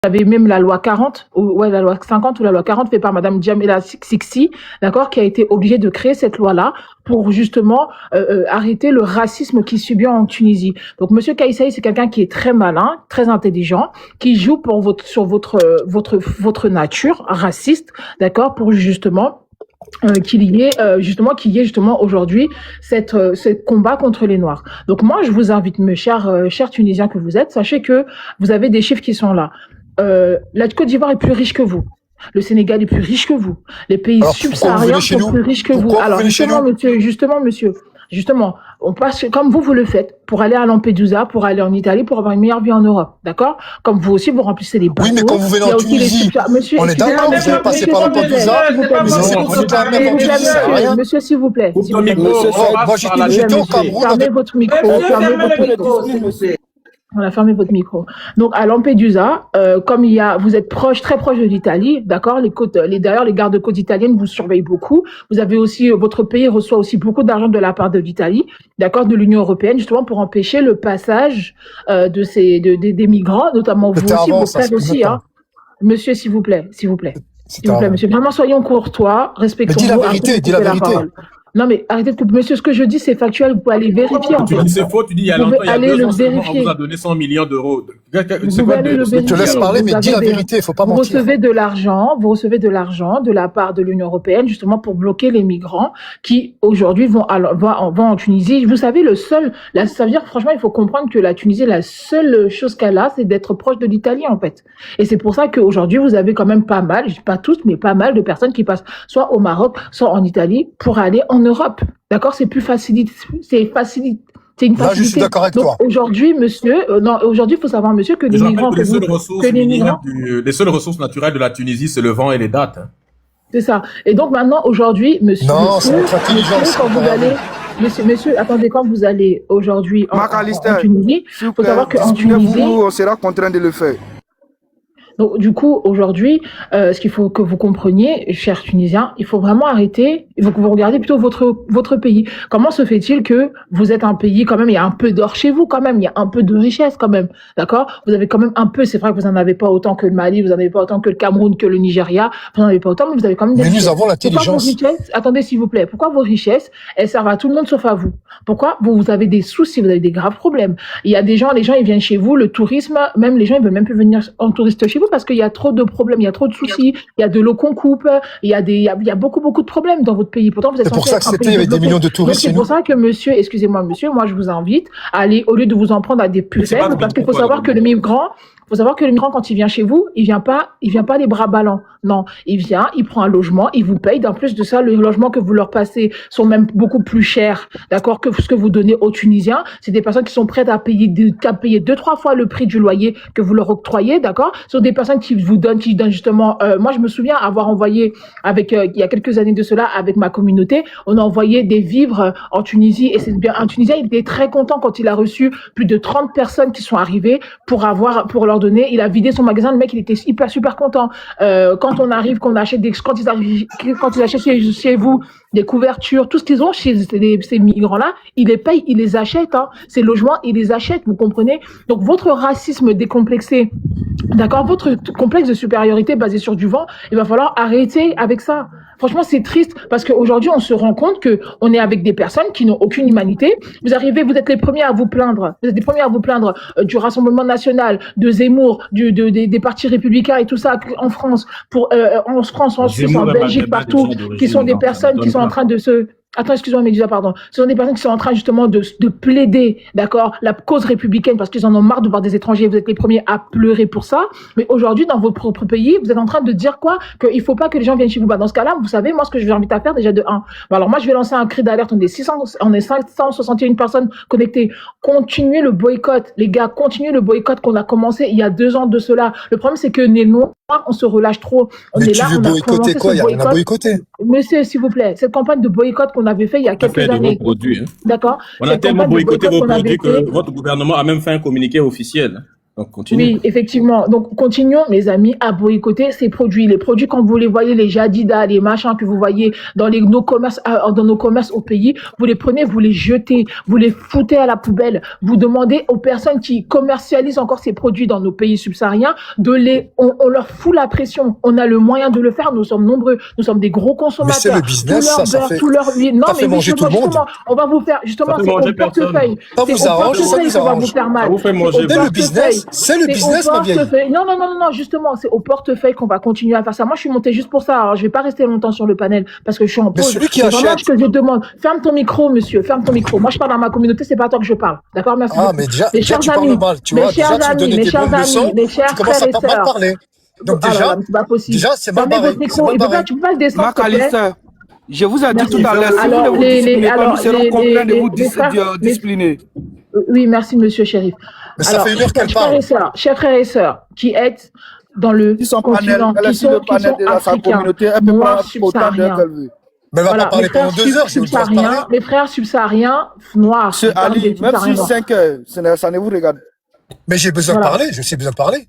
avez même la loi 40, la loi 50 ou la loi 40 faite par Madame Djamila Siksi, d'accord, qui a été obligée de créer cette loi-là pour justement arrêter le racisme qui subit en Tunisie. Donc Monsieur Kaïsaï, c'est quelqu'un qui est très malin, très intelligent, qui joue sur votre nature raciste, d'accord, pour justement qu'il y ait justement aujourd'hui ce combat contre les Noirs. Donc moi, je vous invite, mes chers Tunisiens que vous êtes, sachez que vous avez des chiffres qui sont là. La Côte d'Ivoire est plus riche que vous. Le Sénégal est plus riche que vous. Les pays subsahariens sont plus riches que vous. Alors justement, on passe comme vous le faites pour aller à Lampedusa, pour aller en Italie, pour avoir une meilleure vie en Europe, d'accord? Comme vous aussi, vous remplissez les bateaux. Oui, mais quand vous venez en Tunisie, on est d'accord, vous allez passer par Lampedusa, monsieur, s'il vous plaît. Moi, j'étais au Cameroun. Fermez votre micro. Voilà, fermez votre micro. Donc à Lampedusa, comme vous êtes très proche de l'Italie, d'accord. D'ailleurs, les gardes-côtes italiennes vous surveillent beaucoup. Vous avez aussi, votre pays reçoit aussi beaucoup d'argent de la part de l'Italie, d'accord, de l'Union européenne, justement pour empêcher le passage des migrants, notamment vous aussi, vos frères aussi, hein. Monsieur, s'il vous plaît, monsieur. Vraiment, soyons courtois, respectons-nous. Mais dis la vérité. Non, mais arrêtez de couper. Monsieur, ce que je dis, c'est factuel. Vous pouvez aller vérifier. Tu dis c'est faux. Tu dis il y a longtemps, il y a 2 ans, on vous a donné 100 millions d'euros. Vous pouvez aller le vérifier. Je te laisse parler, mais dis la vérité. Il faut pas mentir. Vous recevez de l'argent de la part de l'Union européenne, justement pour bloquer les migrants qui aujourd'hui vont en Tunisie. Vous savez, ça veut dire, franchement, il faut comprendre que la Tunisie, la seule chose qu'elle a, c'est d'être proche de l'Italie, en fait. Et c'est pour ça qu'aujourd'hui, vous avez quand même pas mal, je dis pas tous, mais pas mal de personnes qui passent soit au Maroc, soit en Italie pour aller en Europe. D'accord? C'est plus facile. C'est une facilité. Là, je suis d'accord avec toi. Aujourd'hui, monsieur, aujourd'hui, il faut savoir, monsieur, que les migrants, les seules ressources naturelles de la Tunisie, c'est le vent et les dattes. C'est ça. Et donc maintenant, aujourd'hui, monsieur, attendez, quand vous allez aujourd'hui en Tunisie, il faut savoir qu'en Tunisie, on sera contraint de le faire. Donc, du coup, aujourd'hui, ce qu'il faut que vous compreniez, chers Tunisiens, il faut vraiment arrêter, il faut que vous regardiez plutôt votre pays. Comment se fait-il que vous êtes un pays, quand même, il y a un peu d'or chez vous, quand même, il y a un peu de richesse, quand même, d'accord? Vous avez quand même un peu, c'est vrai que vous n'en avez pas autant que le Mali, vous n'en avez pas autant que le Cameroun, que le Nigeria, vous n'en avez pas autant, mais vous avez quand même des richesses. Mais nous avons l'intelligence. Attendez, s'il vous plaît, pourquoi vos richesses, elles servent à tout le monde sauf à vous? Pourquoi vous avez des soucis, vous avez des graves problèmes? Il y a des gens, les gens, ils viennent chez vous, le tourisme, même les gens, ils veulent même plus venir en touriste chez vous parce qu'il y a trop de problèmes, il y a trop de soucis, il y a de l'eau qu'on coupe, il y a beaucoup de problèmes dans votre pays. Pourtant, vous êtes c'est pour ça que c'était avec des millions de touristes. C'est pour ça que monsieur, excusez-moi monsieur, moi je vous invite à aller, au lieu de vous en prendre à des plus faibles, parce qu'il faut savoir que le migrant, quand il vient chez vous, il vient pas les bras ballants. Non, il vient, il prend un logement, il vous paye. En plus de ça, le logement que vous leur passez sont même beaucoup plus chers, d'accord, que ce que vous donnez aux Tunisiens. C'est des personnes qui sont prêtes à payer 2-3 fois le prix du loyer que vous leur octroyez, d'accord. Ce sont des personnes qui donnent justement. Moi, je me souviens avoir envoyé il y a quelques années de cela avec ma communauté, on a envoyé des vivres en Tunisie et c'est bien. Un Tunisien, il était très content quand il a reçu plus de 30 personnes qui sont arrivées pour leur donner. Il a vidé son magasin. Le mec, il était super content. Quand on arrive, quand ils achètent chez vous des couvertures, tout ce qu'ils ont chez ces migrants-là, ils les payent, ils les achètent. Hein. Ces logements, ils les achètent. Vous comprenez? Donc votre racisme décomplexé, d'accord, votre complexe de supériorité basé sur du vent, il va falloir arrêter avec ça. Franchement, c'est triste parce qu'aujourd'hui, on se rend compte que on est avec des personnes qui n'ont aucune humanité. Vous êtes les premiers à vous plaindre. Vous êtes les premiers à vous plaindre du Rassemblement national, de Zemmour, des partis républicains et tout ça en France, en France, en Suisse, en Belgique, partout, qui sont des personnes qui sont en train de se... Attends, excuse-moi, Médusa, pardon. Ce sont des personnes qui sont en train justement de plaider, d'accord, la cause républicaine parce qu'ils en ont marre de voir des étrangers. Vous êtes les premiers à pleurer pour ça. Mais aujourd'hui, dans votre propre pays, vous êtes en train de dire quoi? Qu'il faut pas que les gens viennent chez vous. Bah, dans ce cas-là, vous savez, moi, ce que je vous invite à faire déjà de 1. Bah, alors moi, je vais lancer un cri d'alerte. On est 561 personnes connectées. Continuez le boycott, les gars. Continuez le boycott qu'on a commencé il y a 2 ans de cela. Le problème, c'est que les Noirs, on se relâche trop. Mais tu veux boycotter quoi? Il y a rien à boycotter. Monsieur, s'il vous plaît, cette campagne de boycott qu'on avait fait il y a quelques années. Produits, hein. D'accord. On a tellement boycotté vos produits que votre gouvernement a même fait un communiqué officiel. Donc, continue. Oui, effectivement. Donc, continuons, mes amis, à boycotter ces produits. Les produits, quand vous les voyez, les Jadida, les machins que vous voyez dans nos commerces au pays, vous les prenez, vous les jetez, vous les foutez à la poubelle. Vous demandez aux personnes qui commercialisent encore ces produits dans nos pays subsahariens on leur fout la pression. On a le moyen de le faire. Nous sommes nombreux. Nous sommes des gros consommateurs. Mais c'est le business, tout leur huile. Non, ça fait manger tout le monde. On va vous faire, justement, c'est au portefeuille. Ça vous arrange, ça vous qu'on va vous arrange. faire mal. Ça vous fait manger. C'est le business, ma vieille. Non, justement, c'est au portefeuille qu'on va continuer à faire ça. Moi, je suis montée juste pour ça. Alors, je vais pas rester longtemps sur le panel parce que je suis en pause. Mais celui qui vraiment achète. ce que je demande. Ferme ton micro, monsieur. Ferme ton micro. Moi, je parle à ma communauté, c'est pas à toi que je parle. D'accord? Merci. Ah, beaucoup. mais déjà, Mes déjà chers tu amis, parles mal. Tu mes vois, déjà, chers tu amis, donnais mes tes chers bonnes leçons. amis, mes chers Tu commences frères à et pas mal sœurs. parler. Donc, Ah là déjà, là, c'est pas possible. déjà, c'est mal Fermez barré. votre C'est micro. mal Tu barré. peux pas le descendre, s'il te plaît? Macalister, je vous ai dit Merci. tout à l'heure, si vous ne Alors, vous disciplinez pas, nous serons contraints de vous les frères, discipliner. oui, merci, monsieur Shérif. Mais ça Alors, fait une heure qu'elle chers frères parle. et sœurs, chers frères et sœurs, qui êtes dans le Si son panel, continent, elle est qui sur le sont panel de sa africains, communauté, elle peut noirs, prendre autant d'heures subsahariens. qu'elle veut. Mais elle va pas Voilà, mes parler frères pendant 2 heures, j'ai le droit de parler. subsahariens, mes frères subsahariens noirs. Monsieur pardon, des Ali, même subsahariens si noirs. 5 heures, ça ne vous regarde. Mais j'ai besoin de Voilà. parler, je sais besoin de parler.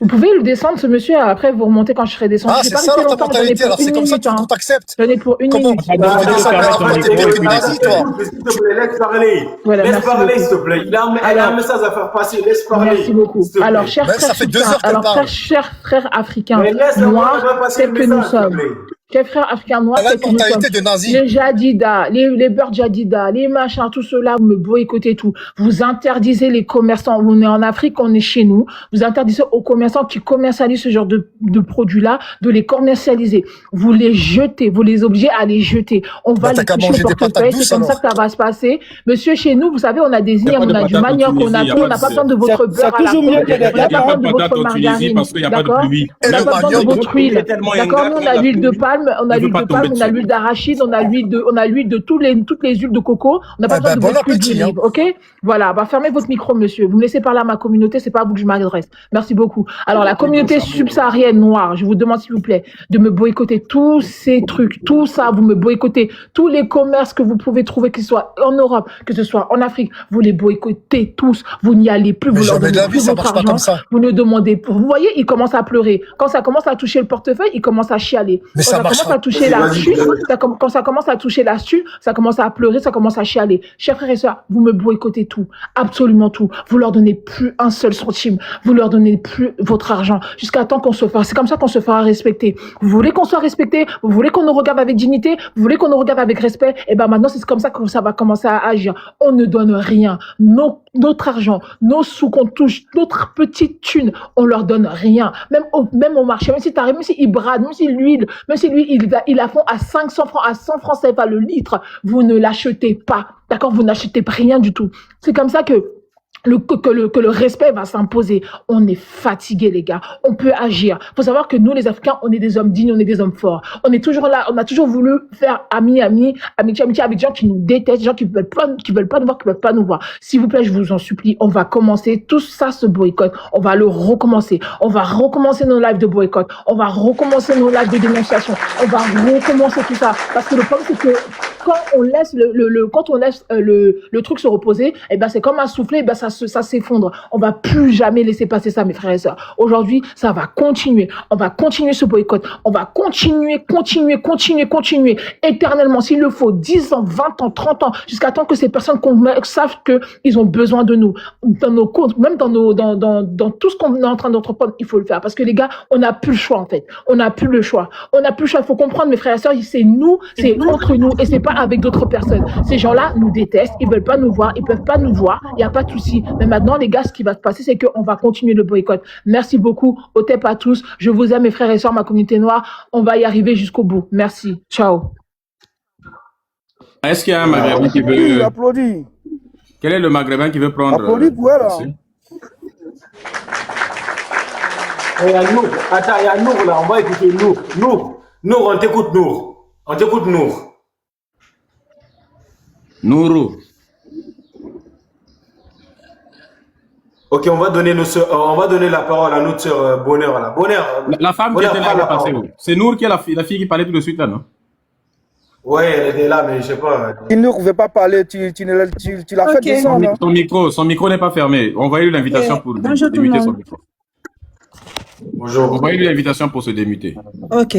Vous pouvez le descendre, ce monsieur, après vous remontez quand je serai descendu. Ah, Je vais c'est pas ça rester ta longtemps, j'en ai mentalité, pour alors c'est une comme ça minute. qu'on t'accepte. J'en ai pour une Comment minute. tu dis ça après t'es quelqu'un nazi, toi. S'il te plaît, laisse parler. Voilà, Laisse merci parler, beaucoup. s'il te plaît. Elle a un Alors, message à faire passer. Laisse parler. merci beaucoup. s'il te plaît. Alors, chers Mais ça frères fait 2 heures qu'elle parle. chers frères africains Mais laisse-la noirs, passer tels le que nous message, s'il te sommes. plaît. Chers frères africains noirs, Elle a tels une que nous sommes. mentalité de nazi. Les Jadida, les beurres Jadida, les machins, tout cela, vous me boycottez tout. Vous interdisez les commerçants. On est en Afrique, on est chez nous. Vous interdisez aux commerçants qui commercialisent ce genre de produits-là de les commercialiser. Vous les jetez, vous les obligez à les jeter. On va Bah, t'as les qu'à toucher manger au des patates portefeuille. douces, C'est comme ça alors. que ça va se passer. Monsieur, chez nous, vous savez, on a des Il y a ignes, pas on de a du patates en manioc, on Tunisie, a il y a tout, pas on n'a de- pas besoin de votre c'est beurre à la toujours mieux pomme. que des On n'a pas Il n'y a besoin pas de de votre patate en Tunisie margarine. parce qu'il n'y a pas de D'accord? pluie. On n'a le pas besoin de manioc, votre huile. tellement D'accord? ingrat Nous, on quand a la l'huile de pluie, palme, on a il veut l'huile pas de palme, tomber on a dessus. l'huile d'arachide, on a l'huile de toutes les huiles de coco. On n'a pas Eh besoin ben, de bon votre huile appétit, d'olive, ok? Voilà, bah fermez votre micro, monsieur. Vous me laissez parler à ma communauté, c'est pas à vous que je m'adresse. Merci beaucoup. Alors, la communauté subsaharienne noire, je vous demande s'il vous plaît de me boycotter tous ces trucs, tout ça, vous me boycottez. Tous les commerces que vous pouvez trouver, que ce soit en Europe, que ce soit en Afrique, vous les boycottez tous. Vous n'y allez plus, Mais vous leur jamais de donnez la vie, plus ça votre marche pas argent. comme ça. Vous ne demandez pas. Vous voyez, il commence à pleurer. Quand ça commence à toucher le portefeuille, il commence à chialer. Mais Quand ça ça marche commence pas. à toucher l'astuce, quand ça commence à toucher l'astuce, ça commence à pleurer, ça commence à chialer. Chers frères et sœurs, vous me boycottez tout, absolument tout. Vous leur donnez plus un seul centime. Vous leur donnez plus votre argent jusqu'à temps qu'on se fasse. C'est comme ça qu'on se fera respecter. Vous voulez qu'on soit respecté? Vous voulez qu'on nous regarde avec dignité? Vous voulez qu'on nous regarde avec respect? Et ben maintenant, c'est comme ça que ça va commencer à agir. On ne donne rien. Notre argent, nos sous qu'on touche, notre petite thune, on leur donne rien. Même au marché, même si t'arrives, même s'ils bradent, même si l'huile, même si lui, il la font à 500 francs, à 100 francs CFA le litre, vous ne l'achetez pas. D'accord? Vous n'achetez rien du tout. C'est comme ça que le respect va s'imposer. On est fatigué, les gars. On peut agir. Faut savoir que nous, les Africains, on est des hommes dignes, on est des hommes forts. On est toujours là. On a toujours voulu faire amitié avec des gens qui nous détestent, des gens qui veulent pas nous voir, qui veulent pas nous voir. S'il vous plaît, je vous en supplie, on va commencer tout ça, ce boycott. On va le recommencer. On va recommencer nos lives de boycott. On va recommencer nos lives de dénonciation. On va recommencer tout ça. Parce que le problème, c'est que quand on laisse le truc se reposer, eh ben, c'est comme un soufflet, eh ben, ça s'effondre. On va plus jamais laisser passer ça, mes frères et sœurs. Aujourd'hui, ça va continuer. On va continuer ce boycott. On va continuer éternellement. S'il le faut, 10 ans, 20 ans, 30 ans, jusqu'à temps que ces personnes savent qu'ils ont besoin de nous. Dans nos comptes, même dans tout ce qu'on est en train d'entreprendre, il faut le faire. Parce que les gars, on n'a plus le choix, en fait. On n'a plus le choix. Il faut comprendre, mes frères et sœurs, c'est nous, c'est entre nous, et c'est pas avec d'autres personnes. Ces gens-là nous détestent, ils veulent pas nous voir, ils peuvent pas nous voir, il n'y a pas de souci. Mais maintenant, les gars, ce qui va se passer, c'est qu'on va continuer le boycott. Merci beaucoup. Otep à tous. Je vous aime, mes frères et sœurs, ma communauté noire. On va y arriver jusqu'au bout. Merci. Ciao. Est-ce qu'il y a un Maghrébin qui Oui, veut... applaudis. Quel est le Maghrébin qui veut prendre... Applaudis pour elle, merci. Il y a Nour. Attends, il y a Nour là. On va écouter Nour. Nour, on t'écoute, Nour. On t'écoute, Nour. Nourou. Ok, on va donner la parole à notre sœur Bonheur là. Bonheur. La femme qui Bonheur, était là, prends elle la est passée parole. où? C'est Nour qui est la fille qui parlait tout de suite là, non? Ouais, elle était là, mais je sais pas. Il ne pouvait pas parler, tu l'as fait Ok. descendre. Hein. Son micro n'est pas fermé. Envoyez-lui l'invitation pour Bonjour tout le démuter son monde. micro. Bonjour. Envoyez-lui l'invitation pour se démuter. Ok.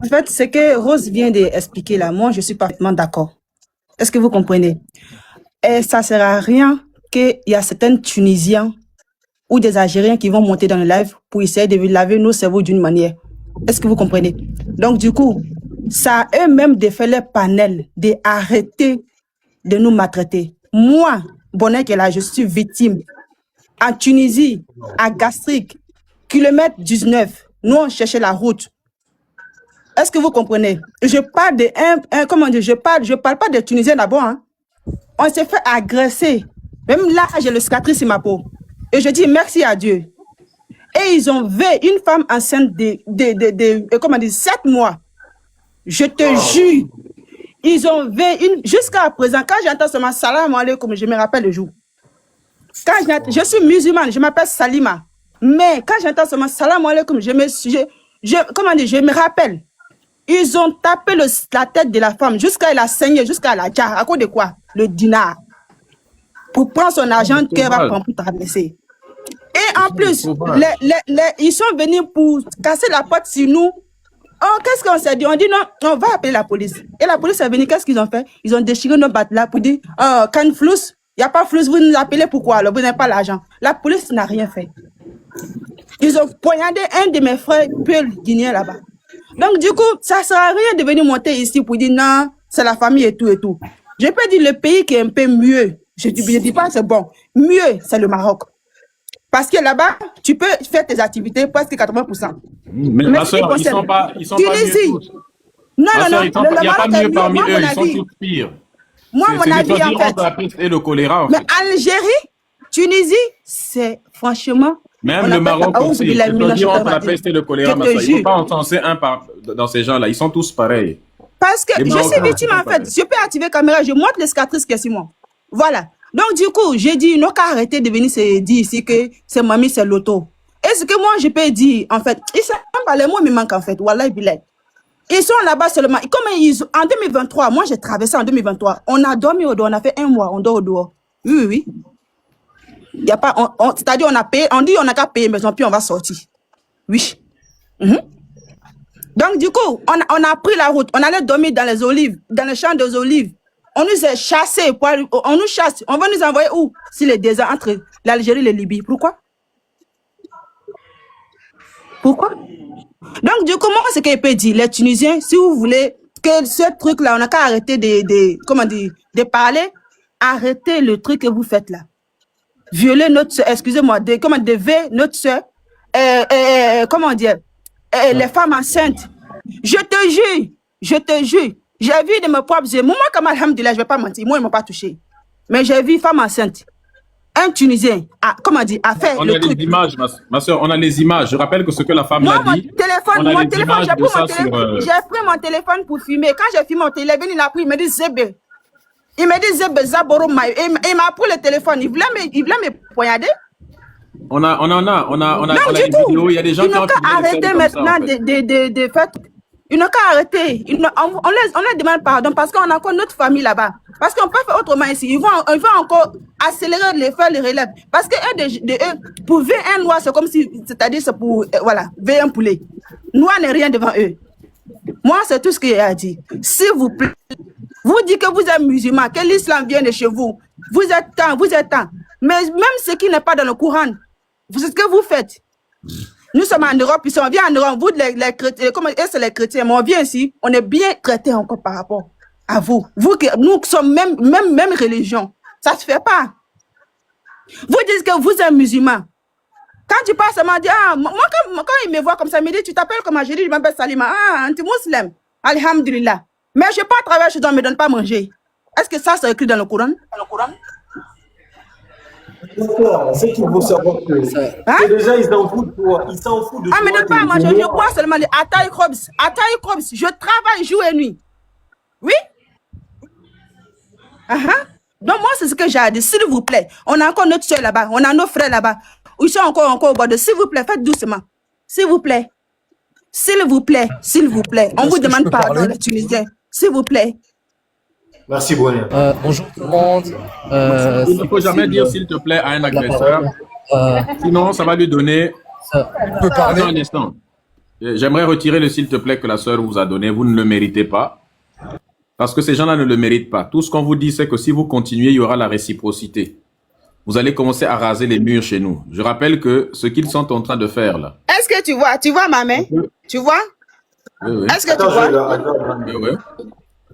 En fait, ce que Rose vient d'expliquer là, moi, je suis parfaitement d'accord. Est-ce que vous comprenez? Et ça ne sert à rien qu'il y a certains Tunisiens ou des Algériens qui vont monter dans le live pour essayer de laver nos cerveaux d'une manière. Est-ce que vous comprenez? Donc, du coup, ça a eux-mêmes de faire le panel, d'arrêter de nous maltraiter. Moi, Bonnet qui est là, je suis victime. En Tunisie, à Gastrique, kilomètre 19, nous on cherchait la route. Est-ce que vous comprenez? Je parle de comment dire, je parle pas des Tunisiens d'abord. Hein. On s'est fait agresser. Même là, j'ai le cicatrice sur ma peau. Et je dis merci à Dieu. Et ils ont vu une femme enceinte de comment dire, 7 mois. Je te jure. Ils ont vu jusqu'à présent, quand j'entends seulement salam alaikum, je me rappelle le jour. Je suis musulmane, je m'appelle Salima. Mais quand j'entends seulement salam alaikum, je me rappelle. Ils ont tapé la tête de la femme jusqu'à elle a saigné, jusqu'à la jarre. À cause de quoi? Le dinar. Pour prendre son argent qu'elle va prendre pour traverser. Et en plus, ils sont venus pour casser la porte sur nous. Oh, qu'est-ce qu'on s'est dit? On dit non, on va appeler la police. Et la police est venue, qu'est-ce qu'ils ont fait? Ils ont déchiré nos matelas pour dire, quand flous, il n'y a pas flous, vous nous appelez pourquoi? Alors, vous n'avez pas l'argent. La police n'a rien fait. Ils ont poignardé un de mes frères Peul guinéen là-bas. Donc, du coup, ça ne sert à rien de venir monter ici pour dire non, c'est la famille et tout et tout. Je peux dire le pays qui est un peu mieux. Je ne dis pas c'est bon. Mieux, c'est le Maroc. Parce que là-bas, tu peux faire tes activités presque 80%. Mais ma soeur, ils sont pas mieux tous. Non, Il n'y a pas mieux parmi eux, ils sont tous pires. Moi, mon avis, en fait. La peste et le choléra, en fait. Mais Algérie, Tunisie, c'est franchement... Même le Maroc aussi. C'est entre la peste et le choléra, ma soeur. Il ne faut pas encenser un dans ces gens-là. Ils sont tous pareils. Parce que je suis victime, en fait. Je peux activer la caméra, je montre les cicatrices qui est sur moi. Voilà. Donc, du coup, j'ai dit, ils n'ont qu'à arrêter de venir se dire ici que c'est mamie, c'est l'auto. Et ce que moi, je peux dire, en fait, ils savent pas, les mots me manquent, en fait. Wallah, bilay. Ils sont là-bas seulement. En 2023, moi, j'ai traversé en 2023. On a dormi au dehors, on a fait 1 mois, on dort au dehors. Oui. Il y a pas, c'est-à-dire, on a payé, on dit, on n'a qu'à payer maison, puis on va sortir. Oui. Donc, du coup, on a pris la route. On allait dormir dans les olives, dans les champs des olives. On nous a chassés, on nous chasse. On va nous envoyer où? Si les désert entre l'Algérie et la Libye. Pourquoi? Donc, du coup, moi, ce que je peux dire, les Tunisiens, si vous voulez que ce truc-là, on n'a qu'à arrêter de parler, arrêtez le truc que vous faites là. Violer notre soeur, excusez-moi, de notre soeur, les femmes enceintes. Je te jure, j'ai vu de mes propres yeux. Moi, comme alhamdoulilah, je ne vais pas mentir, moi, ils ne m'ont pas touché. Mais j'ai vu femme enceinte. Un Tunisien a fait on le a truc. les images, ma soeur, on a les images. Je rappelle que ce que la femme l'a dit. Mon téléphone, j'ai pris mon téléphone pour filmer. Quand j'ai filmé mon téléphone, il a pris, il me dit Zébé. Il me dit Zébé Zaboro Maï. Il m'a pris le téléphone. Il voulait me poignarder. On a les vidéos. Il y a des gens qui ont arrêté maintenant de faire. Ils n'ont qu'à arrêter. On les demande pardon parce qu'on a encore notre famille là-bas. Parce qu'on peut faire autrement ici. Ils vont encore accélérer faire les relèves. Parce que eux, pour ver un noir, c'est comme si, c'est-à-dire, c'est pour, ver un poulet. Noir n'est rien devant eux. Moi, c'est tout ce que j'ai à dire. S'il vous plaît, vous dites que vous êtes musulman, que l'islam vient de chez vous. Vous êtes tant. Mais même ce qui n'est pas dans le Coran, c'est ce que vous faites. Nous sommes en Europe, ici, on vient en Europe, vous, les chrétiens, c'est les chrétiens, mais on vient ici, on est bien traités encore par rapport à vous. Nous sommes même religion. Ça ne se fait pas. Vous dites que vous êtes musulman. Quand tu passes, ça m'a dit, moi, quand il me voit comme ça, il me dit, tu t'appelles comment? Je dis, je m'appelle Salima. Anti-musulman. Alhamdulillah. Mais je pas travailler chez toi, on ne me donne pas à manger. Est-ce que ça, c'est écrit dans le Coran? C'est qu'il faut savoir que déjà, ils s'en foutent de toi. Ils s'en foutent de toi. Mais ne pas manger, je crois seulement les Ataï Krobs. Je travaille jour et nuit. Oui? Donc, moi, c'est ce que j'ai à dire. S'il vous plaît, on a encore notre soeur là-bas. On a nos frères là-bas. Ils sont encore au bord de. S'il vous plaît, faites doucement. S'il vous plaît. On vous demande pardon, les Tunisiens. s'il vous plaît. Merci, Bonnet. Bonjour tout le monde. Il ne faut jamais dire s'il te plaît à un agresseur. Sinon, ça va lui donner... peut parler. Un instant. J'aimerais retirer le s'il te plaît que la sœur vous a donné. Vous ne le méritez pas. Parce que ces gens-là ne le méritent pas. Tout ce qu'on vous dit, c'est que si vous continuez, il y aura la réciprocité. Vous allez commencer à raser les murs chez nous. Je rappelle que ce qu'ils sont en train de faire là. Est-ce que tu vois ma main? Tu vois? Oui, oui. Est-ce que tu vois? Oui, oui.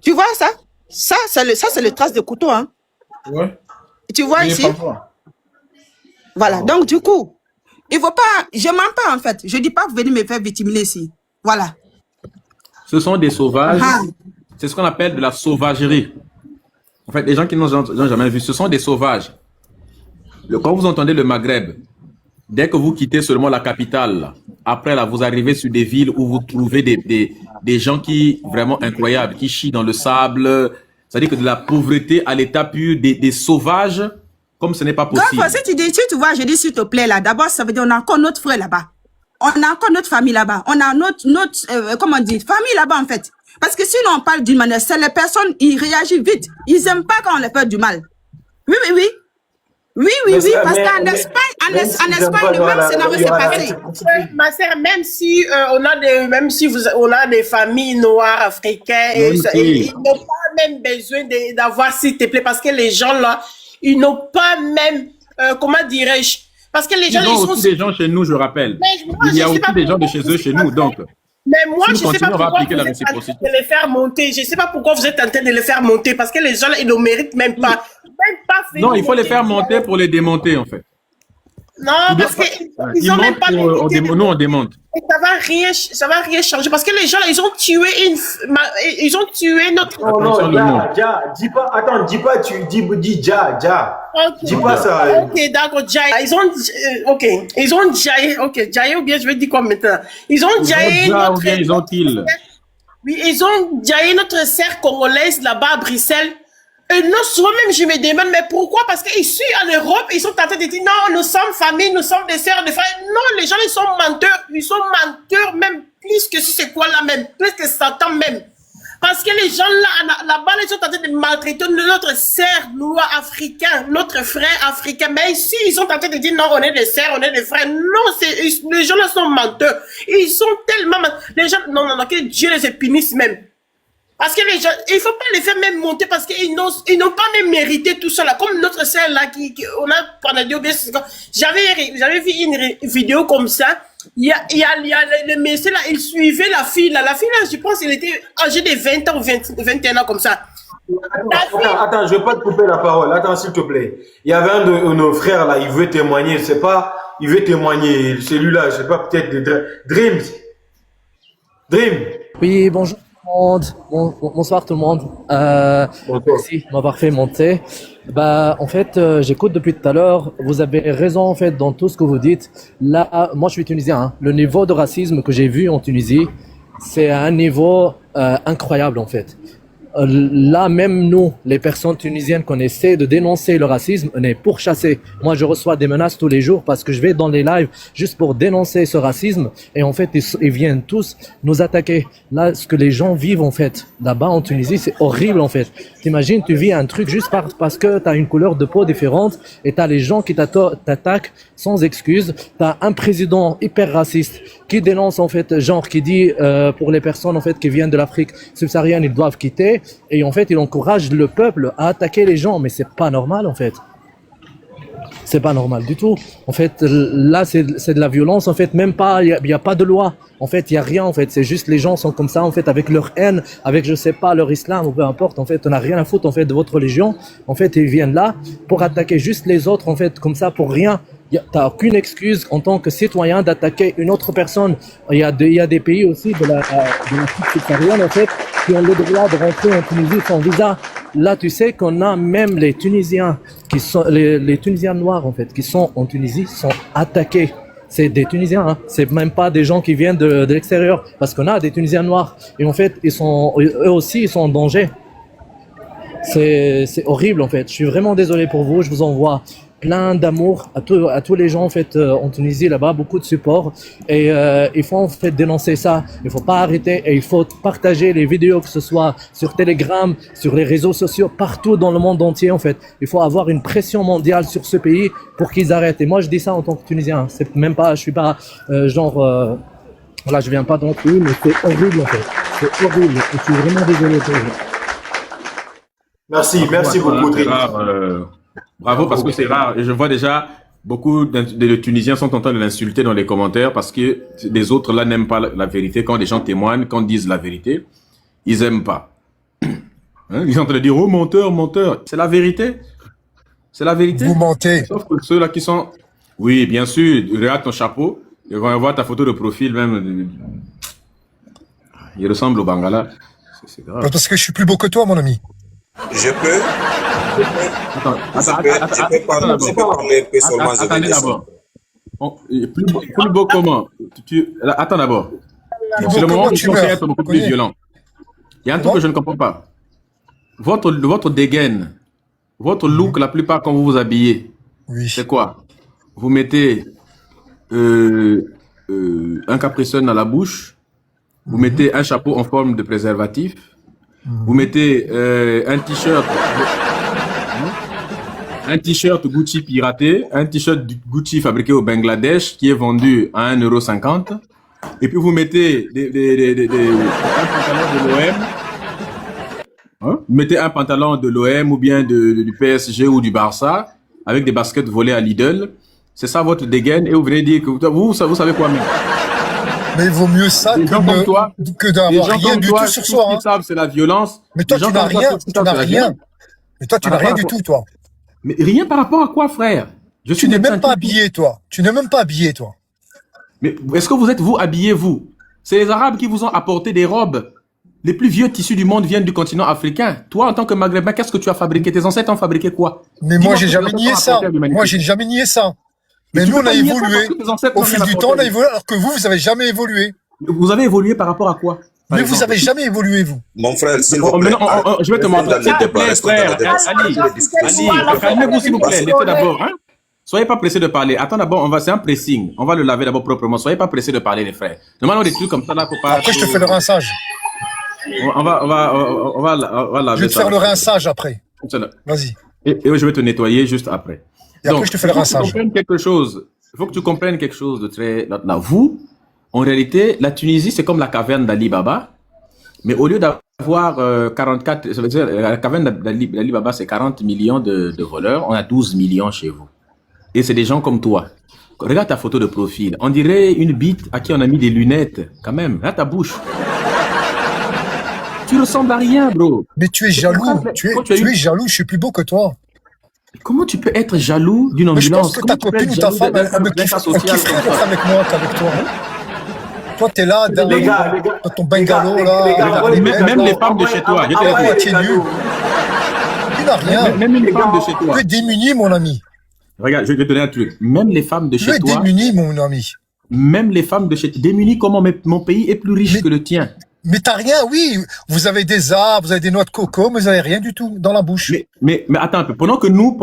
Tu vois ça? Ça, c'est le trace de couteau, hein? Ouais. Tu vois Oui, ici? parfois. Voilà. Donc, du coup, il faut pas, je mens pas, en fait. Je dis pas que vous venez me faire victimiser ici. Voilà. Ce sont des sauvages. Ah. C'est ce qu'on appelle de la sauvagerie. En fait, les gens qui n'ont jamais vu, ce sont des sauvages. Quand vous entendez le Maghreb, dès que vous quittez seulement la capitale, là, après là, vous arrivez sur des villes où vous trouvez des gens qui vraiment incroyables, qui chient dans le sable. C'est-à-dire que de la pauvreté à l'état pur, des sauvages, comme ce n'est pas possible. Donc, si tu vois, je dis s'il te plaît là, d'abord, ça veut dire on a encore notre frère là-bas. On a encore notre famille là-bas. On a comment on dit, famille là-bas en fait. Parce que sinon on parle d'une manière, c'est les personnes, ils réagissent vite. Ils n'aiment pas quand on leur fait du mal. Oui, oui, oui. Oui, oui, oui, parce qu'en Espagne, le même scénario s'est passé. Ma sœur, même si on a des familles noires africaines, ils n'ont pas même besoin d'avoir s'il te plaît, parce que les gens là, ils n'ont pas même, comment dirais-je, parce que les gens, ils sont aussi des gens chez nous, je rappelle. Il y a aussi des gens de chez eux chez nous, donc. Mais moi, je ne sais pas pourquoi vous êtes en train de les faire monter. Je ne sais pas pourquoi vous êtes en train de les faire monter, parce que les gens là, ils ne méritent même pas. Non, il faut les faire monter pour les démonter, en fait. Non, parce qu'ils n'ont même pas... Nous, on démonte. Et ça va rien changer, parce que les gens là, ils ont tué notre... Non, dis pas, attends, dis pas, tu dis Ja. Okay. Dis pas ça. Ok, d'accord, Jaya. Ils ont Jaya, ok, Jaya ou bien je vais dire quoi maintenant? Ils ont Jaya notre... Ils ont kill. Oui, ils ont Jaya notre sœur congolaise là-bas à Bruxelles. Et non, souvent même je me demande, mais pourquoi? Parce qu'ici en Europe, ils sont en train de dire, non, nous sommes famille, nous sommes des sœurs, des frères. Non, les gens, ils sont menteurs même plus que si c'est quoi là même, plus que Satan même. Parce que les gens là-bas, ils sont en train de maltraiter notre sœur noire africain, notre frère africain. Mais ici, ils sont en train de dire, non, on est des sœurs, on est des frères. Non, les gens là sont menteurs. Ils sont tellement, les gens, non, que Dieu les punisse même. Parce que les gens, il faut pas les faire même monter parce qu'ils n'ont pas même mérité tout ça là. Comme notre sœur là, on a pendant j'avais vu une vidéo comme ça. Il y a le monsieur là, il suivait la fille là. La fille là, je pense qu'il était âgé de 20 ans ou 21 ans comme ça. Attends, je vais pas te couper la parole. Attends, s'il te plaît. Il y avait un de nos frères là, il veut témoigner. C'est pas, il veut témoigner. Celui-là, je sais pas, peut-être Dream. Oui, bonjour. Bonsoir tout le monde. Merci de m'avoir fait monter. En fait, j'écoute depuis tout à l'heure. Vous avez raison en fait dans tout ce que vous dites. Là, moi je suis tunisien. Hein. Le niveau de racisme que j'ai vu en Tunisie, c'est un niveau incroyable en fait. Là, même nous, les personnes tunisiennes qu'on essaie de dénoncer le racisme, on est pourchassés. Moi, je reçois des menaces tous les jours parce que je vais dans les lives juste pour dénoncer ce racisme. Et en fait, ils viennent tous nous attaquer. Là, ce que les gens vivent, en fait, là-bas en Tunisie, c'est horrible, en fait. T'imagines, tu vis un truc juste parce que t'as une couleur de peau différente et t'as les gens qui t'attaquent sans excuse. T'as un président hyper raciste qui dénonce, en fait, genre, qui dit pour les personnes, en fait, qui viennent de l'Afrique subsaharienne, ils doivent quitter. Et en fait, il encourage le peuple à attaquer les gens, mais c'est pas normal en fait. C'est pas normal du tout. En fait, là, c'est de la violence. En fait, même pas, il y a pas de loi. En fait, il y a rien. En fait, c'est juste les gens sont comme ça. En fait, avec leur haine, avec je sais pas leur islam ou peu importe. En fait, on n'a rien à foutre en fait de votre religion. En fait, ils viennent là pour attaquer juste les autres. En fait, comme ça pour rien. T'as aucune excuse en tant que citoyen d'attaquer une autre personne. Il y a des pays aussi de l'Afrique subsaharienne en fait qui ont le droit de rentrer en Tunisie sans visa. Là, tu sais qu'on a même les Tunisiens qui sont les Tunisiens noirs en fait qui sont en Tunisie sont attaqués. C'est des Tunisiens, hein. C'est même pas des gens qui viennent de l'extérieur parce qu'on a des Tunisiens noirs et en fait eux aussi ils sont en danger. C'est horrible en fait. Je suis vraiment désolé pour vous. Je vous envoie plein d'amour à tous les gens en fait en Tunisie là-bas, beaucoup de support et il faut en fait dénoncer ça. Il faut pas arrêter et il faut partager les vidéos, que ce soit sur Telegram, sur les réseaux sociaux, partout dans le monde entier en fait. Il faut avoir une pression mondiale sur ce pays pour qu'ils arrêtent. Et moi je dis ça en tant que Tunisien. C'est même pas, je suis pas voilà, je viens pas d'un pays, mais c'est horrible en fait. C'est horrible. Et je suis vraiment désolé pour vous. Merci beaucoup, Dri. Bravo, parce que c'est rare. Et je vois déjà beaucoup de Tunisiens sont en train de l'insulter dans les commentaires parce que les autres là n'aiment pas la vérité. Quand des gens témoignent, quand ils disent la vérité, ils aiment pas. Hein? Ils sont en train de dire, oh menteur, menteur. C'est la vérité. C'est la vérité. Vous mentez. Sauf que ceux-là qui sont... Oui, bien sûr, regarde ton chapeau. Et quand on voit ta photo de profil même, il ressemble au Bangala. C'est grave. Parce que je suis plus beau que toi, mon ami. Je peux parler un peu seulement. Attendez d'abord. Plus beau comment? Attends d'abord. C'est le moment où tu peux être beaucoup plus violent. Il y a un truc que je ne comprends pas. Votre dégaine, votre look, la plupart quand vous vous habillez, c'est quoi? Vous mettez un capricène dans la bouche, vous mettez un chapeau en forme de préservatif, vous mettez un t-shirt Gucci piraté, un t-shirt Gucci fabriqué au Bangladesh qui est vendu à 1,50 €, et puis vous mettez un pantalon de l'OM, hein? Vous mettez un pantalon de l'OM ou bien du PSG ou du Barça avec des baskets volées à Lidl. C'est ça votre dégaine, et vous venez dire que vous savez quoi même. Mais il vaut mieux ça que d'avoir rien du tout sur soi. Tout ce qu'ils savent, c'est la violence. Mais toi, tu n'as rien. Mais toi, tu n'as rien du tout, toi. Mais rien par rapport à quoi, frère? Tu n'es même pas habillé, toi. Tu n'es même pas habillé, toi. Mais est-ce que vous êtes, vous, habillé, vous? C'est les Arabes qui vous ont apporté des robes. Les plus vieux tissus du monde viennent du continent africain. Toi, en tant que Maghrébin, qu'est-ce que tu as fabriqué? Tes ancêtres ont fabriqué quoi? Mais moi, j'ai jamais nié ça. Moi, j'ai jamais nié ça. Mais nous, on a évolué. Au fil du temps, on a évolué, alors que vous avez jamais évolué. Vous avez évolué par rapport à quoi? Mais vous avez jamais évolué, vous. Mon frère, s'il vous plaît. Je vais te montrer. S'il te plaît, frère. Ali, calmez-vous, s'il vous plaît. Laissez d'abord. Hein? Soyez pas pressés de parler. Attends d'abord, c'est un pressing. On va le laver d'abord proprement. Soyez pas pressés de parler, les frères. Normalement, des trucs comme ça, là, faut pas... Après, je te fais le rinçage. On va laver ça. Je vais te faire le rinçage après. Vas-y. Et je vais te nettoyer juste après. Et après, je te fais le rinçage. Il faut que tu comprennes quelque chose de très... Là, vous, en réalité, la Tunisie, c'est comme la caverne d'Ali Baba. Mais au lieu d'avoir 44... Ça veut dire, la caverne d'Ali Baba, c'est 40 millions de voleurs. On a 12 millions chez vous. Et c'est des gens comme toi. Regarde ta photo de profil. On dirait une bite à qui on a mis des lunettes. Quand même, regarde ta bouche. Tu ressembles à rien, bro. Mais tu es jaloux. Tu es jaloux. Je suis plus beau que toi. Comment tu peux être jaloux d'une ambulance? Mais je pense que ta copine ou ta femme, elle kifferait d'être avec moi qu'avec toi. Toi, t'es là, dans ton bungalow, là. Même les femmes de chez toi. Tu es nul. Tu n'as rien. Même les femmes de chez toi. Tu es démuni, mon ami. Regarde, je vais te donner un truc. Même les femmes de chez toi. Tu es démuni, mon ami. Même les femmes de chez toi. Démuni comment mon pays est plus riche que le tien. Mais t'as rien, oui. Vous avez des arbres, vous avez des noix de coco, mais vous avez rien du tout dans la bouche. Mais attends un peu. Pendant que nous,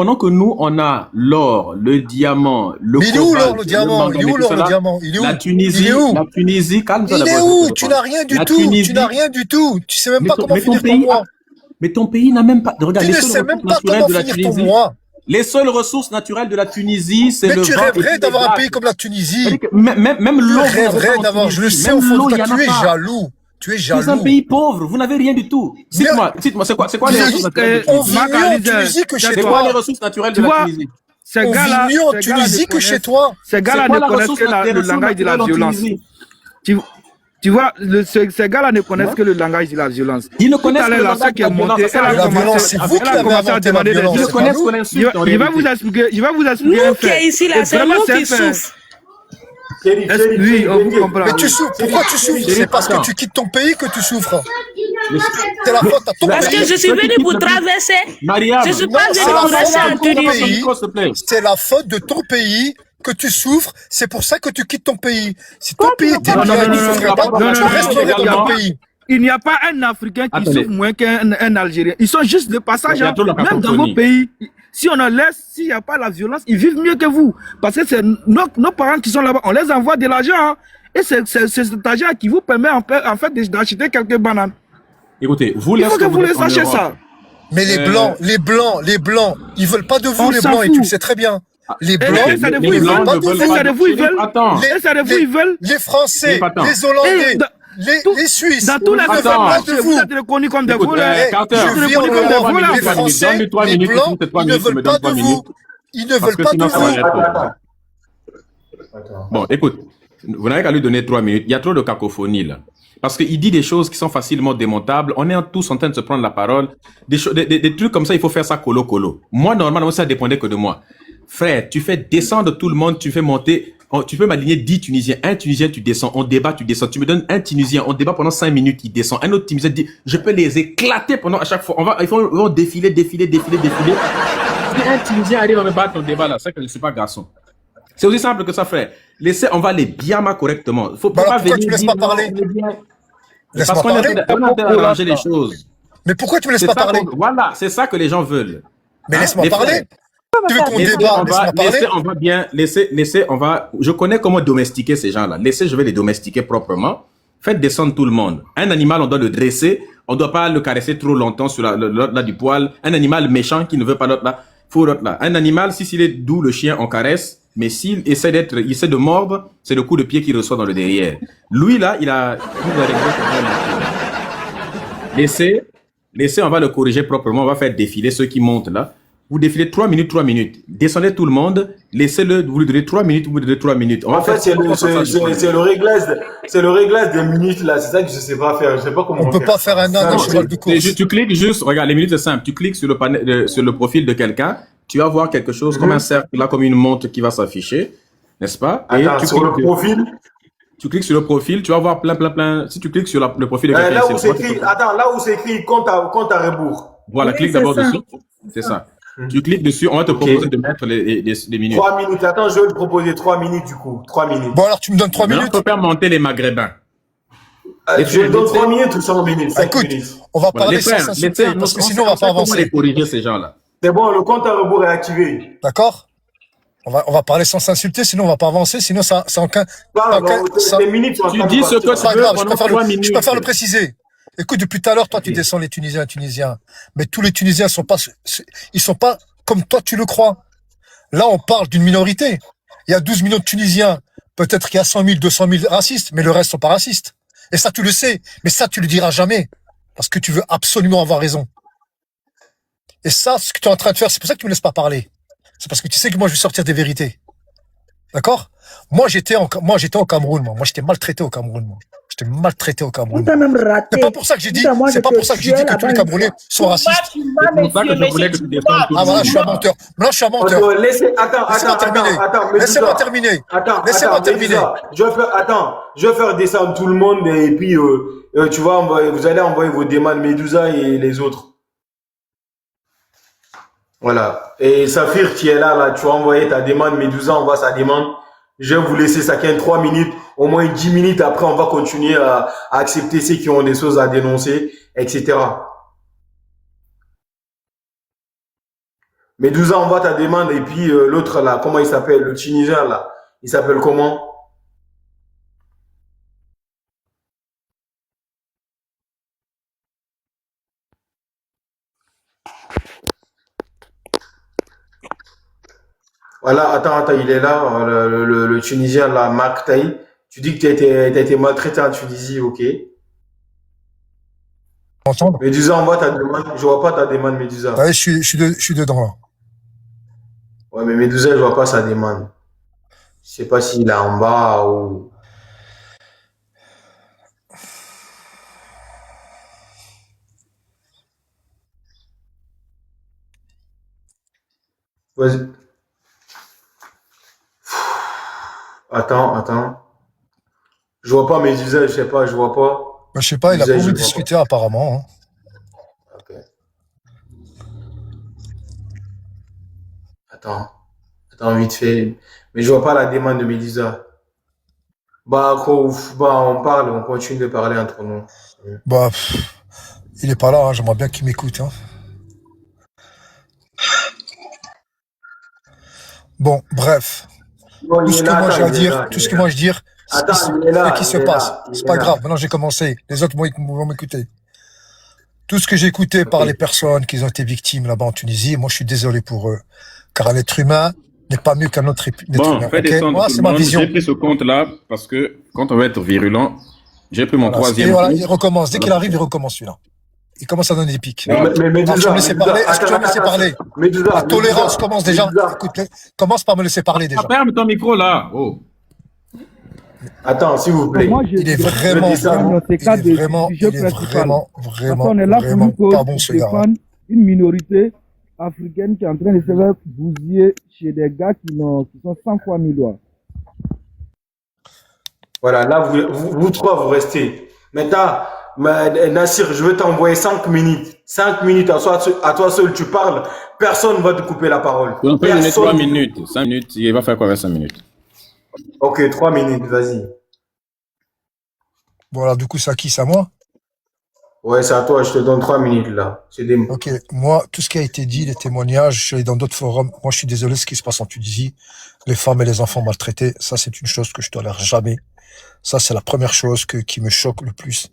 on a l'or, le diamant, le mais il est où l'or, le diamant? Il est où l'or, le diamant? Il est où? La Tunisie, calme-toi d'abord. Il est où? Tu n'as rien du tout. Tu n'as rien du tout. Tu sais même pas comment finir ton mois. Mais ton pays n'a même pas. Regarde, tu ne sais même pas comment finir ton mois. Les seules ressources naturelles de la Tunisie, c'est le vent. Mais tu rêverais d'avoir un pays comme la Tunisie. Même l'eau. Tu rêverais d'avoir, je le sais au fond de toi, tu es jaloux. Tu es jaloux. C'est un pays pauvre, vous n'avez rien du tout. Cite-moi, c'est quoi les ressources naturelles on vit mieux en Tunisie que chez toi. C'est quoi les ressources naturelles de la Tunisie? On vit mieux en Tunisie que chez toi. Ces gars-là ne connaissent que le langage de la violence. Tu vois, ces gars-là ne connaissent que le langage de la violence. Ils ne connaissent que le langage de la violence. C'est vous qui avez inventé la violence. Ils ne connaissent que l'insulte. Je vais vous expliquer un fait. Nous qui est ici, là, c'est nous qui souffrent. Oui, on vous comprend. Mais tu souffres. Pourquoi tu souffres? C'est parce que tu quittes ton pays que tu souffres. C'est la faute à ton pays. Parce que je suis venu pour traverser. Je ne suis pas venu pour rester en Tunisie. C'est la faute de ton pays que tu souffres. C'est pour ça que tu quittes ton pays. Si ton pays était bien, tu ne souffrais pas. Tu resterais dans ton pays. Il n'y a pas un Africain qui souffre moins qu'un Algérien. Ils sont juste de passage. Même dans vos pays, si on en laisse, s'il n'y a pas la violence, ils vivent mieux que vous. Parce que c'est nos parents qui sont là-bas. On les envoie de l'argent. Hein, et c'est cet argent qui vous permet en fait d'acheter quelques bananes. Écoutez, vous, il faut que vous les sachiez ça. Mais les blancs, ils veulent pas de vous, les blancs, et tu le sais très bien. Les blancs, ils veulent pas de vous. Les Français, les Hollandais, les Suisses, dans tous les pays, vous êtes reconnus comme des voleurs. Je vis en Europe, les Français, les blancs, ils ne veulent pas de vous. Ils ne veulent pas de vous. Bon, écoute, vous n'avez qu'à lui donner 3 minutes. Il y a trop de cacophonie, là. Parce qu'il dit des choses qui sont facilement démontables. On est tous en train de se prendre la parole. Des trucs comme ça, il faut faire ça colo-colo. Moi, normalement, ça dépendait que de moi. Frère, tu fais descendre tout le monde, tu fais monter... Tu peux m'aligner 10 Tunisiens. Un Tunisien, tu descends. On débat, tu descends. Tu me donnes un Tunisien. On débat pendant 5 minutes, il descend. Un autre Tunisien dit, je peux les éclater pendant à chaque fois. Ils vont défiler. Si un Tunisien arrive à me battre au débat là, c'est que je ne suis pas garçon. C'est aussi simple que ça, frère. On va les bien correctement. Faut pas venir. Pourquoi tu me laisses pas parler? Parce qu'on est en train d'arranger les choses. Mais pourquoi tu me laisses pas parler? Voilà, c'est ça que les gens veulent. Mais laisse-moi parler. Tu veux qu'on débat? Laisse-moi parler. On va bien laisser. Je connais comment domestiquer ces gens-là. Je vais les domestiquer proprement. Faites descendre tout le monde. Un animal, on doit le dresser. On ne doit pas le caresser trop longtemps sur l'autre là du poil. Un animal méchant qui ne veut pas l'autre là, faut l'autre là. Un animal, s'il est doux, le chien, on caresse. Mais s'il essaie de mordre, c'est le coup de pied qu'il reçoit dans le derrière. Lui là, il a laissez, on va le corriger proprement. On va faire défiler ceux qui montent là. Vous défilez 3 minutes. Descendez tout le monde. Laissez-le, vous lui donnez 3 minutes, vous lui donnez 3 minutes. En fait, c'est le réglage des minutes là. C'est ça que je sais pas faire. Je sais pas comment on peut pas faire un an cheval de course. Tu cliques juste, regarde, les minutes c'est simple. Tu cliques sur le profil de quelqu'un. Tu vas voir quelque chose comme un cercle là, comme une montre qui va s'afficher, n'est-ce pas? Et sur le profil. Tu cliques sur le profil, tu vas voir plein. Si tu cliques sur le profil de quelqu'un, là où c'est écrit compte à rebours. Voilà, clique d'abord dessus. C'est ça. Tu cliques dessus, on va te proposer de mettre les minutes. 3 minutes. Attends, je vais te proposer 3 minutes du coup. 3 minutes. Bon, alors tu me donnes 3 minutes. On peut faire monter les Maghrébins. Je te donne 3 minutes ou 100 minutes. Écoute, on va parler sans s'insulter parce que sinon on va pas avancer. Comment les corriger ces gens-là? C'est bon, le compte à rebours est activé. D'accord? On va parler sans s'insulter, sinon on va pas avancer, sinon ça aucun. Les minutes sont tu dis ce que tu veux pendant 3 minutes. Je préfère le préciser. Écoute, depuis tout à l'heure, toi, tu descends les Tunisiens. Mais tous les Tunisiens ils sont pas comme toi, tu le crois. Là, on parle d'une minorité. Il y a 12 millions de Tunisiens. Peut-être qu'il y a 100 000, 200 000 racistes, mais le reste sont pas racistes. Et ça, tu le sais. Mais ça, tu le diras jamais. Parce que tu veux absolument avoir raison. Et ça, ce que tu es en train de faire, c'est pour ça que tu me laisses pas parler. C'est parce que tu sais que moi, je vais sortir des vérités. D'accord? Moi, j'étais au Cameroun, moi. Moi, j'étais maltraité au Cameroun, moi. J'étais maltraité au Cameroun. C'est pas pour ça que j'ai dit, que tous les Camerounais sont racistes. C'est pour ça que je voulais que tu descendes. Ah, voilà, je suis un menteur. Maintenant, je suis un menteur. Laissez-moi terminer. Laissez-moi terminer. Je vais faire descendre tout le monde et puis, tu vois, vous allez envoyer vos demandes Medusa et les autres. Voilà. Et Saphir, tu es là, tu vas envoyer ta demande. Medusa envoie sa demande. Je vais vous laisser chacun 3 minutes, au moins 10 minutes. Après, on va continuer à accepter ceux qui ont des choses à dénoncer, etc. Medusa envoie ta demande et puis l'autre là, comment il s'appelle? Le Tunisien là, il s'appelle comment? Voilà, attends, il est là, le Tunisien, là, Mark Taï. Tu dis que tu as été maltraité en Tunisie, ok. Medusa, envoie ta demande. Je vois pas ta demande, Medusa. Ouais, je suis dedans, là. Ouais, mais Medusa, je vois pas sa demande. Je sais pas s'il est en bas ou... Vas-y. Attends. Je vois pas Medusa, je sais pas, je vois pas. Je sais pas, il a pas voulu discuter apparemment. Hein. Ok. Attends, vite fait. Mais je vois pas la demande de Medusa. Bah, on parle, on continue de parler entre nous. Bah, il est pas là, hein, j'aimerais bien qu'il m'écoute. Hein. Bon, bref. Non, Tout il ce est que là, moi j'ai à attends, il est dire, là, tout il ce est que là. moi je dire, Attends, c'est il est là, qui se il est passe. là, il C'est est pas là. grave, maintenant j'ai commencé. Les autres vont m'écouter. Tout ce que j'ai écouté par Ok. les personnes qui ont été victimes là-bas en Tunisie, moi je suis désolé pour eux. Car un être humain n'est pas mieux qu'un autre être Bon, humain. fais Ok, descendre moi tout le c'est ma monde. vision. J'ai pris ce compte-là parce que quand on va être virulent, j'ai pris mon Voilà. Et troisième voilà, coup. il recommence. Dès qu'il Alors, arrive, il recommence celui-là. Il commence à donner des pics. Mais Alors, tu vas Medusa, me laisser parler? Est-ce que tu vas me laisser parler? Medusa, La tolérance commence déjà. Medusa. Écoute, commence par me laisser parler déjà. ferme ton micro là. Oh. Attends, s'il vous plaît. Moi, je Il est dirais vraiment, dis ça, dans ces cas il de est vraiment, sujet il est principal. Parce qu'on est là pour vraiment une cause pas bon ce qui gars. Hein. défend une minorité africaine qui est en train de se faire bousiller chez des gars qui sont 100 fois millois. Voilà, là, vous trois, vous restez. Maintenant, Nassir, je vais t'envoyer 5 minutes. 5 minutes à toi seul, tu parles. Personne ne va te couper la parole. On peut donner 3 Personne. minutes. 5 minutes. Il va faire quoi avec 5 minutes? Ok, 3 minutes, vas-y. Voilà, du coup, c'est à qui? C'est à moi? Ouais, c'est à toi, je te donne 3 minutes là. C'est des mots. Ok, moi, tout ce qui a été dit, les témoignages, je suis allé dans d'autres forums. Moi, je suis désolé de ce qui se passe en Tunisie. Les femmes et les enfants maltraités, ça, c'est une chose que je tolère jamais. Ça, c'est la première chose qui me choque le plus.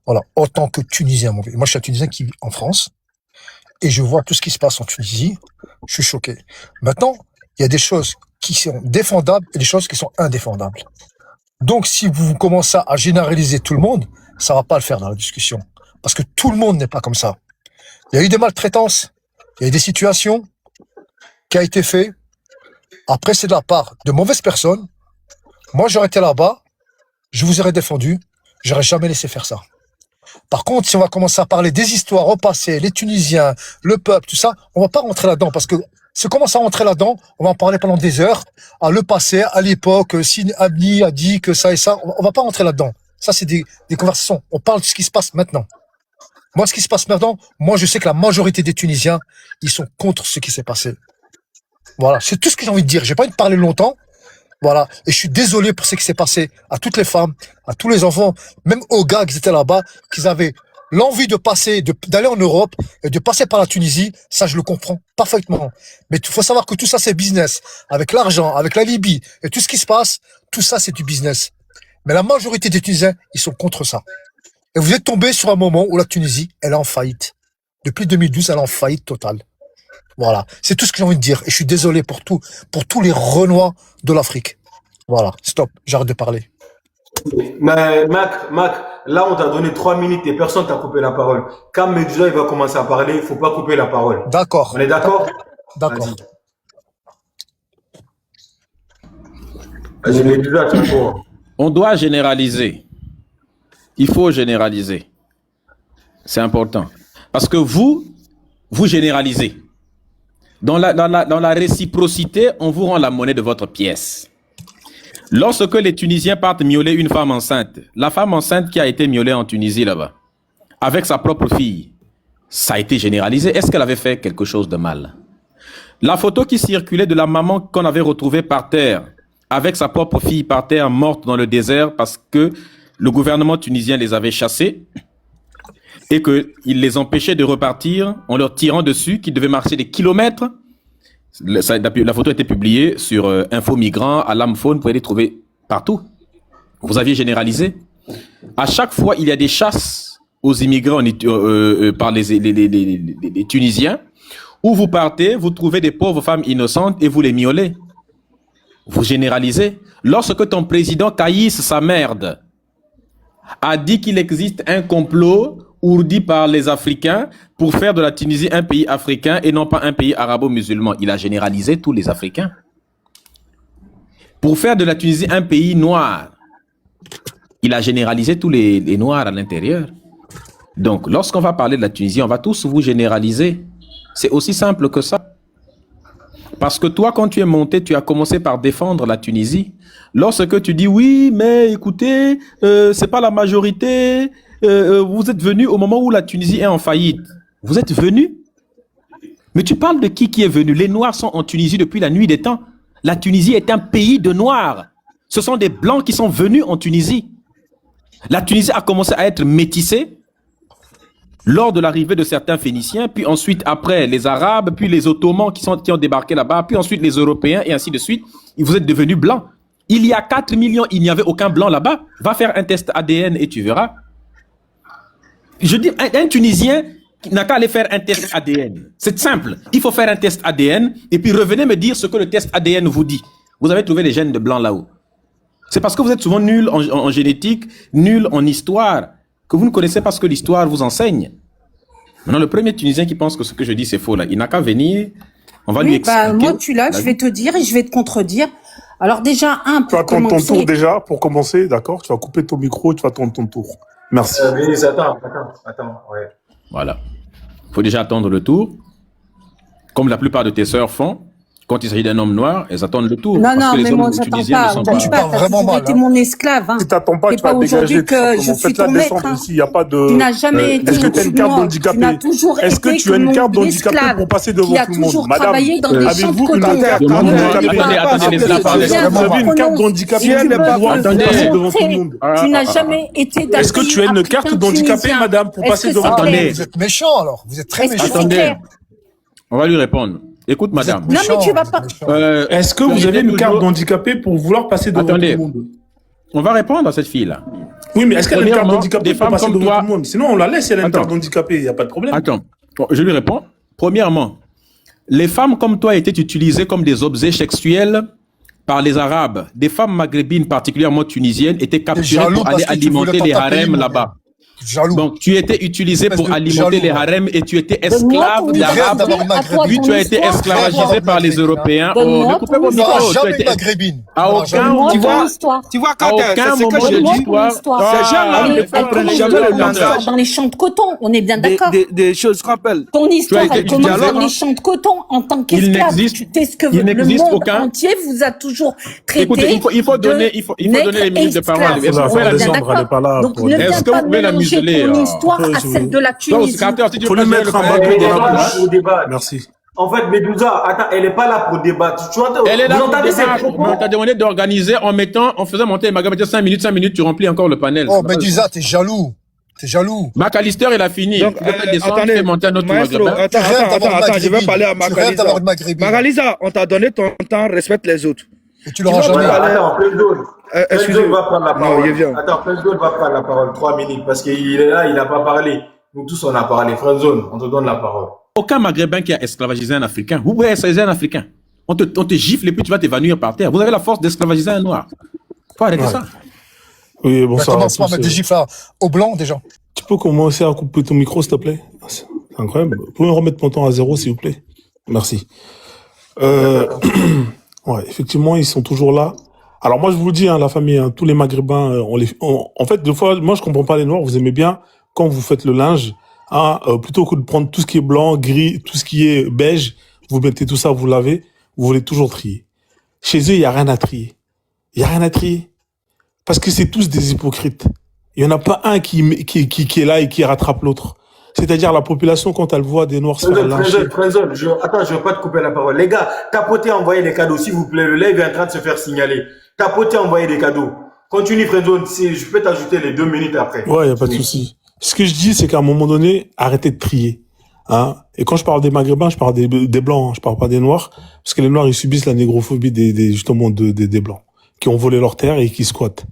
Voilà, en tant que Tunisien, moi, je suis un Tunisien qui vit en France et je vois tout ce qui se passe en Tunisie. Je suis choqué. Maintenant, il y a des choses qui sont défendables et des choses qui sont indéfendables. Donc, si vous commencez à généraliser tout le monde, ça va pas le faire dans la discussion. Parce que tout le monde n'est pas comme ça. Il y a eu des maltraitances, il y a eu des situations qui a été fait. Après, c'est de la part de mauvaises personnes. Moi, j'aurais été là-bas, je vous aurais défendu, j'aurais jamais laissé faire ça. Par contre, si on va commencer à parler des histoires au passé, les Tunisiens, le peuple, tout ça, on va pas rentrer là-dedans parce que si on commence à rentrer là-dedans, on va en parler pendant des heures, à le passé, à l'époque, si Abni a dit que ça et ça, on va pas rentrer là-dedans. Ça, c'est des conversations. On parle de ce qui se passe maintenant. Moi, ce qui se passe maintenant, moi, je sais que la majorité des Tunisiens, ils sont contre ce qui s'est passé. Voilà, c'est tout ce que j'ai envie de dire. J'ai pas envie de parler longtemps. Voilà, et je suis désolé pour ce qui s'est passé à toutes les femmes, à tous les enfants, même aux gars qui étaient là-bas, qui avaient l'envie de passer, d'aller en Europe et de passer par la Tunisie. Ça, je le comprends parfaitement. Mais il faut savoir que tout ça, c'est business. Avec l'argent, avec la Libye et tout ce qui se passe, tout ça, c'est du business. Mais la majorité des Tunisiens, ils sont contre ça. Et vous êtes tombé sur un moment où la Tunisie, elle est en faillite. Depuis 2012, elle est en faillite totale. Voilà, c'est tout ce que j'ai envie de dire. Et je suis désolé pour tous les Renois de l'Afrique. Voilà, stop, j'arrête de parler. Mais Mac, là, on t'a donné 3 minutes et personne t'a coupé la parole. Quand Medusa, il va commencer à parler, il faut pas couper la parole. D'accord. On est d'accord? D'accord. Vas-y, Medusa, tu es pour. On doit généraliser. Il faut généraliser. C'est important. Parce que vous généralisez. Dans la réciprocité, on vous rend la monnaie de votre pièce. Lorsque les Tunisiens partent miauler une femme enceinte, la femme enceinte qui a été miaulée en Tunisie là-bas, avec sa propre fille, ça a été généralisé. Est-ce qu'elle avait fait quelque chose de mal? La photo qui circulait de la maman qu'on avait retrouvée par terre, avec sa propre fille par terre, morte dans le désert parce que le gouvernement tunisien les avait chassés et qu'il les empêchait de repartir en leur tirant dessus, qu'ils devaient marcher des kilomètres. La photo a été publiée sur Info Migrants, à l'Amphone, vous pouvez les trouver partout. Vous aviez généralisé. À chaque fois, il y a des chasses aux immigrants par les Tunisiens, où vous partez, vous trouvez des pauvres femmes innocentes et vous les miaulez. Vous généralisez. Lorsque ton président Kaïs, sa merde, a dit qu'il existe un complot ourdi par les Africains pour faire de la Tunisie un pays africain et non pas un pays arabo-musulman. Il a généralisé tous les Africains. Pour faire de la Tunisie un pays noir, il a généralisé tous les noirs à l'intérieur. Donc, lorsqu'on va parler de la Tunisie, on va tous vous généraliser. C'est aussi simple que ça. Parce que toi, quand tu es monté, tu as commencé par défendre la Tunisie. Lorsque tu dis oui, mais écoutez, c'est pas la majorité. Vous êtes venu au moment où la Tunisie est en faillite. Vous êtes venu. Mais tu parles de qui est venu? Les Noirs sont en Tunisie depuis la nuit des temps. La Tunisie est un pays de Noirs. Ce sont des Blancs qui sont venus en Tunisie. La Tunisie a commencé à être métissée lors de l'arrivée de certains Phéniciens, puis ensuite, après, les Arabes, puis les Ottomans qui ont débarqué là-bas, puis ensuite les Européens, et ainsi de suite. Et vous êtes devenus blancs. Il y a 4 millions, il n'y avait aucun blanc là-bas. Va faire un test ADN et tu verras. Je dis, un Tunisien n'a qu'à aller faire un test ADN. C'est simple. Il faut faire un test ADN et puis revenez me dire ce que le test ADN vous dit. Vous avez trouvé les gènes de blanc là-haut. C'est parce que vous êtes souvent nul en génétique, nul en histoire, que vous ne connaissez pas ce que l'histoire vous enseigne. Maintenant, le premier Tunisien qui pense que ce que je dis c'est faux, là, il n'a qu'à venir, on va lui expliquer. Moi, tu l'as, je vais te dire et je vais te contredire. Alors déjà, tu vas attendre ton tour déjà, pour commencer, d'accord? Tu vas couper ton micro et tu vas attendre ton tour. Merci. Attends, ouais. Voilà. Il faut déjà attendre le tour, comme la plupart de tes sœurs font. Quand il s'agit d'un homme noir, elles attendent le tour. Non, mais moi, j'attends pas. T'as toujours été mon esclave. Si t'attends pas, tu vas dégager. Que je suis ton maître. Ici, il n'y a pas de... Tu n'as jamais été Est-ce que tu as une carte d'handicapé? Est-ce que tu as une carte d'handicapé pour passer devant tout le monde? Madame, avez-vous une carte d'handicapé? Attendez, laissez-la parler. Vous avez une carte d'handicapé pour passer devant tout le monde? Tu n'as jamais été d'accord. Est-ce que tu as une carte d'handicapé, madame, pour passer devant tout le monde? Vous êtes méchant alors, vous êtes très méchant. Attendez, on va lui répondre. Écoute, madame. Non, mais tu vas pas... Est-ce que vous avez une carte d'handicapé pour vouloir passer devant tout le monde? On va répondre à cette fille-là. Oui, mais est-ce qu'elle a une carte d'handicapé pour passer devant tout le monde? Sinon, on la laisse, elle a une carte d'handicapé, il n'y a pas de problème. Attends, je lui réponds. Premièrement, les femmes comme toi étaient utilisées comme des objets sexuels par les Arabes. Des femmes maghrébines, particulièrement tunisiennes, étaient capturées pour aller alimenter les harems là-bas. Jaloux. Donc, tu étais utilisé pour alimenter les harems et tu étais esclave d'Arabes. Oui, tu as été esclavagisé par les Européens. Oh, ne coupez vos micros. Tu as été maghrébine. À aucun moment. Tu vois, quand c'est ce que je dis, ces gens-là ne comprennent jamais le langage. Dans les champs de coton, on est bien d'accord. Des choses qu'on appelle. Ton histoire, elle commence dans les champs de coton en tant qu'esclave. Tu sais ce que le monde entier vous a toujours traité. Écoutez, il faut donner les minutes de parole. Est-ce que vous pouvez la museler? Ton histoire à celle de la Tunisie. Il faut lui mettre un bateau dans la bouche. Merci. En fait, Medusa, attends, elle n'est pas là pour débattre. Tu vois, elle est là pour débattre. On t'a demandé d'organiser en faisant monter les magasins. 5 minutes, tu remplis encore le panel. Oh, Medusa, t'es jaloux. T'es jaloux. Macalister, il a fini. Donc, attendez, monter un autre maghrébin. Attends, je vais parler à Macaliza. Macaliza, on t'a donné ton temps, respecte les autres. Et tu l'auras jamais. Attends, excusez-moi. va prendre la parole. Non, il vient. Attends, Friendzone va prendre la parole 3 minutes parce qu'il est là, il n'a pas parlé. Nous tous, on a parlé. Friendzone, on te donne la parole. Aucun maghrébin qui a esclavagisé un Africain. Vous pouvez esclavagiser un Africain. On te gifle et puis tu vas t'évanouir par terre. Vous avez la force d'esclavagiser un noir. Faut arrêter ça. Oui, bonsoir. Commence pas à mettre des gifles au blanc déjà. Tu peux commencer à couper ton micro, s'il te plaît? C'est incroyable. Vous pouvez remettre mon temps à 0, s'il vous plaît? Merci. Ouais, effectivement, ils sont toujours là. Alors moi, je vous le dis, la famille, tous les Maghrébins, en fait, des fois, moi, je comprends pas les Noirs. Vous aimez bien quand vous faites le linge, plutôt que de prendre tout ce qui est blanc, gris, tout ce qui est beige, vous mettez tout ça, vous lavez, vous voulez toujours trier. Chez eux, il y a rien à trier. Il y a rien à trier. Parce que c'est tous des hypocrites. Il y en a pas un qui est là et qui rattrape l'autre. C'est-à-dire la population, quand elle voit des Noirs se faire lyncher. Attends, je veux pas te couper la parole. Les gars, tapotez, envoyez des cadeaux, s'il vous plaît. Le live est en train de se faire signaler. Tapotez, envoyez des cadeaux. Continue, Friendzone. Je peux t'ajouter les 2 minutes après. Ouais, y a pas de souci. Ce que je dis, c'est qu'à un moment donné, arrêtez de trier. Et quand je parle des Maghrébins, je parle des Blancs, je parle pas des Noirs. Parce que les Noirs, ils subissent la négrophobie justement des Blancs. Qui ont volé leurs terres et qui squattent.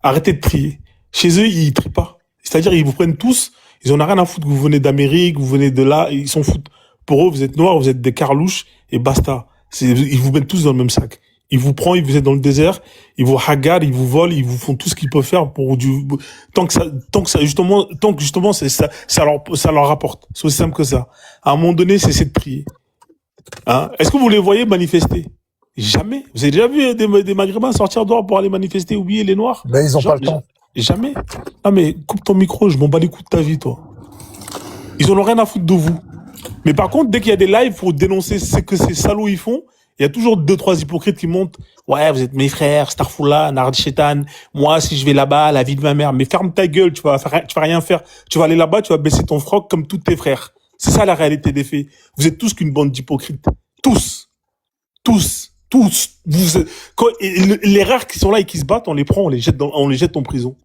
Arrêtez de trier. Chez eux, ils trient pas. C'est-à-dire, ils vous prennent tous. Ils en ont rien à foutre que vous venez d'Amérique, vous venez de là, ils s'en foutent. Pour eux, vous êtes noirs, vous êtes des carlouches, et basta. Ils vous mettent tous dans le même sac. Ils vous prennent, vous êtes dans le désert, ils vous hagarent, ils vous volent, ils vous font tout ce qu'ils peuvent faire pour tant que justement, ça leur rapporte. C'est aussi simple que ça. À un moment donné, c'est de prier. Est-ce que vous les voyez manifester? Jamais. Vous avez déjà vu des Maghrébins sortir dehors pour aller manifester, oublier les Noirs? Mais ils ont pas le temps. Jamais. Ah mais coupe ton micro, je m'en bats les coups de ta vie, toi. Ils en ont rien à foutre de vous. Mais par contre, dès qu'il y a des lives pour dénoncer ce que ces salauds ils font, il y a toujours 2-3 hypocrites qui montent. Ouais, vous êtes mes frères, Starfoula, Nard Shetan. Moi, si je vais là-bas, la vie de ma mère. Mais ferme ta gueule, tu vas rien faire. Tu vas aller là-bas, tu vas baisser ton froc comme tous tes frères. C'est ça la réalité des faits. Vous êtes tous qu'une bande d'hypocrites. Tous. Tous. Les rares qui sont là et qui se battent, on les prend, on les jette en prison.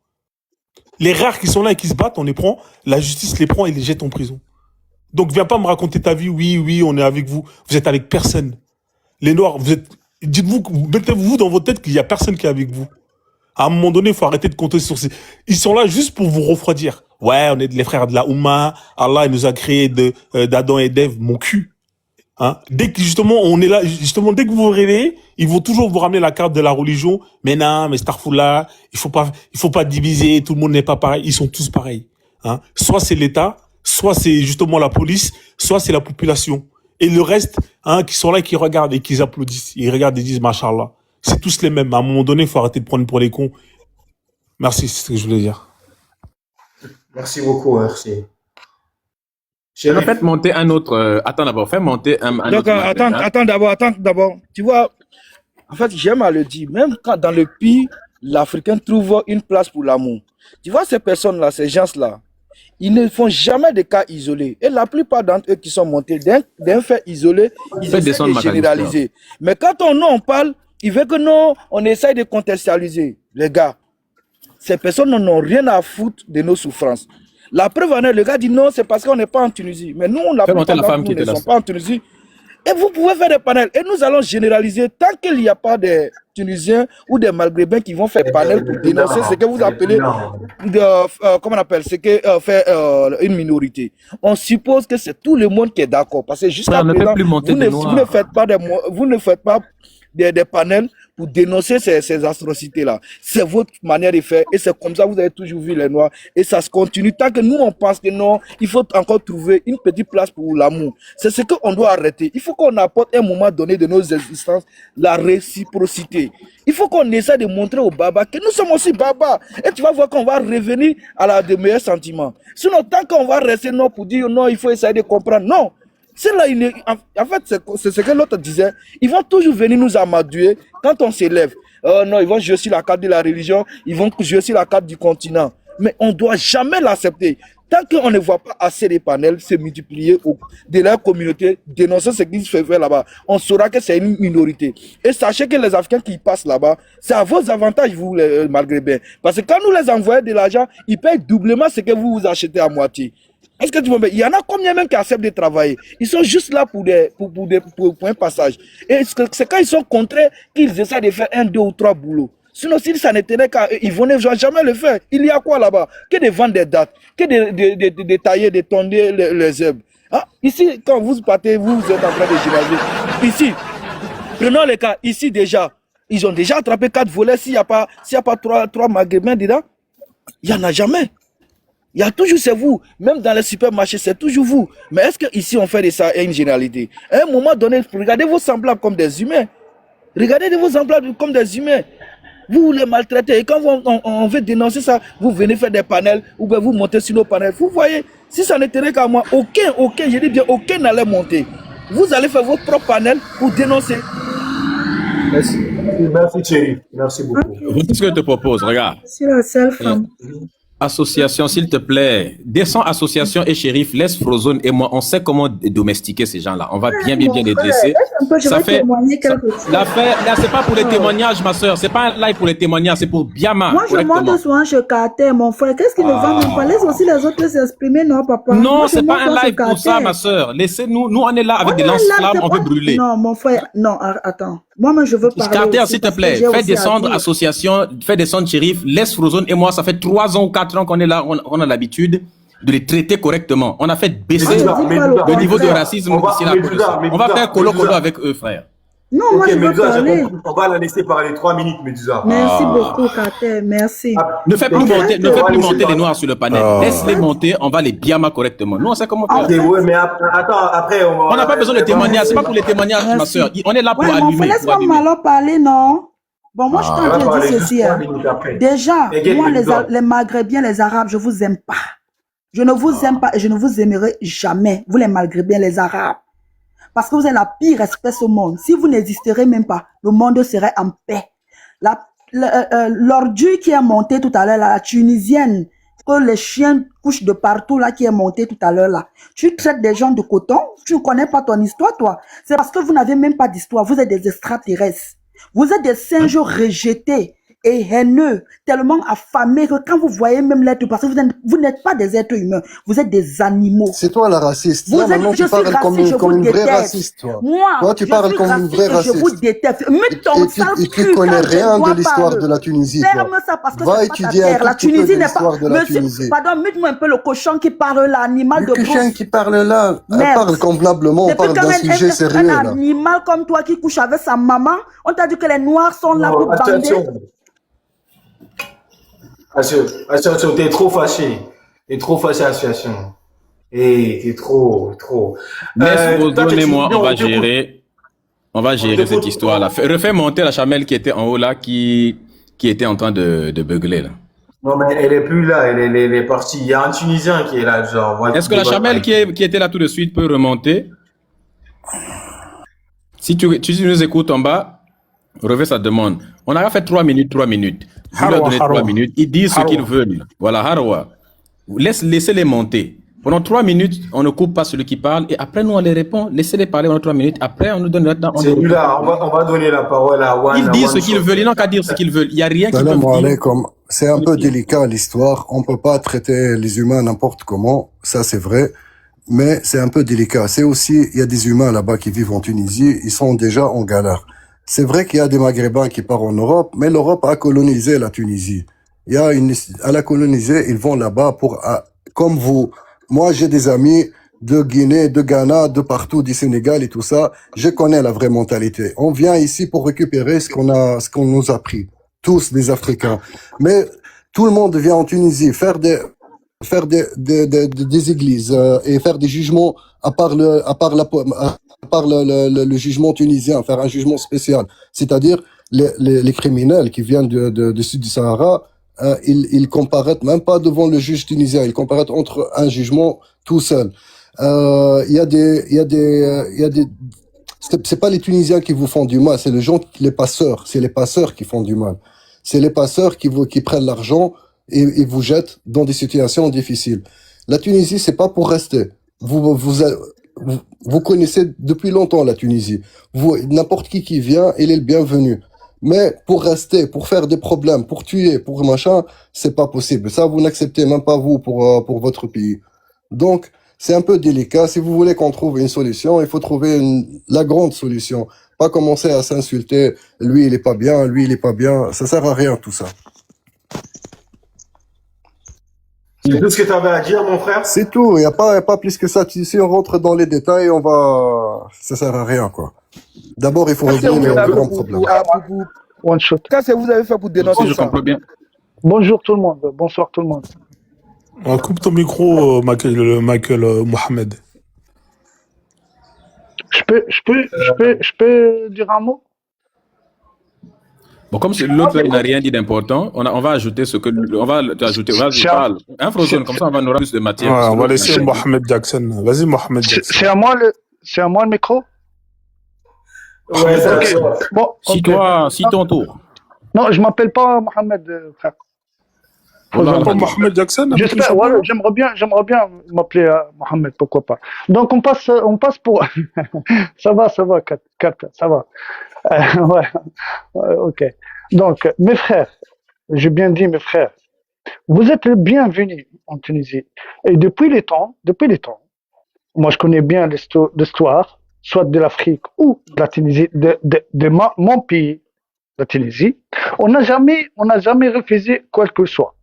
Les rares qui sont là et qui se battent, on les prend, la justice les prend et les jette en prison. Donc viens pas me raconter ta vie, oui, on est avec vous. Vous êtes avec personne. Les Noirs, mettez-vous dans votre tête qu'il y a personne qui est avec vous. À un moment donné, il faut arrêter de compter sur ces... Ils sont là juste pour vous refroidir. Ouais, on est les frères de la Oumma. Allah, il nous a créé d'Adam et d'Ève. Mon cul. Hein? Dès que justement, on est là, justement, dès que vous vous réveillez, ils vont toujours vous ramener la carte de la religion. Mais non, mais Starfoula, il faut pas diviser. Tout le monde n'est pas pareil. Ils sont tous pareils. Hein? Soit c'est l'État, soit c'est justement la police, soit c'est la population. Et le reste, hein, qui sont là, qui regardent et qui applaudissent. Ils regardent et disent, Machallah. C'est tous les mêmes. À un moment donné, il faut arrêter de prendre pour les cons. Merci, c'est ce que je voulais dire. Merci beaucoup, merci. On va peut-être monter un autre... attends d'abord, fais monter un donc, autre... attends d'abord. Tu vois, en fait, j'aime à le dire, même quand dans le pays, l'Africain trouve une place pour l'amour. Tu vois, ces personnes-là, ces gens-là, ils ne font jamais des cas isolés. Et la plupart d'entre eux qui sont montés d'un fait isolé, ils essaient de généraliser. Mais quand on parle, il veut que non, on essaye de contextualiser. Les gars, ces personnes n'ont rien à foutre de nos souffrances. La preuve en est, le gars dit non, c'est parce qu'on n'est pas en Tunisie. Mais nous, la plupart d'entre nous ne sommes pas en Tunisie. Et vous pouvez faire des panels. Et nous allons généraliser tant qu'il n'y a pas des Tunisiens ou des Maghrébins qui vont faire panel pour dénoncer ce que vous appelez, comment on appelle, ce que fait une minorité. On suppose que c'est tout le monde qui est d'accord. Parce que jusqu'à présent, vous ne faites pas des panels pour dénoncer ces atrocités-là. C'est votre manière de faire et c'est comme ça que vous avez toujours vu les Noirs et ça se continue tant que nous on pense que non, il faut encore trouver une petite place pour l'amour. C'est ce qu'on doit arrêter. Il faut qu'on apporte à un moment donné de nos existences la réciprocité. Il faut qu'on essaie de montrer aux Baba que nous sommes aussi Baba et tu vas voir qu'on va revenir à de meilleurs sentiments. Sinon, tant qu'on va rester non pour dire non, il faut essayer de comprendre, non. C'est là, en fait, c'est ce que l'autre disait. Ils vont toujours venir nous amadouer quand on s'élève. Non, ils vont jouer sur la carte de la religion, ils vont jouer sur la carte du continent. Mais on ne doit jamais l'accepter. Tant qu'on ne voit pas assez de panels se multiplier de leur communauté, dénoncer ce qui se fait là-bas, on saura que c'est une minorité. Et sachez que les Africains qui passent là-bas, c'est à vos avantages, vous, les Maghrébins. Parce que quand nous les envoyons de l'argent, ils payent doublement ce que vous achetez à moitié. Est-ce que tu vois, il y en a combien même qui acceptent de travailler? Ils sont juste là pour un passage. Et c'est quand ils sont contraints qu'ils essaient de faire 1, 2 ou 3 boulots. Sinon, si ça n'était qu'à eux, ils ne vont jamais le faire. Il y a quoi là-bas? Que de vendre des dates, que de tailler, de tonder les herbes. Ah, ici, quand vous partez, vous êtes en train de généraler. Ici, prenons les cas, ici déjà, ils ont déjà attrapé 4 volets. S'il n'y a pas 3 Maghrébins dedans, il n'y en a jamais. Il y a toujours, c'est vous. Même dans les supermarchés, c'est toujours vous. Mais est-ce qu'ici, on fait de ça une généralité? À un moment donné, regardez vos semblables comme des humains. Regardez vos semblables comme des humains. Vous les maltraitez. Et quand on veut dénoncer ça, vous venez faire des panels ou bien vous montez sur nos panels. Vous voyez, si ça n'était qu'à moi, aucun, je dis bien, aucun n'allait monter. Vous allez faire votre propre panel pour dénoncer. Merci. Merci Thierry. Merci beaucoup. Voici ce que je te propose, regarde. C'est la seule femme. Association, s'il te plaît. Descends association et shérif, laisse Frozone et moi. On sait comment domestiquer ces gens-là. On va bien les dresser. Ça fait. L'affaire, là, c'est pas pour les témoignages, ma soeur. C'est pas un live pour les témoignages, c'est pour Biama. Moi, je monte souvent chez Carter, mon frère. Qu'est-ce qu'ils ne vendent pas? Laisse aussi les autres s'exprimer, non, papa? Non, c'est pas un live pour ça, ma soeur. Laissez-nous. Nous, on est là avec des lance-flammes, on veut brûler. Non, mon frère. Non, attends. Moi, je veux parler. Carter, s'il te plaît, fais descendre association, fais descendre shérif, laisse Frozone et moi. Ça fait 3 ans ou 4 ans qu'on est là. On a l'habitude de les traiter correctement. On a fait baisser le niveau de racisme ici là. On va faire colo avec eux, frère. Non, moi je veux parler. On va la laisser parler 3 minutes, Médusa. Merci beaucoup, Carter. Merci. Ne fais plus monter les noirs sur le panel. Laisse-les monter, on va les biama correctement. Nous, on sait comment faire. Oui, mais attends, après, on n'a pas besoin de témoignages. C'est pas pour les témoignages, ma soeur. On est là pour allumer. Laisse-moi m'alors parler, non? Bon, moi, je suis en train de dire ceci. Déjà, moi, les Maghrébiens, les Arabes, je vous aime pas. Je ne vous aime pas et je ne vous aimerai jamais. Vous, les Maghrébiens, les Arabes. Parce que vous êtes la pire espèce au monde. Si vous n'existerez même pas, le monde serait en paix. L'ordure qui est montée tout à l'heure, la Tunisienne, que les chiens couchent de partout là qui est monté tout à l'heure là. Tu traites des gens de coton, tu ne connais pas ton histoire toi. C'est parce que vous n'avez même pas d'histoire, vous êtes des extraterrestres. Vous êtes des singes rejetés et haineux, tellement affamés que quand vous voyez même l'être, parce que vous n'êtes pas des êtres humains, vous êtes des animaux. C'est toi la raciste. Vous Là, êtes, maintenant, je tu suis parles comme raciste, je une vous vraie déteste. raciste, toi. Moi, Toi, tu je parles suis comme une vraie raciste, je vous raciste. déteste. Mets ton sale Et tu cul connais quand je rien dois de l'histoire parler. de la Tunisie, toi. Ferme ça parce que Va c'est pas ta étudier un terre. La tout petit peu Tunisie de n'est pas... l'histoire de la Monsieur, Tunisie. pardon, mute-moi un peu le cochon qui parle là, animal Le de chien brousse. qui parle là, elle Merde. parle convenablement, on Depuis parle quand d'un sujet un sérieux, là. animal comme toi qui couche avec sa maman, on t'a dit que les noirs sont là Non, pour bander. Attention, t'es trop fâché. T'es trop fâché, association. Et t'es trop. Mais donnez-moi, on on va gérer cette histoire-là. Refais monter la chamelle qui était en haut là, qui était en train de beugler là. Non, mais elle est plus là, elle est partie. Il y a un Tunisien qui est là, genre. Est-ce que la chamelle qui était là tout de suite peut remonter? Si tu nous écoutes en bas, refais sa demande. On a fait 3 minutes. Vous leur donnez 3 minutes. Ils disent ce qu'ils veulent. Voilà, Harwa. Laissez-les monter. Pendant 3 minutes, on ne coupe pas celui qui parle et après, nous, on les répond. Laissez-les parler pendant 3 minutes. Après, on nous donne le temps. Celui-là, on va donner la parole à Wan. Ils disent ce qu'ils veulent. Ils n'ont qu'à dire ce qu'ils veulent. Il n'y a rien qui peut dire. C'est un peu délicat, l'histoire. On peut pas traiter les humains n'importe comment. Ça, c'est vrai. Mais c'est un peu délicat. C'est aussi, il y a des humains là-bas qui vivent en Tunisie. Ils sont déjà en galère. C'est vrai qu'il y a des Maghrébins qui partent en Europe, mais l'Europe a colonisé la Tunisie. Elle a colonisé, ils vont là-bas comme vous. Moi, j'ai des amis de Guinée, de Ghana, de partout, du Sénégal et tout ça. Je connais la vraie mentalité. On vient ici pour récupérer ce qu'on nous a pris. Tous des Africains. Mais tout le monde vient en Tunisie faire des églises et faire des jugements à part le jugement tunisien, faire un jugement spécial. C'est-à-dire les criminels qui viennent du sud du Sahara, ils comparaissent même pas devant le juge tunisien, ils comparaissent entre un jugement tout seul. C'est pas les Tunisiens qui vous font du mal, c'est les passeurs qui font du mal. C'est les passeurs qui prennent l'argent et vous jettent dans des situations difficiles. La Tunisie, c'est pas pour rester. Vous connaissez depuis longtemps la Tunisie. N'importe qui vient, il est le bienvenu. Mais pour rester, pour faire des problèmes, pour tuer, pour machin, c'est pas possible. Ça, vous n'acceptez même pas vous pour votre pays. Donc, c'est un peu délicat. Si vous voulez qu'on trouve une solution, il faut trouver la grande solution. Pas commencer à s'insulter. Lui, il est pas bien. Lui, il est pas bien. Ça sert à rien, tout ça. C'est tout ce que tu avais à dire, mon frère? C'est tout. Il n'y a pas plus que ça. Si on rentre dans les détails, ça sert à rien, quoi. D'abord, il faut régler le grand problème. One shot. Qu'est-ce que vous avez fait pour dénoncer ça? Bien. Bonjour tout le monde. Bonsoir tout le monde. Coupe ton micro, Michael Mohamed. Je peux dire un mot? Bon, comme l'autre il n'a rien dit d'important, on va ajouter ce que on va ajouter. Vas-y, parle. Frozen, comme ça on va aura plus de matière. Ouais, on va laisser Mohamed Jackson. Vas-y, Mohamed Jackson. C'est à moi le micro? Ouais, okay. Bon, si ton tour. Non, je m'appelle pas Mohamed, frère. Mohamed Jackson. J'espère. Voilà, j'aimerais bien m'appeler Mohamed, pourquoi pas. Donc on passe pour. ça va, Kat, ça va. Ouais, ok. Donc mes frères, j'ai bien dit mes frères, vous êtes les bienvenus en Tunisie. Et depuis les temps, moi je connais bien l'histoire, soit de l'Afrique ou de la Tunisie, de mon pays, la Tunisie. On n'a jamais refusé quoi que ce soit.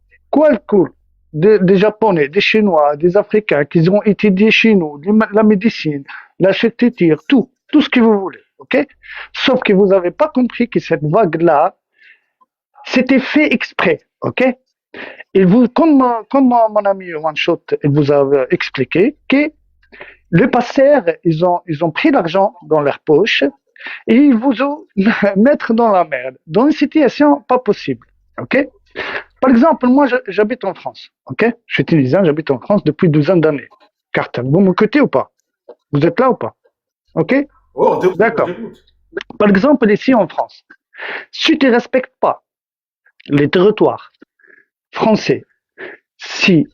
Des Japonais, des Chinois, des Africains qui ont étudié chez nous, la médecine, l'architecture, tout ce que vous voulez, ok? Sauf que vous n'avez pas compris que cette vague-là, c'était fait exprès, ok? Et comme mon ami One Shot, il vous a expliqué que les passeurs, ils ont pris l'argent dans leur poche et ils vous ont mettre dans la merde, dans une situation pas possible, ok? Par exemple, moi, j'habite en France, ok? Je suis tunisien, j'habite en France depuis 12 ans d'années. Carton, vous m'écoutez ou pas? Vous êtes là ou pas? Ok? Oh, d'accord. Par exemple, ici en France, si tu ne respectes pas les territoires français, si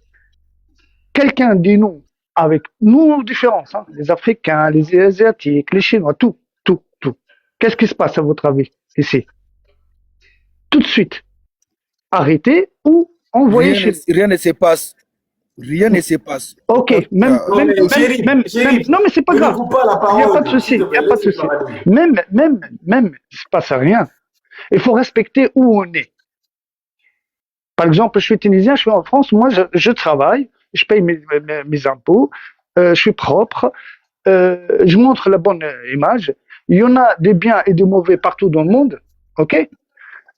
quelqu'un dit nous, avec nous différences, hein, les Africains, les Asiatiques, les Chinois, tout, qu'est-ce qui se passe à votre avis ici? Tout de suite, arrêtez ou envoyez chez nous. Rien ne se passe. Rien ne se passe. Ok, même, non mais c'est pas grave. Il n'y a pas de souci, il n'y a pas de souci. Même, il se passe rien. Il faut respecter où on est. Par exemple, je suis tunisien, je suis en France, moi je travaille, je paye mes impôts, je suis propre, je montre la bonne image. Il y en a des biens et des mauvais partout dans le monde, ok?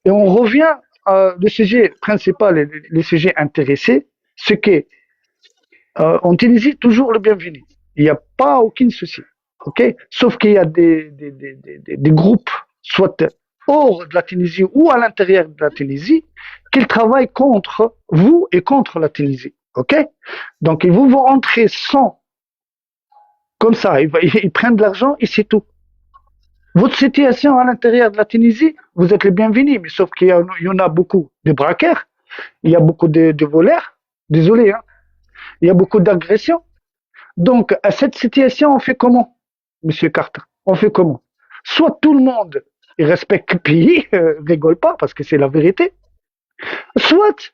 Et on revient le sujet principal, les sujets intéressés, ce qu'est en Tunisie toujours le bienvenu. Il n'y a pas aucun souci, ok? Sauf qu'il y a des groupes, soit hors de la Tunisie ou à l'intérieur de la Tunisie, qui travaillent contre vous et contre la Tunisie, ok? Donc ils vont vous rentrer sans, comme ça, ils prennent de l'argent et c'est tout. Votre situation à l'intérieur de la Tunisie, vous êtes les bienvenus, mais sauf qu'il y en a beaucoup de braqueurs, il y a beaucoup de voleurs, désolé, hein, il y a beaucoup d'agressions. Donc, à cette situation, on fait comment, Monsieur Carter? On fait comment? Soit tout le monde il respecte le pays, rigole pas, parce que c'est la vérité, soit,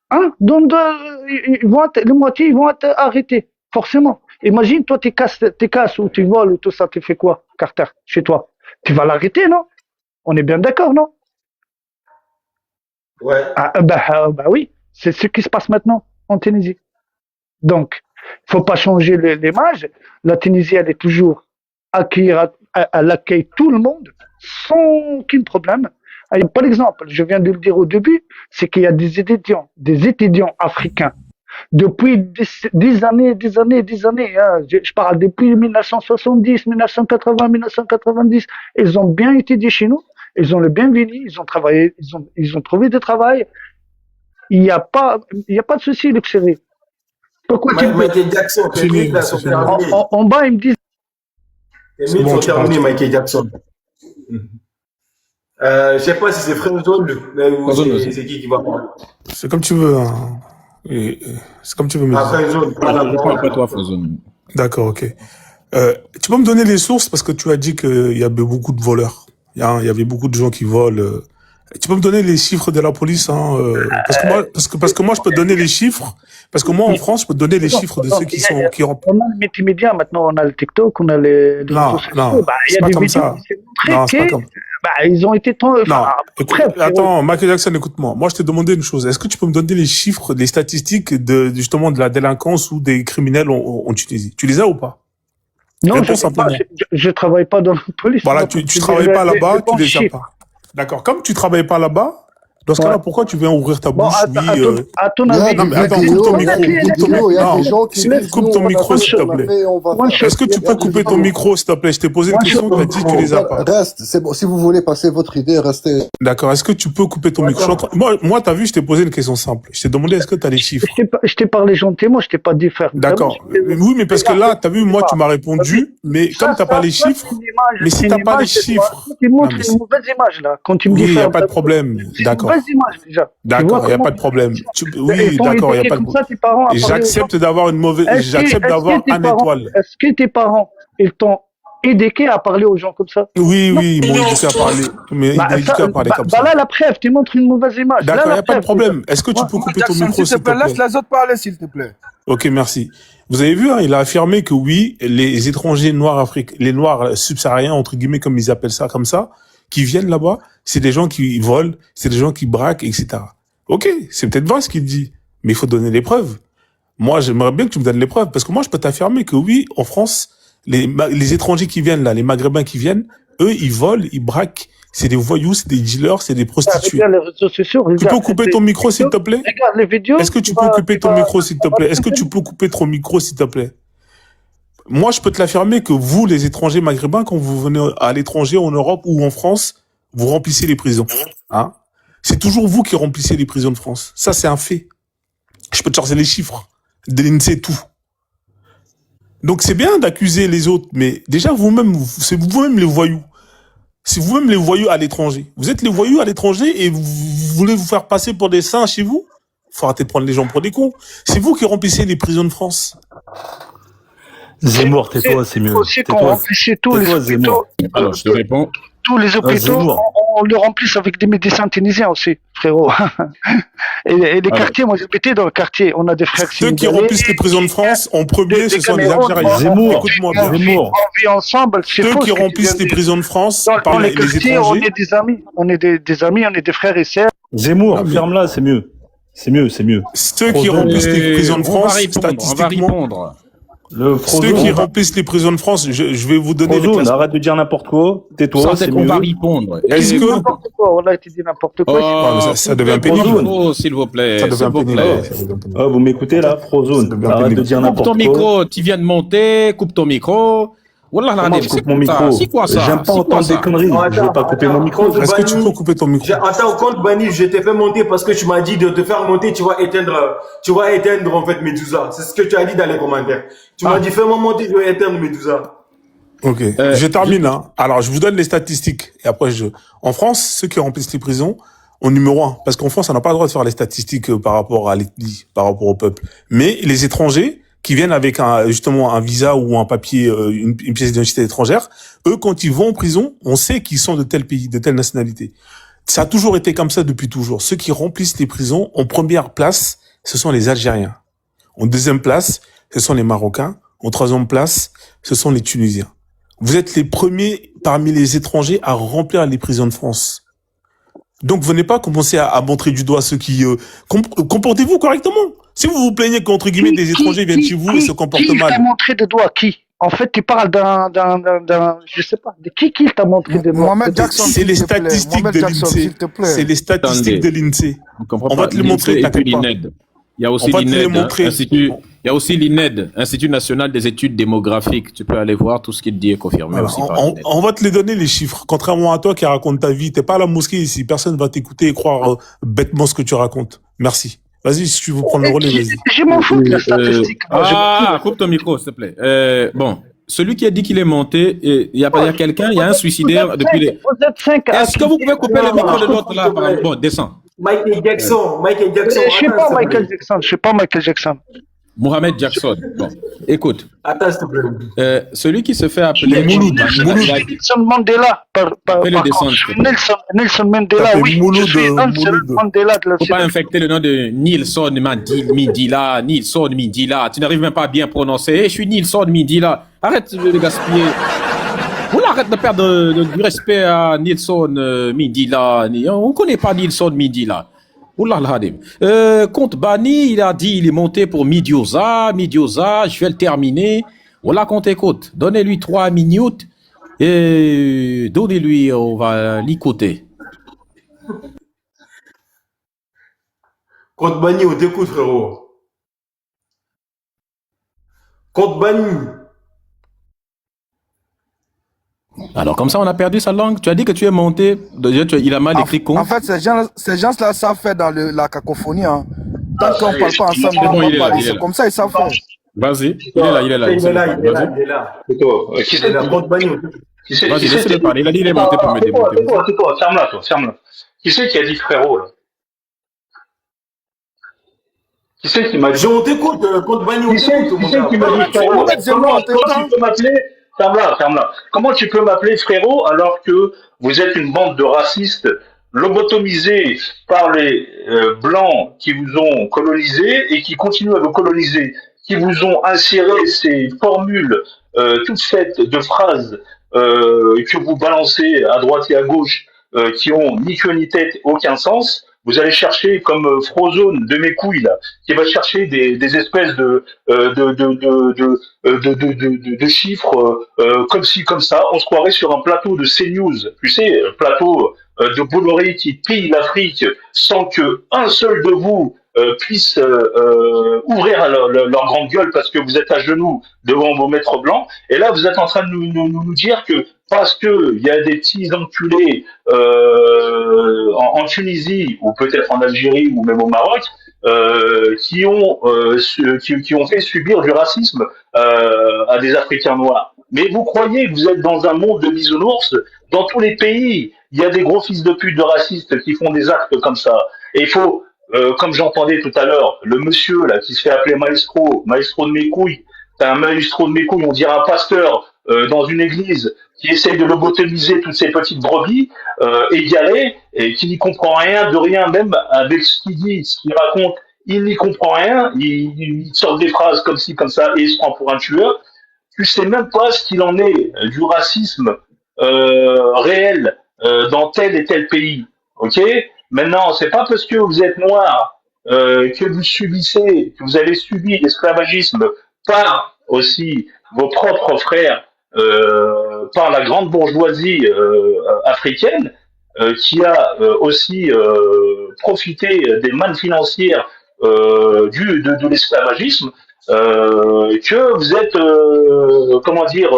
hein, les moitiés ils vont être arrêtés, forcément. Imagine, toi, tu casses ou tu voles ou tout ça, tu fais quoi, Carter, chez toi? Tu vas l'arrêter, non? On est bien d'accord, non? Ouais. Bah oui, c'est ce qui se passe maintenant en Tunisie. Donc, il faut pas changer l'image. La Tunisie, elle est toujours elle accueille tout le monde sans aucun problème. Par exemple, je viens de le dire au début, c'est qu'il y a des étudiants africains. Depuis des années, hein, je parle depuis 1970, 1980, 1990, ils ont bien étudié chez nous, ils ont le bienvenu, ils ont travaillé, ils ont trouvé du travail. Il n'y a pas de souci, Luxury. Pourquoi Michael Jackson, tes minutes là sont terminées. En bas, ils me disent. Tes minutes sont terminées, Michael Jackson. Je sais pas si c'est Frère Zone ou c'est qui va parler. C'est comme tu veux. Hein. C'est comme tu veux me dire. Frère Zone, Après toi, Frère Zone. D'accord, ok. Tu peux me donner les sources parce que tu as dit qu'il y avait beaucoup de voleurs. Il y avait beaucoup de gens qui volent. Tu peux me donner les chiffres de la police, hein, parce que moi je peux donner les chiffres. Parce que moi en France je peux donner les chiffres de ceux qui ont. On a les multimédia maintenant, on a le TikTok, on a les. Non, c'est pas comme ça. Non, c'est pas comme. Ils ont été tant. Non, attends, Michael Jackson, écoute-moi. Moi je t'ai demandé une chose. Est-ce que tu peux me donner les chiffres, les statistiques justement de la délinquance ou des criminels en Tunisie? Tu les as ou pas? Non, je travaille pas dans la police. Voilà, tu travailles pas là-bas, tu les as pas. D'accord. Comme tu travailles pas là-bas, dans ce cas-là, pourquoi tu viens ouvrir ta bouche? À ton avis, non, mais attends, coupe ton micro. Coupe ton micro, s'il te plaît. Est-ce que tu peux couper ton micro, s'il te plaît? Je t'ai posé une question, tu as dit que tu les as pas. Reste, c'est bon. Si vous voulez passer votre idée, restez. D'accord. Est-ce que tu peux couper ton micro? Moi, t'as vu, je t'ai posé une question simple. Je t'ai demandé, est-ce que tu as les chiffres? Je t'ai parlé gentiment, je t'ai pas dit faire. D'accord. Oui, mais parce que là, t'as vu, moi, tu m'as répondu, mais comme t'as pas les chiffres, mais si t'as pas les chiffres. Tu montres une mauvaise image, là. Quand tu me dis oui, il n'y a pas de problème. D'accord. D'accord, il n'y a pas de problème. Oui, d'accord, il n'y a pas de problème. Et j'accepte d'avoir une mauvaise, j'accepte d'avoir un étoile. Est-ce que tes parents, ils t'ont éduqué à parler aux gens comme ça? Oui, ils m'ont éduqué à parler. Mais ils m'ont éduqué à parler comme ça. Là, la preuve, tu montres une mauvaise image. D'accord, il n'y a pas de problème. Est-ce que tu peux couper ton micro, s'il te plaît? Laisse les autres parler, s'il te plaît. Ok, merci. Vous avez vu, hein, il a affirmé que oui, les étrangers noirs africains, les noirs subsahariens, entre guillemets, comme ils appellent ça, comme ça, qui viennent là-bas, c'est des gens qui volent, c'est des gens qui braquent, etc. Ok, c'est peut-être vrai ce qu'il dit, mais il faut donner les preuves. Moi, j'aimerais bien que tu me donnes les preuves, parce que moi, je peux t'affirmer que oui, en France, les étrangers qui viennent là, les Maghrébins qui viennent, eux, ils volent, ils braquent, c'est des voyous, c'est des dealers, c'est des prostituées. Tu peux couper ton micro, s'il te plaît? Regarde les vidéos. Est-ce que tu peux couper ton micro, s'il te plaît? Est-ce que tu peux couper ton micro, s'il te plaît? Moi, je peux te l'affirmer que vous, les étrangers maghrébins, quand vous venez à l'étranger, en Europe ou en France, vous remplissez les prisons. Hein? C'est toujours vous qui remplissez les prisons de France. Ça, c'est un fait. Je peux te sortir les chiffres. De l'INSEE, tout. Donc, c'est bien d'accuser les autres, mais déjà, vous-même, c'est vous-même les voyous. C'est vous-même les voyous à l'étranger. Vous êtes les voyous à l'étranger et vous voulez vous faire passer pour des saints chez vous? Faut arrêter de prendre les gens pour des cons. C'est vous qui remplissez les prisons de France. Zemmour, tais-toi, c'est mieux. Aussi qu'on remplissait tous les hôpitaux. Alors, je te réponds. Tous les hôpitaux, on le remplisse avec des médecins tunisiens aussi, frérot. et les quartiers, moi j'habitais dans le quartier, on a des frères Ceux qui remplissent les prisons de France, en premier, ce sont les Algériens. Zemmour, écoute-moi bien. Zemmour. On vit ensemble, c'est Ceux faux. qui remplissent les prisons de France Dans par les les quartiers, étrangers. on est des amis, on est des amis, on est des frères et sœurs. Zemmour, ferme-la, c'est mieux. C'est mieux, c'est mieux. Ceux qui remplissent les prisons de France, on va statistiquement, répondre. ceux qui remplissent les prisons de France, je vais vous donner les Frozone, arrête de dire n'importe quoi. Tais-toi, c'est qu'on mieux. va répondre. Est-ce que... N'importe quoi, on a été dit n'importe quoi. Oh, ça devient pénible. Oh, s'il vous plaît. Ça devient pénible. Oh, vous m'écoutez là, Frozone, arrête de dire Coupe n'importe ton quoi. micro, tu viens de monter, coupe ton micro. Wallah, Comment je coupe mon micro? C'est quoi ça? J'aime pas entendre des conneries. Je veux pas couper mon micro. Est-ce que tu peux couper ton micro? Attends, compte Bani, je t'ai fait monter parce que tu m'as dit de te faire monter, tu vas éteindre en fait Medusa. C'est ce que tu as dit dans les commentaires. Tu m'as dit fais-moi monter, je vais éteindre Medusa. Ok, je termine. Hein. Alors, je vous donne les statistiques. Et après, en France, ceux qui remplissent les prisons, au numéro 1. Parce qu'en France, on n'a pas le droit de faire les statistiques par rapport à l'ethnie, par rapport au peuple. Mais les étrangers qui viennent avec justement un visa ou un papier, une pièce d'identité étrangère, eux, quand ils vont en prison, on sait qu'ils sont de tel pays, de telle nationalité. Ça a toujours été comme ça depuis toujours. Ceux qui remplissent les prisons, en première place, ce sont les Algériens. En deuxième place, ce sont les Marocains. En troisième place, ce sont les Tunisiens. Vous êtes les premiers parmi les étrangers à remplir les prisons de France. Donc, venez pas commencer à montrer du doigt ceux qui... comportez-vous correctement. Si vous vous plaignez qu'entre guillemets des étrangers viennent chez vous et se comportent mal. Qui t'a montré de doigt? Qui? En fait, tu parles je sais pas, de qui t'a montré de doigt? Mohamed Jackson, c'est les statistiques de l'INSEE. C'est les statistiques de l'INSEE. On va te les montrer, t'inquiète pas. Il y a aussi l'INED, il y a aussi l'INED, Institut National des Études Démographiques. Tu peux aller voir, tout ce qu'il dit est confirmé Voilà, aussi par l'INED. on va te les donner, les chiffres. Contrairement à toi qui raconte ta vie, t'es pas à la mosquée ici. Personne va t'écouter et croire bêtement ce que tu racontes. Merci. Vas-y, si tu veux prendre le relais, vas-y. Je m'en fous de la statistique. Coupe ton micro, s'il te plaît. Bon, celui qui a dit qu'il est monté, il y a quelqu'un, il y a un suicidaire depuis les... Vous êtes 5 à... Est-ce que vous pouvez couper le micro de l'autre là? Bon, descends. Michael Jackson. Je suis pas Michael Jackson. Mohamed Jackson. Bon, écoute. Attends, s'il te plaît. Celui qui se fait appeler Nelson Mandela. Nelson Mandela, oui. Je suis Nelson Mandela de la faut pas infecter le nom de Nilson Mindila. Nilson Mindila. Tu n'arrives même pas à bien prononcer. Je suis Nilson Mindila. Arrête de gaspiller. On arrête de perdre du respect à Nilson Mindila. On ne connaît pas Nilson Mindila. Compte Bani, il a dit il est monté pour Midioza, je vais le terminer. Voilà, compte écoute. Donnez-lui 3 minutes et donnez-lui, on va l'écouter. Compte Bani, on t'écoute, frérot. Compte Bani. Alors, comme ça, on a perdu sa langue. Tu as dit que tu es monté. Il a mal écrit con. En fait, ces gens-là savent faire dans la cacophonie. Hein. Tant qu'on ne parle pas ensemble, on ne va pas parler. Comme ça, ils savent faire. Vas-y. Il est là. Il est là. Qui c'est Vas-y, laissez-le parler. Il a dit il est monté pour me démonter. Tais-toi, ferme-la. Qui c'est qui a dit frérot, là? Qui c'est qui m'a dit... On t'écoute, compte Bani, on t'écoute. Qui c'est qui m'a dit frérot? Comment tu peux m'appeler? Ferme-la. Comment tu peux m'appeler frérot alors que vous êtes une bande de racistes lobotomisés par les blancs qui vous ont colonisés et qui continuent à vous coloniser, qui vous ont inséré ces formules toutes faites de phrases que vous balancez à droite et à gauche qui ont ni queue ni tête, aucun sens. Vous allez chercher comme Frozone de mes couilles là, qui va chercher des espèces de chiffres comme ci comme ça. On se croirait sur un plateau de CNews, tu sais, plateau de Bolloré qui pille l'Afrique sans que un seul de vous puisse ouvrir leur grande gueule parce que vous êtes à genoux devant vos maîtres blancs. Et là, vous êtes en train de nous dire que parce que il y a des petits enculés en Tunisie ou peut-être en Algérie ou même au Maroc qui ont fait subir du racisme à des Africains noirs. Mais vous croyez que vous êtes dans un monde de bisounours? Dans tous les pays, il y a des gros fils de pute de racistes qui font des actes comme ça. Et il faut comme j'entendais tout à l'heure, le monsieur là qui se fait appeler maestro de mes couilles, t'as un maestro de mes couilles, on dirait un pasteur dans une église qui essaye de lobotomiser toutes ces petites brebis égarées et qui n'y comprend rien de rien, même avec ce qu'il dit, ce qu'il raconte, il n'y comprend rien, il sort des phrases comme ci, comme ça, et il se prend pour un tueur. Tu sais même pas ce qu'il en est du racisme réel dans tel et tel pays. Ok? Maintenant, c'est pas parce que vous êtes noir que vous subissez, que vous avez subi l'esclavagisme par aussi vos propres frères, par la grande bourgeoisie africaine, qui a aussi profité des mannes financières de l'esclavagisme, que vous êtes, comment dire,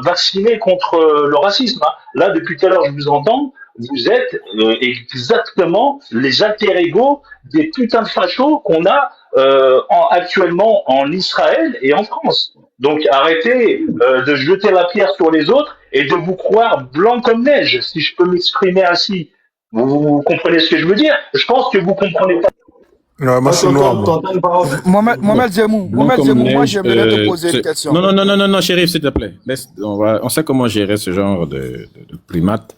vacciné contre le racisme. Hein. Là, depuis tout à l'heure, je vous entends, vous êtes exactement les alter-ego des putains de fachos qu'on a actuellement en Israël et en France. Donc arrêtez de jeter la pierre sur les autres et de vous croire blanc comme neige, si je peux m'exprimer ainsi. Vous comprenez ce que je veux dire? Je pense que vous comprenez pas. Ouais, moi, c'est noir. Mohamed Zemou, moi j'aimerais te poser une question. Non, Chérif, s'il te plaît. On sait comment gérer ce genre de primate.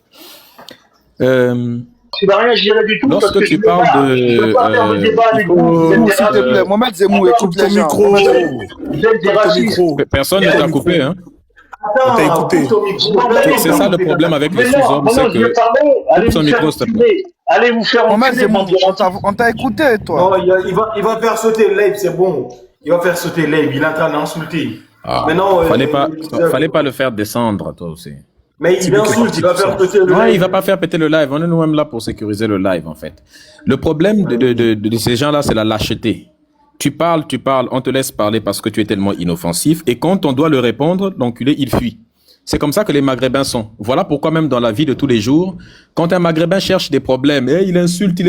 Tu vas rien gérer du tout. Lorsque tu parles s'il te plaît, Mohamed Zemou, écoute les gens. Personne ne t'a coupé, hein. Attends, t'as écouté. C'est ça le problème avec les sous-hommes, c'est que... Allez son micro, s'il te plaît. Allez vous faire enculer, on t'a écouté, toi. Non, il va faire sauter le live, c'est bon. Il va faire sauter le live, il est en train d'insulter. Maintenant, fallait pas le faire descendre, toi aussi. Mais il insulte, il va faire péter le live. Non, il va pas faire péter le live. On est nous-mêmes là pour sécuriser le live, en fait. Le problème de ces gens-là, c'est la lâcheté. Tu parles, on te laisse parler parce que tu es tellement inoffensif. Et quand on doit le répondre, l'enculé, il fuit. C'est comme ça que les Maghrébins sont. Voilà pourquoi même dans la vie de tous les jours, quand un Maghrébin cherche des problèmes, il insulte.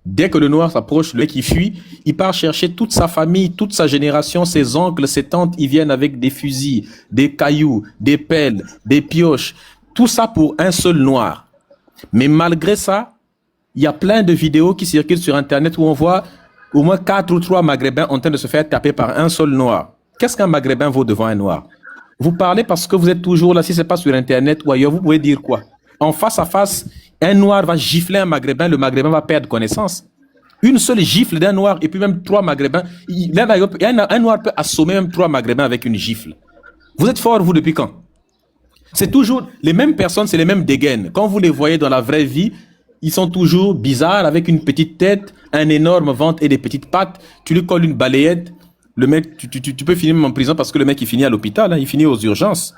Dès que le noir s'approche, le mec il fuit, il part chercher toute sa famille, toute sa génération, ses oncles, ses tantes, ils viennent avec des fusils, des cailloux, des pelles, des pioches. Tout ça pour un seul noir. Mais malgré ça, il y a plein de vidéos qui circulent sur Internet où on voit au moins 4 ou 3 Maghrébins en train de se faire taper par un seul noir. Qu'est-ce qu'un Maghrébin vaut devant un noir? Vous parlez parce que vous êtes toujours là, si ce n'est pas sur Internet ou ailleurs, vous pouvez dire quoi? En face à face, un noir va gifler un Maghrébin, le Maghrébin va perdre connaissance. Une seule gifle d'un noir et puis même 3 Maghrébins, un noir peut assommer même 3 Maghrébins avec une gifle. Vous êtes fort, vous, depuis quand? C'est toujours les mêmes personnes, c'est les mêmes dégaines. Quand vous les voyez dans la vraie vie, ils sont toujours bizarres, avec une petite tête, un énorme ventre et des petites pattes. Tu lui colles une balayette, le mec, tu peux finir en prison parce que le mec, il finit à l'hôpital, hein, il finit aux urgences.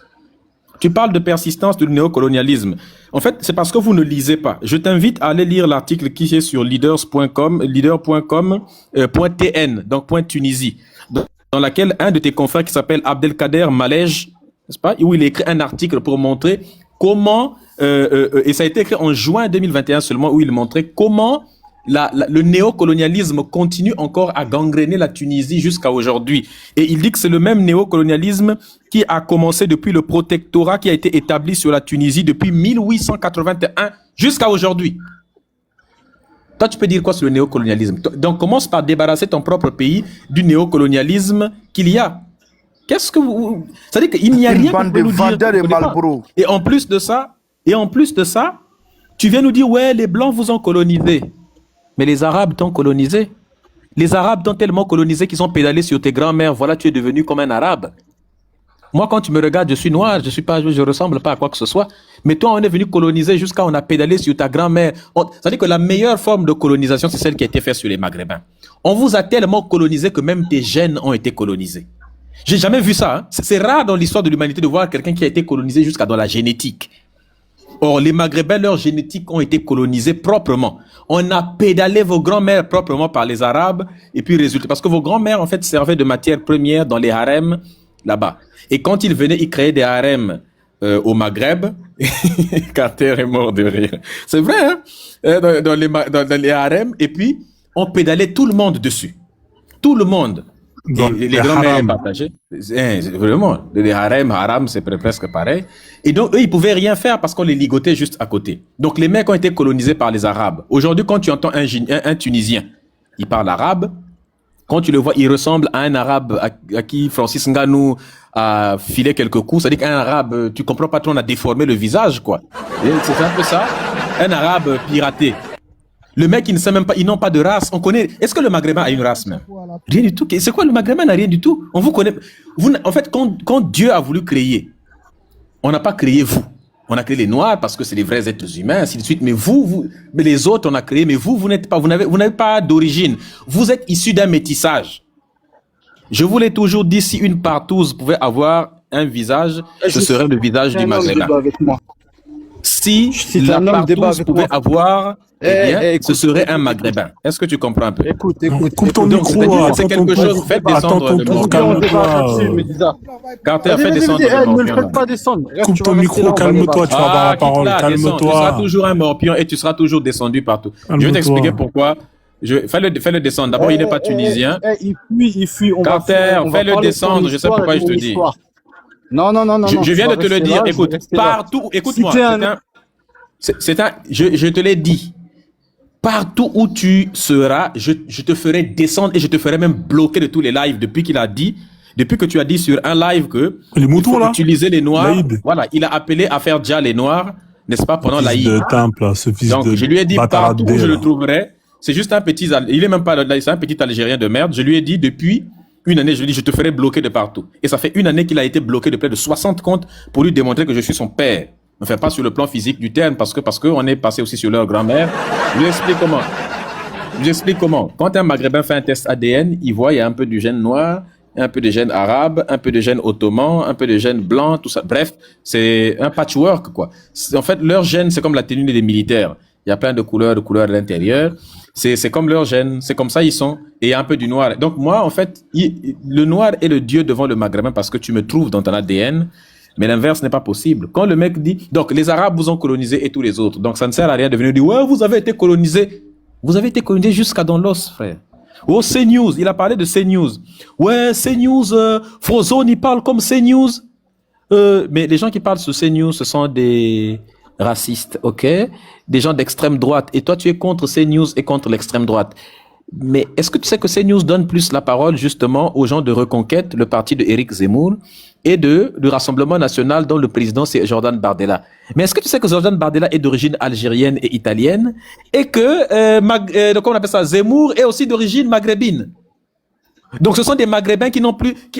Tu parles de persistance du néocolonialisme. En fait, c'est parce que vous ne lisez pas. Je t'invite à aller lire l'article qui est sur leaders.com, leader.com.tn, donc point Tunisie, dans laquelle un de tes confrères qui s'appelle Abdelkader Malej, n'est-ce pas, où il écrit un article pour montrer comment, et ça a été écrit en juin 2021 seulement, où il montrait comment le néocolonialisme continue encore à gangréner la Tunisie jusqu'à aujourd'hui. Et il dit que c'est le même néocolonialisme qui a commencé depuis le protectorat qui a été établi sur la Tunisie depuis 1881 jusqu'à aujourd'hui. Toi, tu peux dire quoi sur le néocolonialisme? Donc, commence par débarrasser ton propre pays du néocolonialisme qu'il y a. Qu'est-ce que vous... C'est-à-dire qu'il n'y a rien que nous dire. Et en plus de ça, tu viens nous dire, ouais, les Blancs vous ont colonisé. Mais les Arabes t'ont colonisé. Les Arabes t'ont tellement colonisé qu'ils ont pédalé sur tes grands-mères. Voilà, tu es devenu comme un Arabe. Moi, quand tu me regardes, je suis noir, je ressemble pas à quoi que ce soit. Mais toi, on est venu coloniser jusqu'à on a pédalé sur ta grand-mère. C'est-à-dire que la meilleure forme de colonisation, c'est celle qui a été faite sur les Maghrébins. On vous a tellement colonisé que même tes gènes ont été colonisés. J'ai jamais vu ça. Hein. C'est rare dans l'histoire de l'humanité de voir quelqu'un qui a été colonisé jusqu'à dans la génétique. Or, les Maghrébins, leurs génétiques ont été colonisées proprement. On a pédalé vos grands-mères proprement par les Arabes, et puis résultat, parce que vos grands-mères, en fait, servaient de matière première dans les harems, là-bas. Et quand ils venaient, ils créaient des harems au Maghreb. Carter est mort de rire. C'est vrai, hein? Dans les harems, et puis, on pédalait tout le monde dessus. Tout le monde. Et les grands mères partagés. Vraiment. Les haram, c'est presque pareil. Et donc, eux, ils pouvaient rien faire parce qu'on les ligotait juste à côté. Donc, les mecs ont été colonisés par les Arabes. Aujourd'hui, quand tu entends un Tunisien, il parle arabe. Quand tu le vois, il ressemble à un Arabe à qui Francis Ngannou a filé quelques coups. C'est-à-dire qu'un Arabe, tu comprends pas trop, on a déformé le visage, quoi. C'est un peu ça. Un Arabe piraté. Le mec, il ne sait même pas, ils n'ont pas de race. On connaît. Est-ce que le Maghrébin a une race même? Rien du tout. C'est quoi le Maghrébin n'a rien du tout? On vous connaît. En fait, quand Dieu a voulu créer, on n'a pas créé vous. On a créé les Noirs parce que c'est les vrais êtres humains, ainsi de suite. Mais mais les autres, on a créé. Mais vous n'êtes pas. Vous n'avez pas d'origine. Vous êtes issus d'un métissage. Je vous l'ai toujours dit, si une partouze pouvait avoir un visage, ce serait le visage du Maghrébin. Si la partouze pouvait avoir, ce serait un Maghrébin. Est-ce que tu comprends un peu? Écoute, coupe ton micro. C'est quelque chose, faites descendre le morpion. Carter, fais descendre le morpion. Ne le faites pas descendre. Coupe ton micro, calme-toi, tu vas avoir la parole, calme-toi. Tu seras toujours un morpion et tu seras toujours descendu partout. Je vais t'expliquer pourquoi. Fais-le descendre. D'abord, il n'est pas tunisien. Il fuit. Carter, fais-le descendre, je sais pourquoi je te dis. Non. Je viens de te le dire, écoute, partout, écoute-moi, je te l'ai dit, partout où tu seras, je te ferai descendre et je te ferai même bloquer de tous les lives depuis que tu as dit sur un live que les moutons, là, utiliser les noirs, voilà, il a appelé à faire déjà les noirs, n'est-ce pas, pendant l'Aïd. Donc, je lui ai dit partout où je le trouverai, c'est juste un petit, il est même pas là, c'est un petit Algérien de merde, je lui ai dit depuis une année, je lui ai dit, je te ferai bloquer de partout. Et ça fait une année qu'il a été bloqué de près de 60 comptes pour lui démontrer que je suis son père. Enfin, pas sur le plan physique du terme, parce qu'on est passé aussi sur leur grand-mère. Je lui explique comment. Quand un Maghrébin fait un test ADN, il voit, il y a un peu du gène noir, un peu de gène arabe, un peu de gène ottoman, un peu de gène blanc, tout ça. Bref, c'est un patchwork, quoi. En fait, leur gène, c'est comme la tenue des militaires. Il y a plein de couleurs à l'intérieur. C'est comme leur gène, c'est comme ça ils sont, et il y a un peu du noir. Donc moi, en fait, le noir est le dieu devant le Maghrébin parce que tu me trouves dans ton ADN, mais l'inverse n'est pas possible. Quand le mec dit, donc les Arabes vous ont colonisé et tous les autres, donc ça ne sert à rien de venir dire, ouais, vous avez été colonisé jusqu'à dans l'os, frère. Oh, CNews, il a parlé de CNews. Ouais, CNews, Frozone, il parle comme CNews. Mais les gens qui parlent sur CNews, ce sont des racistes, ok? Des gens d'extrême droite. Et toi, tu es contre CNews et contre l'extrême droite. Mais est-ce que tu sais que CNews donne plus la parole justement aux gens de Reconquête, le parti de Éric Zemmour, et du Rassemblement national dont le président c'est Jordan Bardella. Mais est-ce que tu sais que Jordan Bardella est d'origine algérienne et italienne, et que, comment on appelle ça, Zemmour est aussi d'origine maghrébine? Donc ce sont des Maghrébins qui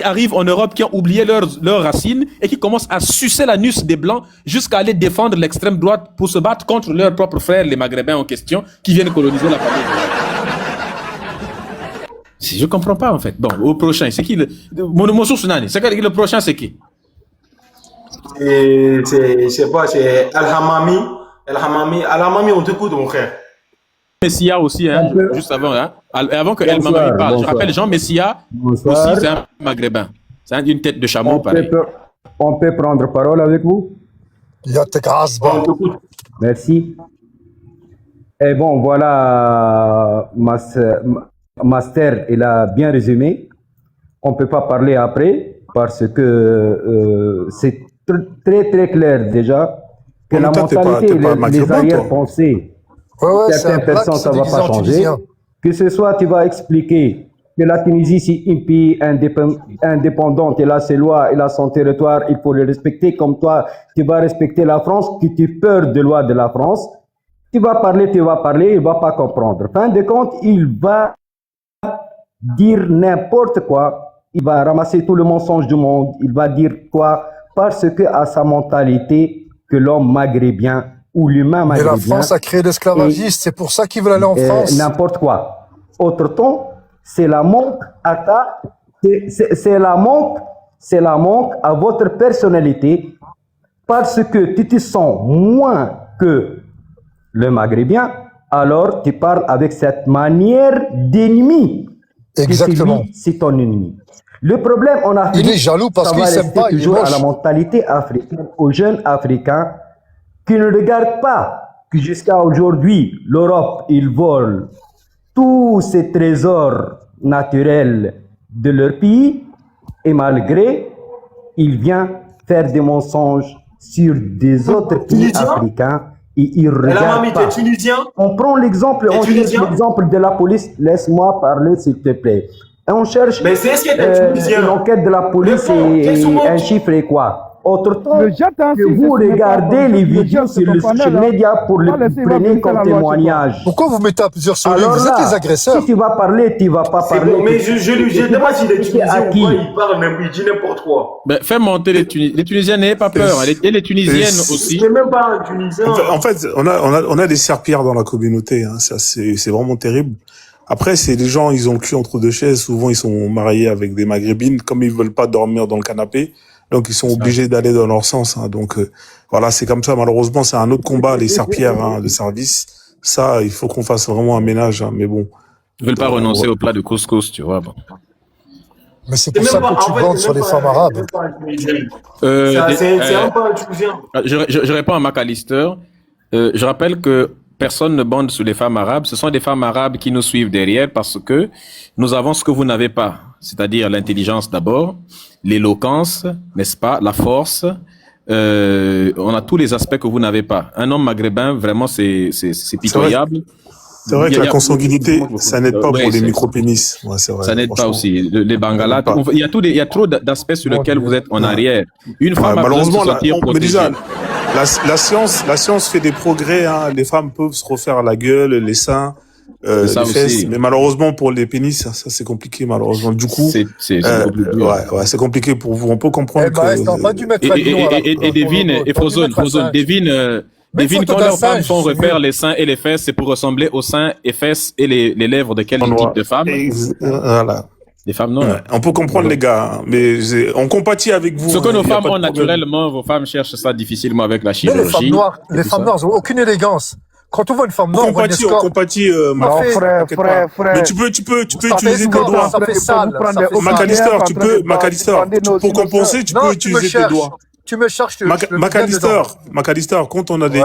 arrivent en Europe, qui ont oublié leurs racines et qui commencent à sucer l'anus des Blancs jusqu'à aller défendre l'extrême droite pour se battre contre leurs propres frères, les Maghrébins en question, qui viennent coloniser la famille. Si je comprends pas en fait. Bon, au prochain, c'est qui mon source Nani? C'est le prochain, c'est qui? Je sais pas, c'est Al-Hamami. Al-Hamami, on t'écoute mon frère. Messia aussi, hein, juste avant, hein. Avant que El-Mamami parle. Je rappelle, Jean Messia aussi, c'est un Maghrébin. C'est une tête de chameau, pareil. On peut prendre parole avec vous? Merci. Et bon, voilà, Master, il a bien résumé. On ne peut pas parler après parce que c'est très très clair déjà que la mentalité, les arrière-pensées, certaines personnes, ça ne va pas changer. Que ce soit, tu vas expliquer que la Tunisie, c'est un pays indépendant, elle a ses lois, elle a son territoire, il faut le respecter. Comme toi, tu vas respecter la France, que tu as peur des lois de la France. Tu vas parler, il ne va pas comprendre. Fin de compte, il va dire n'importe quoi. Il va ramasser tout le mensonge du monde. Il va dire quoi? Parce que à sa mentalité, que l'homme maghrébien ou l'humain maghrébien. Mais la France a créé l'esclavagisme, c'est pour ça qu'ils veulent aller en France. N'importe quoi. Autre temps, c'est la manque c'est la manque à votre personnalité parce que tu te sens moins que le maghrébien, alors tu parles avec cette manière d'ennemi. Exactement. C'est ton ennemi. Le problème en Afrique, il est jaloux parce qu'il s'aime pas, toujours à la mentalité africaine, aux jeunes Africains qui ne regardent pas que jusqu'à aujourd'hui, l'Europe, ils volent tous ces trésors naturels de leur pays et malgré, il vient faire des mensonges sur des autres pays africains et il regarde pas. On prend l'exemple, l'exemple de la police. Laisse-moi parler, s'il te plaît. Et on cherche l'enquête de la police et un chiffre et quoi. Autre temps que vous regardez les vidéos sur les social media pour les prenez comme témoignage. Pourquoi vous mettez à plusieurs sur lui? Vous êtes les agresseurs. Si tu vas parler, tu vas pas parler. Bon, mais je lui demande s'il est tunisien ou pas, il parle même, il dit n'importe quoi. Ben, fais monter les Tunisiens. Les Tunisiens, n'ayez pas peur. Et les Tunisiennes aussi. C'est même pas un Tunisien. En fait, on a des serpillères dans la communauté. Hein. Ça, c'est vraiment terrible. Après, c'est les gens, ils ont le cul entre deux chaises. Souvent, ils sont mariés avec des maghrébines. Comme ils veulent pas dormir dans le canapé, donc ils sont obligés d'aller dans leur sens. Hein. Donc voilà, c'est comme ça. Malheureusement, c'est un autre combat, les serpillères de service. Ça, il faut qu'on fasse vraiment un ménage. Hein. Mais bon. Ils veulent pas renoncer au plat de couscous, tu vois. Bon. Mais c'est pour ça que tu bandes sur les femmes arabes. C'est un peu un Tunisien. Je réponds à McAllister. Je rappelle que personne ne bande sur les femmes arabes. Ce sont des femmes arabes qui nous suivent derrière parce que nous avons ce que vous n'avez pas. C'est-à-dire l'intelligence d'abord, l'éloquence, n'est-ce pas, la force. On a tous les aspects que vous n'avez pas. Un homme maghrébin, vraiment, c'est pitoyable. C'est vrai que la consanguinité, ça n'aide pas pour les micro-pénis. Ouais, c'est vrai. Ça n'aide pas aussi. Les bangalas, il y a trop d'aspects sur lesquels vous êtes en arrière. Une femme malheureusement, mais déjà, la science fait des progrès. Hein. Les femmes peuvent se refaire la gueule, les seins, les fesses. Mais malheureusement, pour les pénis, ça c'est compliqué, malheureusement. Du coup, c'est compliqué pour vous. On peut comprendre et Devine, et Frozone, Devine, quand leurs femmes font refaire les seins et les fesses, c'est pour ressembler aux seins et fesses et les lèvres de quel type de femme? Voilà. Les femmes, non. Ouais, on peut comprendre, les gars, mais on compatit avec vous. Ce que nos femmes ont naturellement, vos femmes cherchent ça difficilement avec la chirurgie. Mais les femmes noires n'ont aucune élégance. Quand on voit une femme noire, on compatit, frère. Mais tu peux utiliser tes doigts. Ça fait sale. McAllister, pour compenser, tu peux utiliser tes doigts. Tu me cherches, McAllister, quand on a des,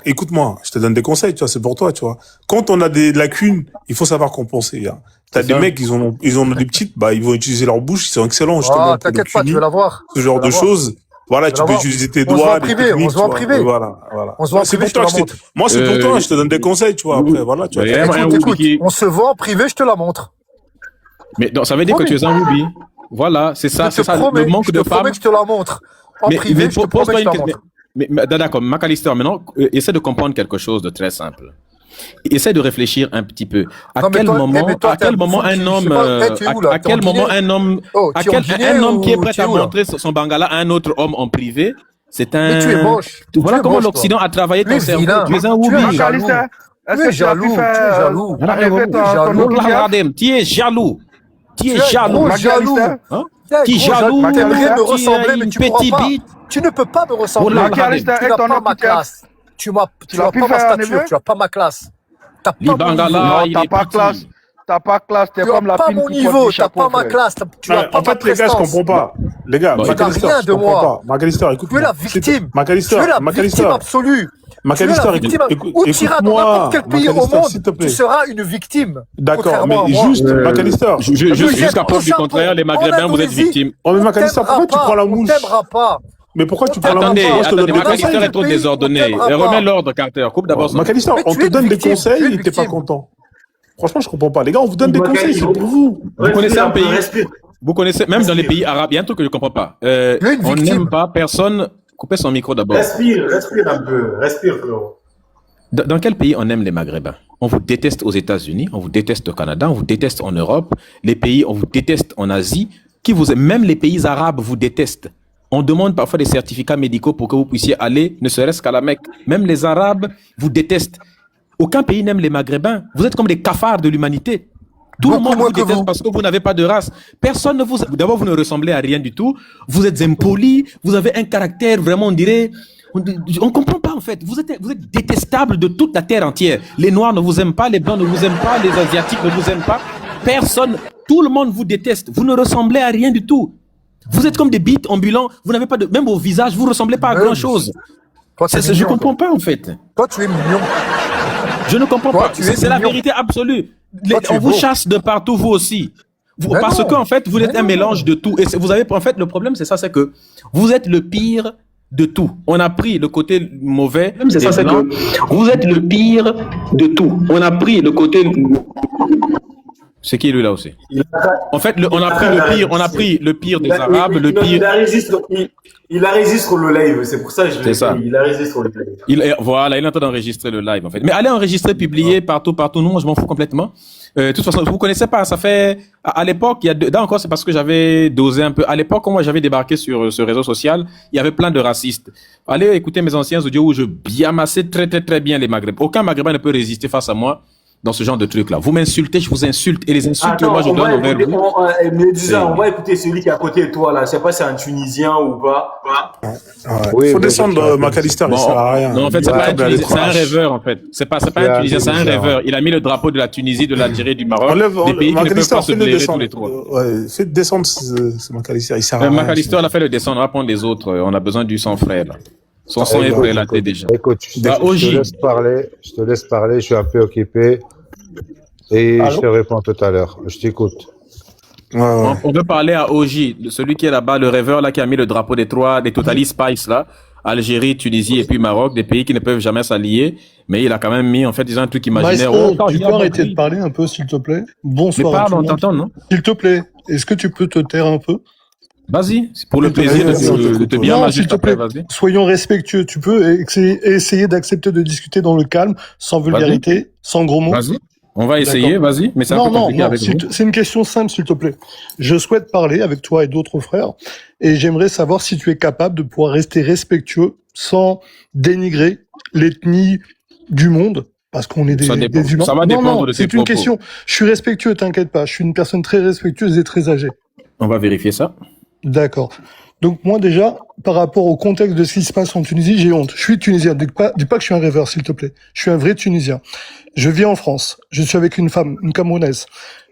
écoute-moi, je te donne des conseils, tu vois, c'est pour toi, tu vois. Quand on a des lacunes, il faut savoir compenser, hein. T'as des mecs, ils ont des petites, ils vont utiliser leur bouche, ils sont excellents, justement. T'inquiète pas, tu vas la voir. Ce genre de choses. Voilà, tu peux utiliser tes doigts, on se voit en privé. Voilà. On se voit en privé, je te la montre. Moi, c'est pour toi, je te donne des conseils, tu vois, après, voilà, tu vois. Écoute, on se voit en privé, je te la montre. Mais donc, ça veut dire que tu es un Woubi. Voilà, c'est ça, le manque de femmes. Je te promets que je te la montre. En privé, je te promets que je te la montre. Mais d'accord, McAllister, maintenant, essaie de comprendre quelque chose de très simple. Essaie de réfléchir un petit peu. À quel moment un homme qui est prêt à montrer son bangala à un autre homme en privé, c'est un... Mais tu es moche. Voilà comment l'Occident a travaillé ton cerveau. Tu es un Woubi. Tu es jaloux. Tu es jaloux. Tu es jaloux. Tu es jaloux. Tu aimerais me ressembler, mais tu ne pourras pas. Tu ne peux pas me ressembler. Tu n'as pas ma classe. Tu n'as pas ma stature, tu n'as pas ma classe. T'as pas classe. T'as pas classe, t'es comme la fille qui porte du chapeau. Tu n'as pas mon niveau, t'as pas ma classe. Tu n'as pas ma prestance. Les gars, je comprends pas. Les gars, McAllister, je comprends pas. McAllister, écoute. Tu es la victime. McAllister, tu es la victime absolue. McAllister, où tu iras dans n'importe quel pays au monde, tu seras une victime. D'accord, mais juste, McAllister. Jusqu'à preuve du contraire, les Maghrébins, vous êtes victimes. Oh, mais McAllister, pourquoi tu prends la mouche? On t'aimera pas. Mais pourquoi tu prends la mouche? Attendez, McAllister est trop désordonné. Remets l'ordre, Carter. Coupe d'abord. McAllister, on te donne des conseils et t'es pas content. Franchement, je comprends pas. Les gars, on vous donne des conseils, c'est pour vous. Vous connaissez un pays, vous connaissez, même dans les pays arabes, il y a un truc que je comprends pas. On n'aime pas personne. Coupez son micro d'abord. Respire un peu. Respire, frérot. Dans quel pays on aime les Maghrébins? On vous déteste aux États-Unis, on vous déteste au Canada, on vous déteste en Europe. Les pays, on vous déteste en Asie. Même les pays arabes vous détestent. On demande parfois des certificats médicaux pour que vous puissiez aller, ne serait-ce qu'à la Mecque. Même les Arabes vous détestent. Aucun pays n'aime les Maghrébins. Vous êtes comme des cafards de l'humanité. Tout le monde vous déteste parce que vous n'avez pas de race. Personne ne vous... D'abord, vous ne ressemblez à rien du tout. Vous êtes impoli. Vous avez un caractère vraiment, on dirait... On ne comprend pas, en fait. Vous êtes détestable de toute la terre entière. Les Noirs ne vous aiment pas, les Blancs ne vous aiment pas, les Asiatiques ne vous aiment pas. Personne, tout le monde vous déteste. Vous ne ressemblez à rien du tout. Vous êtes comme des bites ambulants. Vous n'avez pas de... Même au visage, vous ne ressemblez pas à grand-chose. Je ne comprends pas, en fait. Toi, tu es mignon. Je ne comprends pas. C'est la vérité absolue. On vous chasse de partout, vous aussi. Parce qu'en fait, vous êtes un mélange de tout. Et vous avez, en fait, le problème, c'est ça, c'est que vous êtes le pire de tout. On a pris le côté mauvais. C'est ça, c'est que vous êtes le pire de tout. On a pris le côté. C'est qui lui là aussi? En fait, on a pris le pire des Arabes, le pire. Il enregistre le live, c'est pour ça que il enregistre le live. Voilà, il est en train d'enregistrer le live en fait. Mais allez enregistrer, publier partout, non, moi je m'en fous complètement. De toute façon, vous connaissez pas, ça fait à l'époque, là encore c'est parce que j'avais dosé un peu. À l'époque, quand moi j'avais débarqué sur ce réseau social, il y avait plein de racistes. Allez écouter mes anciens audios où je biamassais très très très bien les Maghrébins. Aucun Maghrébin ne peut résister face à moi dans ce genre de truc là. Vous m'insultez, je vous insulte et les insultes que moi je donne envers vous. Mais on va écouter celui qui est à côté de toi là. Je sais pas si c'est un Tunisien ou pas. Il faut descendre McAllister, il sert à rien. Non, en fait, c'est pas un Tunisien, c'est un rêveur en fait. C'est pas un Tunisien, c'est un rêveur. Il a mis le drapeau de la Tunisie, de l'Algérie, du Maroc, des pays qui ne peuvent pas se blairer tous les trois. Faites descendre ce McAllister, il sert à rien. McAllister a fait le descendre, on va prendre les autres. On a besoin du sang frais là. Son sang est prélaté déjà. Écoute, je te laisse parler, je suis un peu occupé. Et je te réponds tout à l'heure. Je t'écoute. On veut parler à Oji, celui qui est là-bas, le rêveur là qui a mis le drapeau des Totally Spice là, Algérie, Tunisie et puis Maroc, des pays qui ne peuvent jamais s'allier, mais il a quand même mis en fait ils ont un truc imaginaire. Tu peux arrêter de parler un peu s'il te plaît? Bonsoir. Mais parle, on t'entend, non? S'il te plaît, est-ce que tu peux te taire un peu? Vas-y, c'est pour le plaisir de te bien s'il te plaît, soyons respectueux. Tu peux essayer d'accepter de discuter dans le calme, sans vulgarité, sans gros mots. Vas-y. On va essayer, vas-y, mais c'est un peu compliqué avec vous. C'est une question simple, s'il te plaît. Je souhaite parler avec toi et d'autres frères, et j'aimerais savoir si tu es capable de pouvoir rester respectueux sans dénigrer l'ethnie du monde, parce qu'on est des humains. Ça va dépendre de tes propos. C'est une question. Je suis respectueux, t'inquiète pas. Je suis une personne très respectueuse et très âgée. On va vérifier ça. D'accord. Donc moi déjà, par rapport au contexte de ce qui se passe en Tunisie, j'ai honte. Je suis tunisien. Dis pas que je suis un rêveur, s'il te plaît. Je suis un vrai Tunisien. Je vis en France. Je suis avec une femme, une Camerounaise.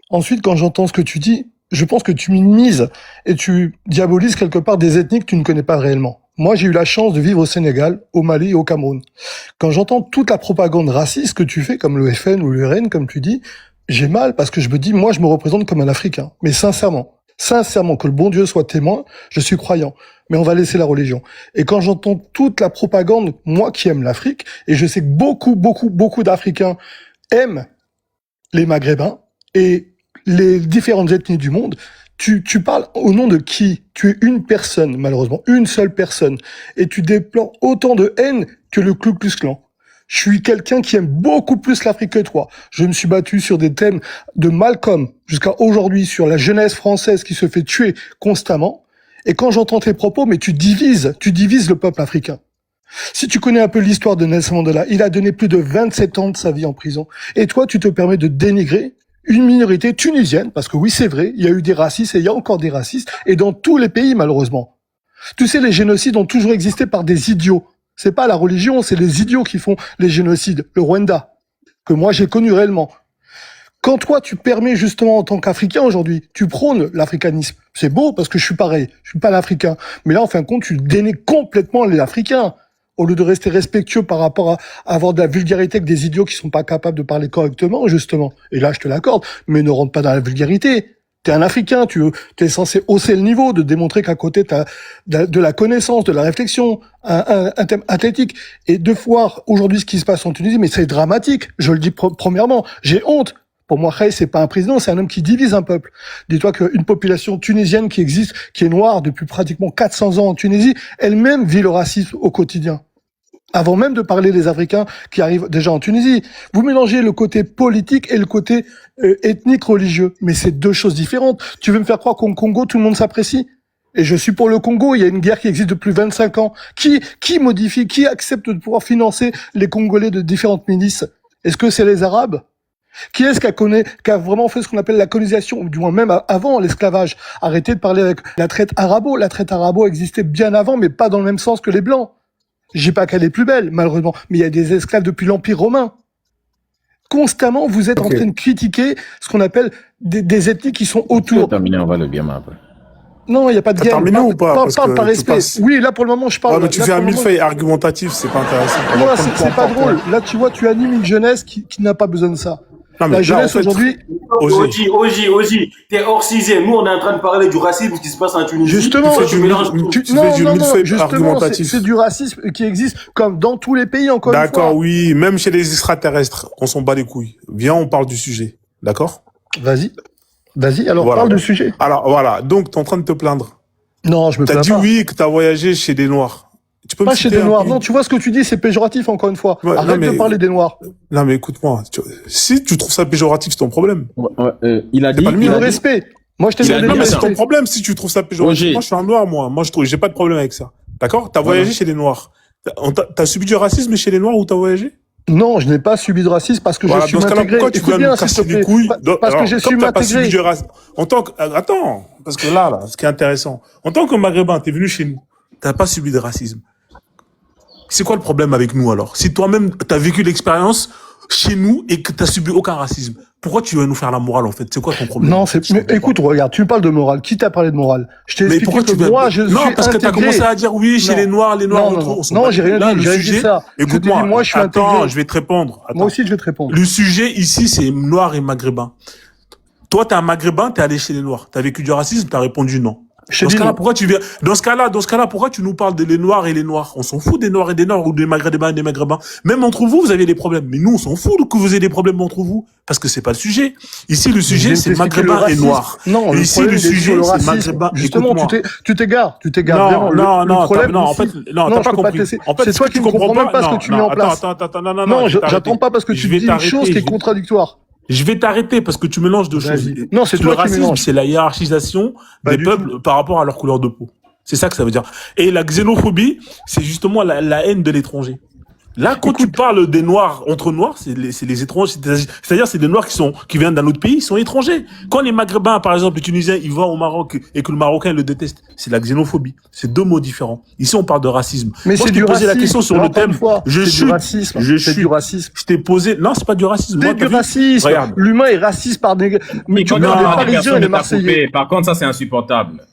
Ensuite, quand j'entends ce que tu dis, je pense que tu minimises et tu diabolises quelque part des ethnies que tu ne connais pas réellement. Moi, j'ai eu la chance de vivre au Sénégal, au Mali et au Cameroun. Quand j'entends toute la propagande raciste que tu fais, comme le FN ou le RN, comme tu dis, j'ai mal parce que je me dis, moi, je me représente comme un Africain. Mais sincèrement, que le bon Dieu soit témoin, je suis croyant, mais on va laisser la religion. Et quand j'entends toute la propagande, moi qui aime l'Afrique, et je sais que beaucoup d'Africains aiment les Maghrébins et les différentes ethnies du monde, tu parles au nom de qui? Tu es une personne, malheureusement, une seule personne, et tu déplores autant de haine que le Ku Klux Klan. Je suis quelqu'un qui aime beaucoup plus l'Afrique que toi. Je me suis battu sur des thèmes de Malcolm jusqu'à aujourd'hui, sur la jeunesse française qui se fait tuer constamment. Et quand j'entends tes propos, mais tu divises le peuple africain. Si tu connais un peu l'histoire de Nelson Mandela, il a donné plus de 27 ans de sa vie en prison. Et toi, tu te permets de dénigrer une minorité tunisienne, parce que oui, c'est vrai, il y a eu des racistes et il y a encore des racistes, et dans tous les pays, malheureusement. Tu sais, les génocides ont toujours existé par des idiots. C'est pas la religion, c'est les idiots qui font les génocides. Le Rwanda, que moi j'ai connu réellement. Quand toi tu permets justement en tant qu'Africain aujourd'hui, tu prônes l'africanisme. C'est beau parce que je suis pareil, je suis pas l'Africain. Mais là en fin de compte, tu dénigres complètement les Africains. Au lieu de rester respectueux par rapport à avoir de la vulgarité avec des idiots qui sont pas capables de parler correctement, justement. Et là je te l'accorde, mais ne rentre pas dans la vulgarité. T'es un Africain, t'es censé hausser le niveau, de démontrer qu'à côté t'as de la connaissance, de la réflexion, un thème athlétique. Et de voir aujourd'hui ce qui se passe en Tunisie, mais c'est dramatique. Je le dis premièrement, j'ai honte. Pour moi, Khaï, c'est pas un président, c'est un homme qui divise un peuple. Dis-toi qu'une population tunisienne qui existe, qui est noire depuis pratiquement 400 ans en Tunisie, elle-même vit le racisme au quotidien. Avant même de parler des Africains qui arrivent déjà en Tunisie. Vous mélangez le côté politique et le côté ethnique religieux. Mais c'est deux choses différentes. Tu veux me faire croire qu'au Congo, tout le monde s'apprécie? Et je suis pour le Congo, il y a une guerre qui existe depuis 25 ans. Qui modifie, qui accepte de pouvoir financer les Congolais de différentes milices? Est-ce que c'est les Arabes? Qui est-ce qui a vraiment fait ce qu'on appelle la colonisation, ou du moins même avant l'esclavage? Arrêtez de parler avec la traite arabo. La traite arabo existait bien avant, mais pas dans le même sens que les Blancs. Je dis pas qu'elle est plus belle, malheureusement, mais il y a des esclaves depuis l'Empire romain. Constamment, vous êtes en train de critiquer ce qu'on appelle des ethnies qui sont autour. Terminé, on va le bien après. Non, il n'y a pas de guerre. Terminé ou pas? Parle par respect. Oui, là, pour le moment, je parle. Ouais, mais tu fais un millefeuille argumentatif, c'est pas intéressant. Moi, c'est pas drôle. Là, tu vois, tu animes une jeunesse qui n'a pas besoin de ça. Non, mais La là, en jeunesse fait, aujourd'hui, Oji, t'es hors sixième. Nous, on est en train de parler du racisme qui se passe en Tunisie. justement, Tu mélanges tout. justement, c'est du racisme qui existe comme dans tous les pays, encore une fois. d'accord, oui, même chez les extraterrestres, on s'en bat les couilles. Viens, on parle du sujet, d'accord? Vas-y, alors Voilà. parle du sujet. Alors, voilà, donc, t'es en train de te plaindre. Non, je me T'as plains dit pas. oui, que t'as voyagé chez des Noirs. Tu peux me Pas chez citer des un Noirs. pays? Non, tu vois ce que tu dis, c'est péjoratif, encore une fois. Ouais, Arrête non, mais- de parler des Noirs. Non, mais écoute-moi, si tu trouves ça péjoratif, c'est ton problème. Il a C'est dit. pas le Il mien. faut respect. Moi, je t'ai Non, demandé mais du c'est ton respect. problème si tu trouves ça péjoratif. Roger. Moi, je suis un Noir, moi. Moi, j'ai pas de problème avec ça. D'accord? T'as voyagé chez les Noirs. T'as subi du racisme chez les Noirs où t'as voyagé? Non, je n'ai pas subi de racisme parce que Voilà, je suis dans ce cas-là, m'intégrer. pourquoi tu Écoute viens bien, nous s'il te casser les plaît. couilles? Parce que je suis Comme t'as pas subi m'intégrer. du racisme. Attends, parce que là, ce qui est intéressant, en tant que Maghrébin, t'es venu chez nous, t'as pas subi de racisme. C'est quoi le problème avec nous alors? Si toi-même t'as vécu l'expérience chez nous et que t'as subi aucun racisme, pourquoi tu veux nous faire la morale en fait? C'est quoi ton problème? Non, mais écoute, regarde, tu me parles de morale. Qui t'a parlé de morale? Je t'ai Mais expliqué pourquoi que tu veux... moi, je suis Non, parce que t'as intégré. commencé à dire oui, chez Non. les Noirs, Non, non, j'ai rien Là, dit, le j'ai rien dit sujet, ça. Je t'ai écoute-moi, dit, moi, je suis attends, intégré. je vais te répondre. Attends. Moi aussi, je vais te répondre. Le sujet ici, c'est Noir et Maghrébin. Toi, t'es un Maghrébin, t'es allé chez les Noirs. T'as vécu du racisme, t'as répondu non. Dans ce cas-là, pourquoi tu viens, dans ce cas-là, pourquoi tu nous parles des Noirs et les Noirs? On s'en fout des Noirs et des Noirs ou des Maghrébins et des Maghrébins. Même entre vous, vous avez des problèmes. Mais nous, on s'en fout que vous ayez des problèmes entre vous. Parce que c'est pas le sujet. Ici, le sujet, c'est Maghrébin et Noir. Non, et le ici, problème, le il est sujet, sur le c'est racisme. Maghrébin. Justement, Écoute-moi. tu t'égares. Non, Le problème en ici- fait, non, je t'as pas peux te compris. laisser. En fait, C'est toi qui ne comprends même pas ce que tu mets en place. Attends, non, Non, je vais t'arrêter. j'attends pas parce que Je tu vais dis une t'arrêter, chose qui je est vais- contradictoire. Je vais t'arrêter parce que tu mélanges deux choses. Non, c'est Le toi qui racisme, mélanges. c'est la hiérarchisation Pas des du peuples par rapport à leur couleur de peau. C'est ça que ça veut dire. Et la xénophobie, c'est justement la haine de l'étranger. Là, quand tu parles des Noirs entre Noirs, c'est les étrangers. C'est-à-dire, c'est des Noirs qui viennent d'un autre pays, ils sont étrangers. Quand les Maghrébins, par exemple, les Tunisiens, ils vont au Maroc et que le Marocain le déteste, c'est la xénophobie. C'est deux mots différents. Ici, on parle de racisme. Mais Moi, c'est je t'ai du posé la racisme. question sur le Encore thème. une fois, Je c'est chute. du racisme. Je C'est chute. du racisme. Je t'ai posé. Non, c'est pas du racisme. Moi, C'est du t'as vu? racisme. Regarde. L'humain est raciste par des. Mais tu Quand regardes les les Parisiens et personnes les ne t'a Marseillais. coupé, par contre, ça, c'est insupportable.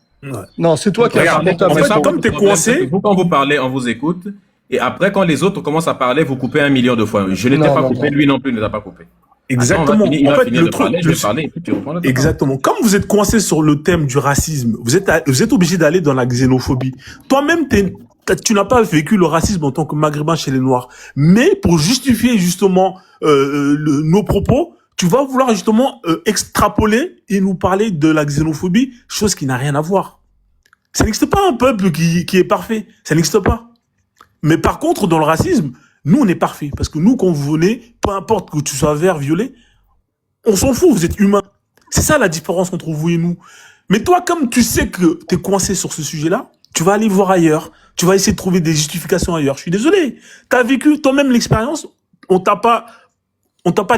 Non, c'est toi qui as Regarde, raconté en fait, ça. comme t'es coincé- Vous, quand vous parlez, on vous écoute. Et après, quand les autres commencent à parler, vous coupez 1 million de fois. Je ne t'ai Non, pas non, coupé, non. lui non plus ne t'a pas coupé. Exactement. Attends, il En va fait, finir le de truc, parler, je vais parler, et puis tu reprends le temps. exactement. Comme vous êtes coincé sur le thème du racisme, vous êtes obligé d'aller dans la xénophobie. Toi-même, tu n'as pas vécu le racisme en tant que Maghrébin chez les Noirs. Mais pour justifier justement nos propos, tu vas vouloir justement extrapoler et nous parler de la xénophobie, chose qui n'a rien à voir. Ça n'existe pas un peuple qui est parfait. Ça n'existe pas. Mais par contre, dans le racisme, nous, on est parfait. Parce que nous, quand vous venez, peu importe que tu sois vert, violet, on s'en fout, vous êtes humain. C'est ça la différence entre vous et nous. Mais toi, comme tu sais que tu es coincé sur ce sujet-là, tu vas aller voir ailleurs. Tu vas essayer de trouver des justifications ailleurs. Je suis désolé. Tu as vécu toi-même l'expérience. On t'a pas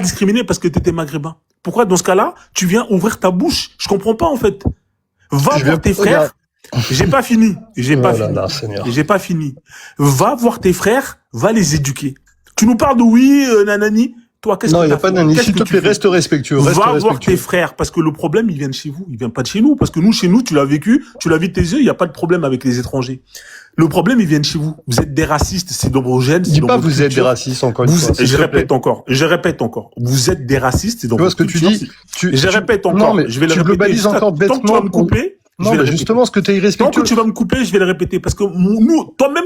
discriminé parce que tu étais maghrébin. Pourquoi, dans ce cas-là, tu viens ouvrir ta bouche? Je comprends pas, en fait. Va voir tes frères. J'ai pas fini. J'ai pas fini. Va voir tes frères, va les éduquer. Tu nous parles de oui, nanani. Toi, qu'est-ce que Non, il n'y a t'as pas de fait? nanani. Qu'est-ce S'il te que tu plaît, fais? reste respectueux. Va Reste voir respectueux. tes frères, parce que le problème, il vient de chez vous. Il vient pas de chez nous. Parce que nous, chez nous, tu l'as vécu, tu l'as vu de tes yeux, il n'y a pas de problème avec les étrangers. Le problème, il vient de chez vous. Vous êtes des racistes, c'est dans vos gènes. Dis pas vous êtes des racistes, encore une fois. Je répète encore. Vous êtes des racistes, c'est dans Tu vois votre ce que tu culture. dis? Je répète encore. Non, mais je vais le tu répéter. globalises Jusqu'à- encore Tant que tu vas bêtement. me couper, je Non, vais le mais répéter. justement, ce que tu es Tant irrespectueux. que tu vas me couper, je vais le répéter. Parce que nous, toi-même,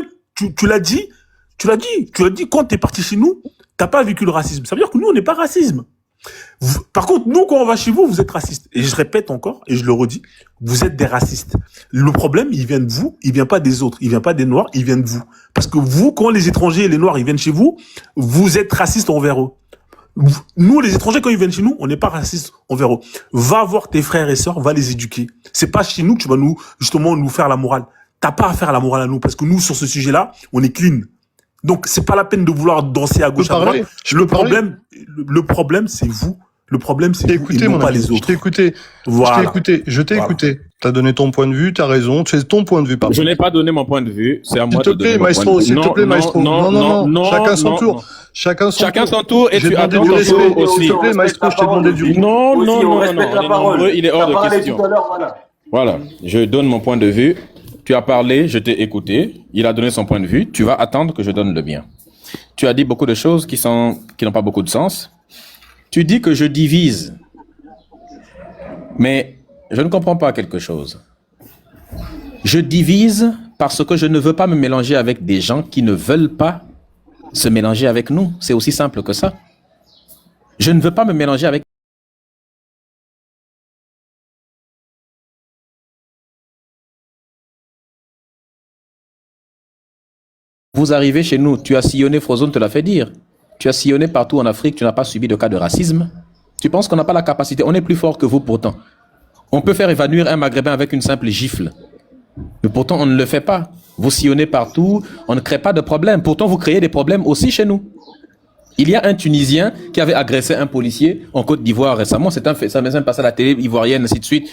tu l'as dit, quand t'es parti chez nous, t'as pas vécu le racisme. Ça veut dire que nous, on n'est pas racisme. Par contre, nous, quand on va chez vous, vous êtes racistes. Et je répète encore, et je le redis, vous êtes des racistes. Le problème, il vient de vous, il vient pas des autres, il vient pas des Noirs, il vient de vous. Parce que vous, quand les étrangers et les Noirs, ils viennent chez vous, vous êtes racistes envers eux. Nous, les étrangers, quand ils viennent chez nous, on n'est pas racistes envers eux. Va voir tes frères et sœurs, va les éduquer. C'est pas chez nous que tu vas nous faire la morale. T'as pas à faire la morale à nous, parce que nous, sur ce sujet-là, on est clean. Donc, c'est pas la peine de vouloir danser à gauche, à droite. Le problème, c'est vous. Le problème, c'est vous et non pas les autres. Je t'ai écouté. Voilà. Je t'ai écouté. T'as donné ton point de vue, t'as raison. C'est ton point de vue, pardon. Je n'ai pas donné mon point de vue. C'est à moi de donner mon point de vue. S'il te plaît, maestro. Non. Chacun son tour. Chacun son tour. Et tu attends ton tour aussi. S'il te plaît, maestro, je t'ai demandé du respect. Non. Il est hors de question. Voilà. Je donne mon point de vue. Tu as parlé, je t'ai écouté. Il a donné son point de vue. Tu vas attendre que je donne le mien. Tu as dit beaucoup de choses qui n'ont pas beaucoup de sens. Tu dis que je divise. Mais je ne comprends pas quelque chose. Je divise parce que je ne veux pas me mélanger avec des gens qui ne veulent pas se mélanger avec nous. C'est aussi simple que ça. Je ne veux pas me mélanger avec... Vous arrivez chez nous, tu as sillonné, Frozone te l'a fait dire. Tu as sillonné partout en Afrique, tu n'as pas subi de cas de racisme. Tu penses qu'on n'a pas la capacité, on est plus fort que vous pourtant. On peut faire évanouir un Maghrébin avec une simple gifle. Mais pourtant, on ne le fait pas. Vous sillonnez partout, on ne crée pas de problème. Pourtant, vous créez des problèmes aussi chez nous. Il y a un Tunisien qui avait agressé un policier en Côte d'Ivoire récemment. C'est un fait, ça m'est même passé à la télé ivoirienne, ainsi de suite.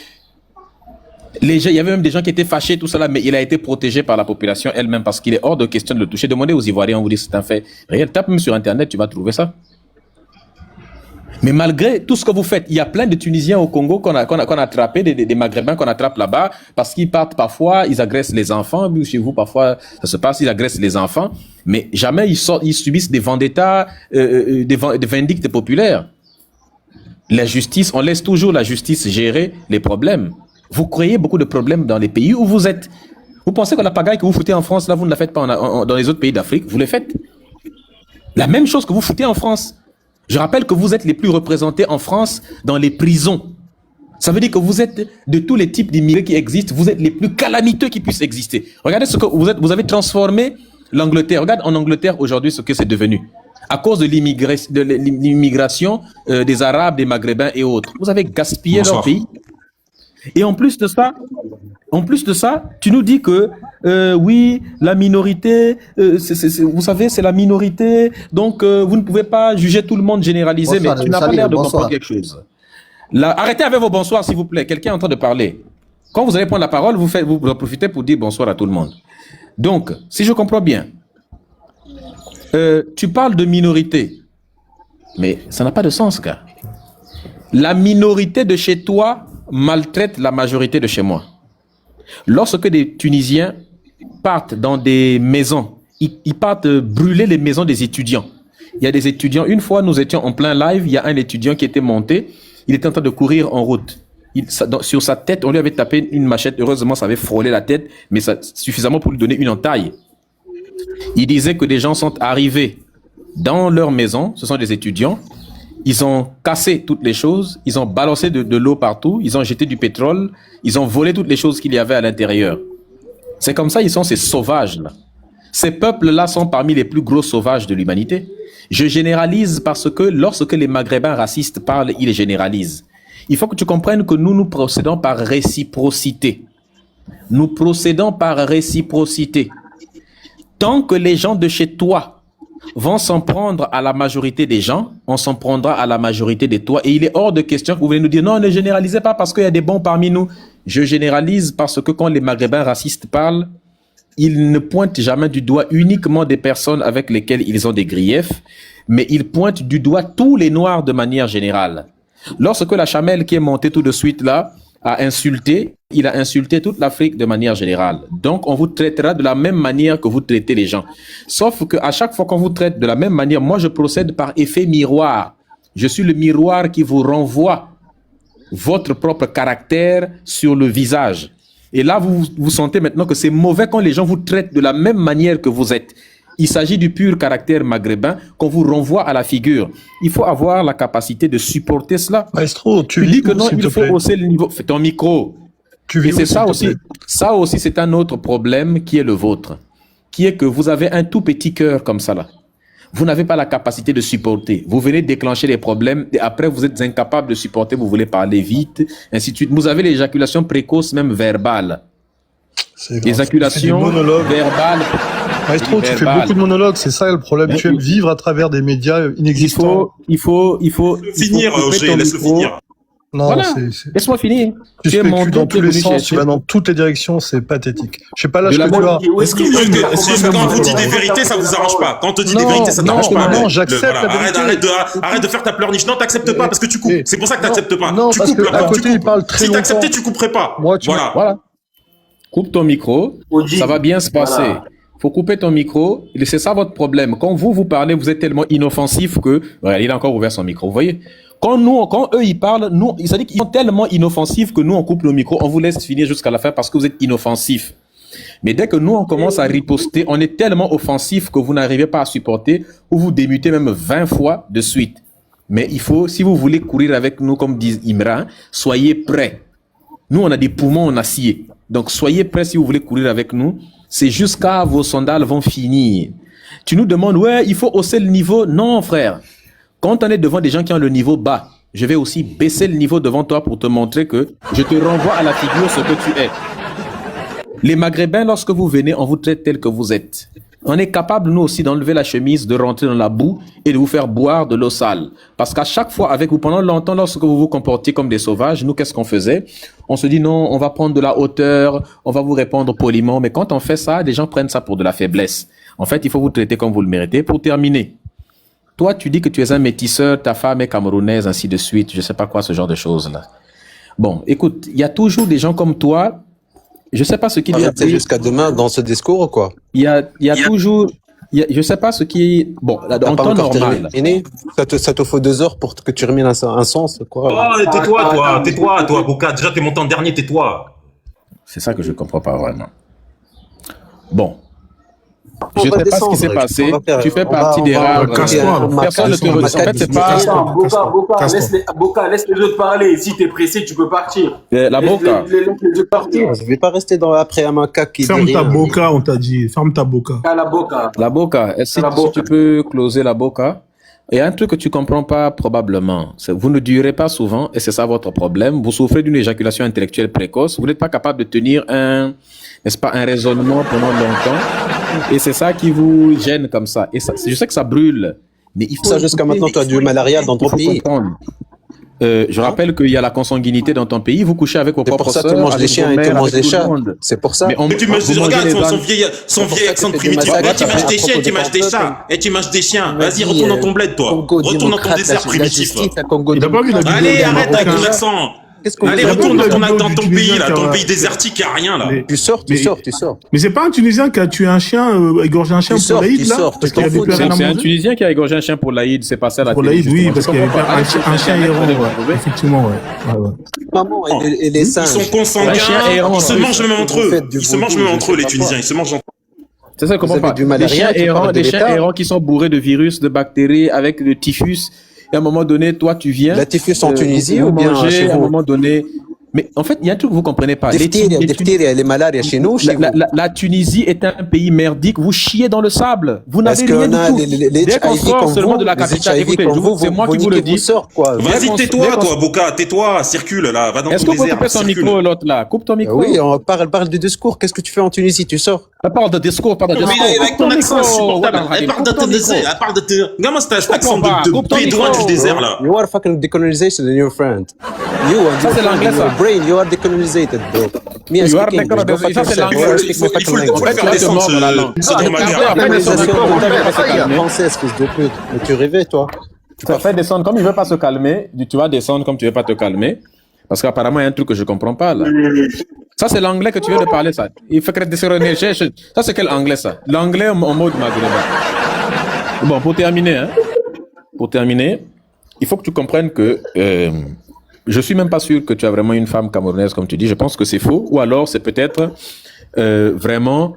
Il y avait même des gens qui étaient fâchés, tout cela, mais il a été protégé par la population elle-même parce qu'il est hors de question de le toucher. Demandez aux Ivoiriens, on vous dit c'est un fait réel. Tape même sur Internet, tu vas trouver ça. Mais malgré tout ce que vous faites, il y a plein de Tunisiens au Congo qu'on a attrapé, des Maghrébins qu'on attrape là-bas, parce qu'ils partent parfois, ils agressent les enfants. Chez vous, parfois, ça se passe, ils agressent les enfants, mais jamais ils subissent des vendettas, des vindictes populaires. La justice, on laisse toujours la justice gérer les problèmes. Vous créez beaucoup de problèmes dans les pays où vous êtes. Vous pensez que la pagaille que vous foutez en France, là, vous ne la faites pas dans les autres pays d'Afrique, vous le faites. La même chose que vous foutez en France. Je rappelle que vous êtes les plus représentés en France dans les prisons. Ça veut dire que vous êtes de tous les types d'immigrés qui existent, vous êtes les plus calamiteux qui puissent exister. Regardez ce que vous êtes, vous avez transformé l'Angleterre. Regarde en Angleterre aujourd'hui ce que c'est devenu. À cause de l'immigration des Arabes, des Maghrébins et autres. Vous avez gaspillé leur pays. Et en plus de ça, tu nous dis que oui, la minorité, vous savez, c'est la minorité, donc vous ne pouvez pas juger tout le monde généralisé, mais tu n'as pas l'air de comprendre quelque chose. Là, arrêtez avec vos bonsoirs, s'il vous plaît. Quelqu'un est en train de parler. Quand vous allez prendre la parole, vous en profitez pour dire bonsoir à tout le monde. Donc, si je comprends bien, tu parles de minorité, mais ça n'a pas de sens, gars. La minorité de chez toi maltraite la majorité de chez moi. Lorsque des Tunisiens partent dans des maisons, ils partent brûler les maisons des étudiants. Il y a des étudiants, une fois nous étions en plein live, il y a un étudiant qui était monté, il était en train de courir en route. Sur sa tête, on lui avait tapé une machette, heureusement ça avait frôlé la tête, mais ça, suffisamment pour lui donner une entaille. Il disait que des gens sont arrivés dans leur maison, ce sont des étudiants, ils ont cassé toutes les choses, ils ont balancé de l'eau partout, ils ont jeté du pétrole, ils ont volé toutes les choses qu'il y avait à l'intérieur. C'est comme ça, ils sont ces sauvages-là. Ces peuples-là sont parmi les plus gros sauvages de l'humanité. Je généralise parce que lorsque les Maghrébins racistes parlent, ils généralisent. Il faut que tu comprennes que nous procédons par réciprocité. Nous procédons par réciprocité. Tant que les gens de chez toi vont s'en prendre à la majorité des gens, on s'en prendra à la majorité de toi. Et il est hors de question que vous venez nous dire non, ne généralisez pas parce qu'il y a des bons parmi nous. Je généralise parce que quand les Maghrébins racistes parlent, ils ne pointent jamais du doigt uniquement des personnes avec lesquelles ils ont des griefs, mais ils pointent du doigt tous les Noirs de manière générale. Lorsque la Chamelle qui est montée tout de suite là a insulté, il a insulté toute l'Afrique de manière générale. Donc, on vous traitera de la même manière que vous traitez les gens. Sauf qu'à chaque fois qu'on vous traite de la même manière, moi, je procède par effet miroir. Je suis le miroir qui vous renvoie votre propre caractère sur le visage. Et là, vous sentez maintenant que c'est mauvais quand les gens vous traitent de la même manière que vous êtes. Il s'agit du pur caractère maghrébin qu'on vous renvoie à la figure. Il faut avoir la capacité de supporter cela. Maestro, tu dis que non, il faut hausser le niveau. Fais ton micro. Et c'est ça aussi. Ça aussi, c'est un autre problème qui est le vôtre. Qui est que vous avez un tout petit cœur comme ça là. Vous n'avez pas la capacité de supporter. Vous venez déclencher les problèmes et après vous êtes incapable de supporter. Vous voulez parler vite, ainsi de suite. Vous avez l'éjaculation précoce, même verbale. L'éjaculation verbale. Maestro, tu fais beaucoup de monologues, c'est ça le problème. Tu aimes vivre à travers des médias inexistants. Il faut finir, Roger, laisse-le finir. Non, voilà. Laisse-moi finir. Tu spécules dans tous les sens, tu vas dans toutes les directions, c'est pathétique. Je sais pas l'âge que tu as. Est-ce que quand on vous dit des vérités, ça vous arrange pas? Quand on te dit des vérités, ça t'arrange pas? Non, j'accepte la vérité. Arrête de faire ta pleurniche. Non, t'acceptes pas parce que tu coupes. C'est pour ça que t'acceptes pas. Non, parce que à côté, il parle très longtemps. Si t'acceptais, tu couperais pas. Voilà. Coupe ton micro, ça va bien se passer. Faut couper ton micro, c'est ça votre problème. Quand vous parlez, vous êtes tellement inoffensif que... Voilà, il a encore ouvert son micro, vous voyez? Quand eux, ils parlent, nous, ça dit qu'ils sont tellement inoffensifs que nous, on coupe nos micros, on vous laisse finir jusqu'à la fin parce que vous êtes inoffensifs. Mais dès que nous, on commence à riposter, on est tellement offensif que vous n'arrivez pas à supporter ou vous démutez même 20 fois de suite. Mais il faut, si vous voulez courir avec nous, comme dit Imran, soyez prêts. Nous, on a des poumons en acier. Donc, soyez prêts si vous voulez courir avec nous. C'est jusqu'à vos sandales vont finir. Tu nous demandes, ouais, il faut hausser le niveau. Non, frère. Quand on est devant des gens qui ont le niveau bas, je vais aussi baisser le niveau devant toi pour te montrer que je te renvoie à la figure ce que tu es. Les Maghrébins, lorsque vous venez, on vous traite tel que vous êtes. On est capable, nous aussi, d'enlever la chemise, de rentrer dans la boue et de vous faire boire de l'eau sale. Parce qu'à chaque fois, avec vous, pendant longtemps, lorsque vous vous comportiez comme des sauvages, nous, qu'est-ce qu'on faisait? On se dit non, on va prendre de la hauteur, on va vous répondre poliment. Mais quand on fait ça, les gens prennent ça pour de la faiblesse. En fait, il faut vous traiter comme vous le méritez. Pour terminer, toi, tu dis que tu es un métisseur, ta femme est camerounaise, ainsi de suite. Je sais pas quoi, ce genre de choses-là. Bon, écoute, il y a toujours des gens comme toi. Je sais pas ce qui... C'est jusqu'à demain dans ce discours ou quoi? Il y a toujours... je sais pas ce qui... Bon, en temps normal... Ça te faut 2 heures pour que tu remines un sens, quoi. Oh, tais-toi, toi, Boka. Déjà, t'es monté en dernier, tais-toi. C'est ça que je comprends pas vraiment. Bon. Je ne sais pas ce qui s'est passé. Tu fais partie des rares. Personne ne te regarde. En fait, c'est pas... Boka, laisse les autres parler. Si t'es pressé, tu peux partir. La Boka. Laisse les autres partir. Je vais pas rester après un macaque qui... Ferme ta Boka, on t'a dit. Ferme ta Boka. La Boka. La Boka. Si tu peux closer la Boka. Il y a un truc que tu comprends pas probablement. Vous ne durez pas souvent et c'est ça votre problème. Vous souffrez d'une éjaculation intellectuelle précoce. Vous n'êtes pas capable de tenir un raisonnement pendant longtemps. Et c'est ça qui vous gêne comme ça. Et ça, je sais que ça brûle. Mais il faut ça jusqu'à maintenant, tu as du malaria dans ton pays. Je rappelle qu'il y a la consanguinité dans ton pays. Vous couchez avec vos propres sœurs. C'est pour ça que tu manges des chiens et tu manges des chats. C'est pour ça. Mais tu manges, regarde son vieil accent primitif. Tu manges des chiens et tu manges des chats. Et tu manges des chiens. Vas-y, retourne dans ton bled, toi. Retourne dans ton désert primitif. Allez, arrête avec ton accent. Allez, retourne dans ton pays, là, ton pays désertique, il n'y a rien, là. Tu sors. Mais c'est pas un Tunisien qui a tué un chien, égorgé un chien pour l'Aïd, là? C'est un Tunisien qui a égorgé un chien pour l'Aïd, c'est passé à la télé. Pour l'Aïd, oui, parce qu'il y avait un chien errant, effectivement, ouais. Maman et les singes. Ils sont consanguins, ils se mangent même entre eux. Ils se mangent même entre eux, les Tunisiens, ils se mangent entre eux. C'est ça, je comprends pas. Des chiens errants qui sont bourrés de virus, de bactéries, avec le typhus. Et à un moment donné, toi, tu viens... La typhus en Tunisie ou bien chez vous? À un moment donné... Mais en fait, il y a un truc que vous ne comprenez pas. Les maladies chez nous, la Tunisie est un pays merdique. Vous chiez dans le sable. Vous n'avez rien du tout. Dès qu'on sort seulement de la capitale, écoutez, c'est moi qui vous le dis. Vas-y, tais-toi, toi, Boka. Tais-toi, circule, là. Va dans ton désert. Est-ce qu'on peut couper son micro, l'autre, là? Coupe ton micro. Oui, on parle de discours. Qu'est-ce que tu fais en Tunisie? Tu sors. Elle parle de discours, Mais avec ton accent insupportable. Elle parle de ton désert. Elle parle de tes... Comment c'est cet accent de bédouin du désert, là? You are fucking decolonization, your friend. Ça, c'est l'anglais, ça. Brain, you are decolonized, bro. Me, I speak English. Ça, c'est l'anglais. Il faut le faire descendre, ce dromadaire. Française, fils de pute. Mais tu rêvais, toi. Ça fait descendre. Comme il veut pas se calmer, tu vas descendre comme tu veux pas te calmer. Parce qu'apparemment, il y a un truc que je comprends pas, là. Ça, c'est l'anglais que tu viens de parler, ça. Il fait que ça, c'est quel anglais, ça? L'anglais en mode maghrébin. Bon, pour terminer, il faut que tu comprennes que je suis même pas sûr que tu as vraiment une femme camerounaise, comme tu dis. Je pense que c'est faux. Ou alors, c'est peut-être vraiment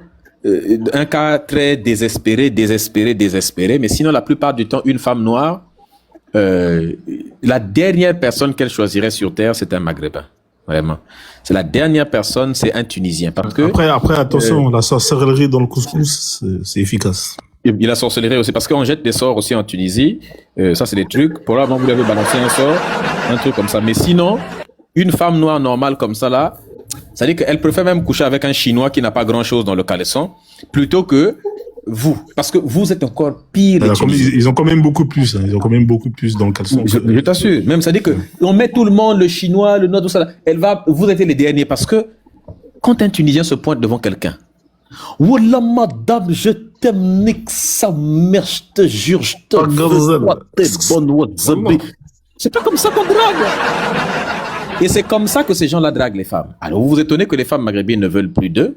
un cas très désespéré. Mais sinon, la plupart du temps, une femme noire, la dernière personne qu'elle choisirait sur Terre, c'est un Maghrébin. Vraiment. C'est la dernière personne, c'est un Tunisien. Parce que, après attention, la sorcellerie dans le couscous, c'est efficace. Il a sorcellerie aussi, parce qu'on jette des sorts aussi en Tunisie. Ça, c'est des trucs. Pour là, vous devez balancer un sort, un truc comme ça. Mais sinon, une femme noire normale comme ça, là, ça veut dire qu'elle préfère même coucher avec un Chinois qui n'a pas grand-chose dans le caleçon, plutôt que vous. Parce que vous êtes encore pire. Ils ont quand même beaucoup plus. Hein. Ils ont quand même beaucoup plus dans le caleçon. Je t'assure. Même, ça veut dire que on met tout le monde, le Chinois, le Nord, tout ça. Vous êtes les derniers. Parce que quand un Tunisien se pointe devant quelqu'un, Wallah, madame, je t'aime, nique sa mère, je te jure, je te bonne. C'est pas comme ça qu'on drague. Et c'est comme ça que ces gens-là draguent les femmes. Alors, vous vous étonnez que les femmes maghrébines ne veulent plus d'eux.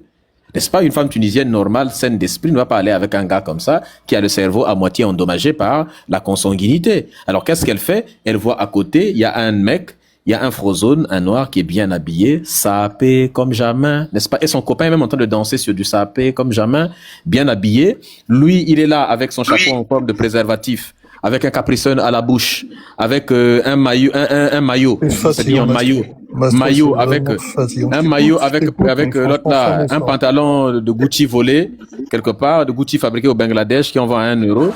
N'est-ce pas? Une femme tunisienne normale, saine d'esprit, ne va pas aller avec un gars comme ça, qui a le cerveau à moitié endommagé par la consanguinité. Alors, qu'est-ce qu'elle fait? Elle voit à côté, il y a un mec, il y a un frozone, un noir qui est bien habillé, sapé comme jamais, n'est-ce pas? Et son copain est même en train de danser sur du sapé comme jamais, bien habillé. Lui, il est là avec son chapeau en forme de préservatif, avec un capricène à la bouche, avec un maillot, c'est-à-dire un maillot avec un maillot avec l'autre là, un pantalon de Gucci volé quelque part, de Gucci fabriqué au Bangladesh qui en vend à 1 euro,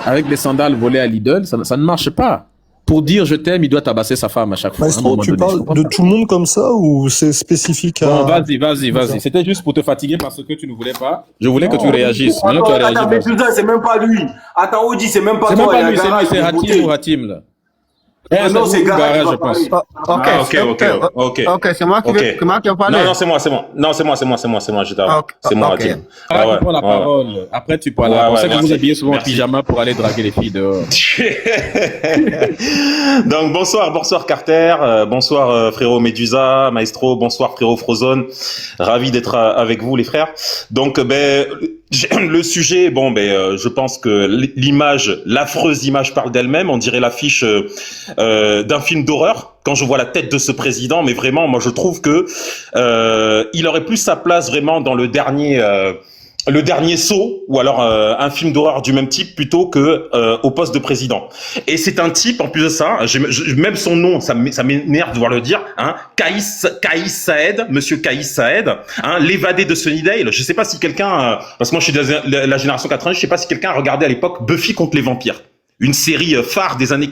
avec des sandales volées à Lidl, ça ne marche pas. Pour dire je t'aime, il doit tabasser sa femme à chaque fois. Maestro, tu parles de tout le monde comme ça ou c'est spécifique à... Bon, vas-y. C'était juste pour te fatiguer parce que tu ne voulais pas. Je voulais que tu réagisses. Maintenant, tu as réagi. Attends, mais tout ça, c'est même pas lui. Attends, Oji, c'est même pas toi. C'est même pas lui, c'est Hatim ou Hatim, là. Non, c'est Garage, je pense. Ok, c'est moi qui en parle. Non, c'est moi. Non, c'est moi, j'étais avant. C'est moi, Hatim. Après, tu prends la parole. Après, tu parles. On sait que vous habillez souvent en pyjama pour aller draguer les filles dehors. Donc, bonsoir Carter, bonsoir frérot Medusa, Maestro, bonsoir frérot Frozone. Ravi d'être avec vous, les frères. Donc, le sujet, je pense que l'image, l'affreuse image parle d'elle-même. On dirait l'affiche d'un film d'horreur. Quand je vois la tête de ce président, mais vraiment, moi, je trouve que il aurait plus sa place vraiment dans le dernier Saut, ou alors un film d'horreur du même type plutôt que au poste de président. Et c'est un type, en plus de ça, même son nom, ça m'énerve de devoir le dire, hein, Kais Saed, monsieur Kais Saed, hein, l'évadé de Sunnydale. Je sais pas si quelqu'un, parce que moi je suis de la génération 80, je sais pas si quelqu'un a regardé à l'époque Buffy contre les vampires. Une série phare des années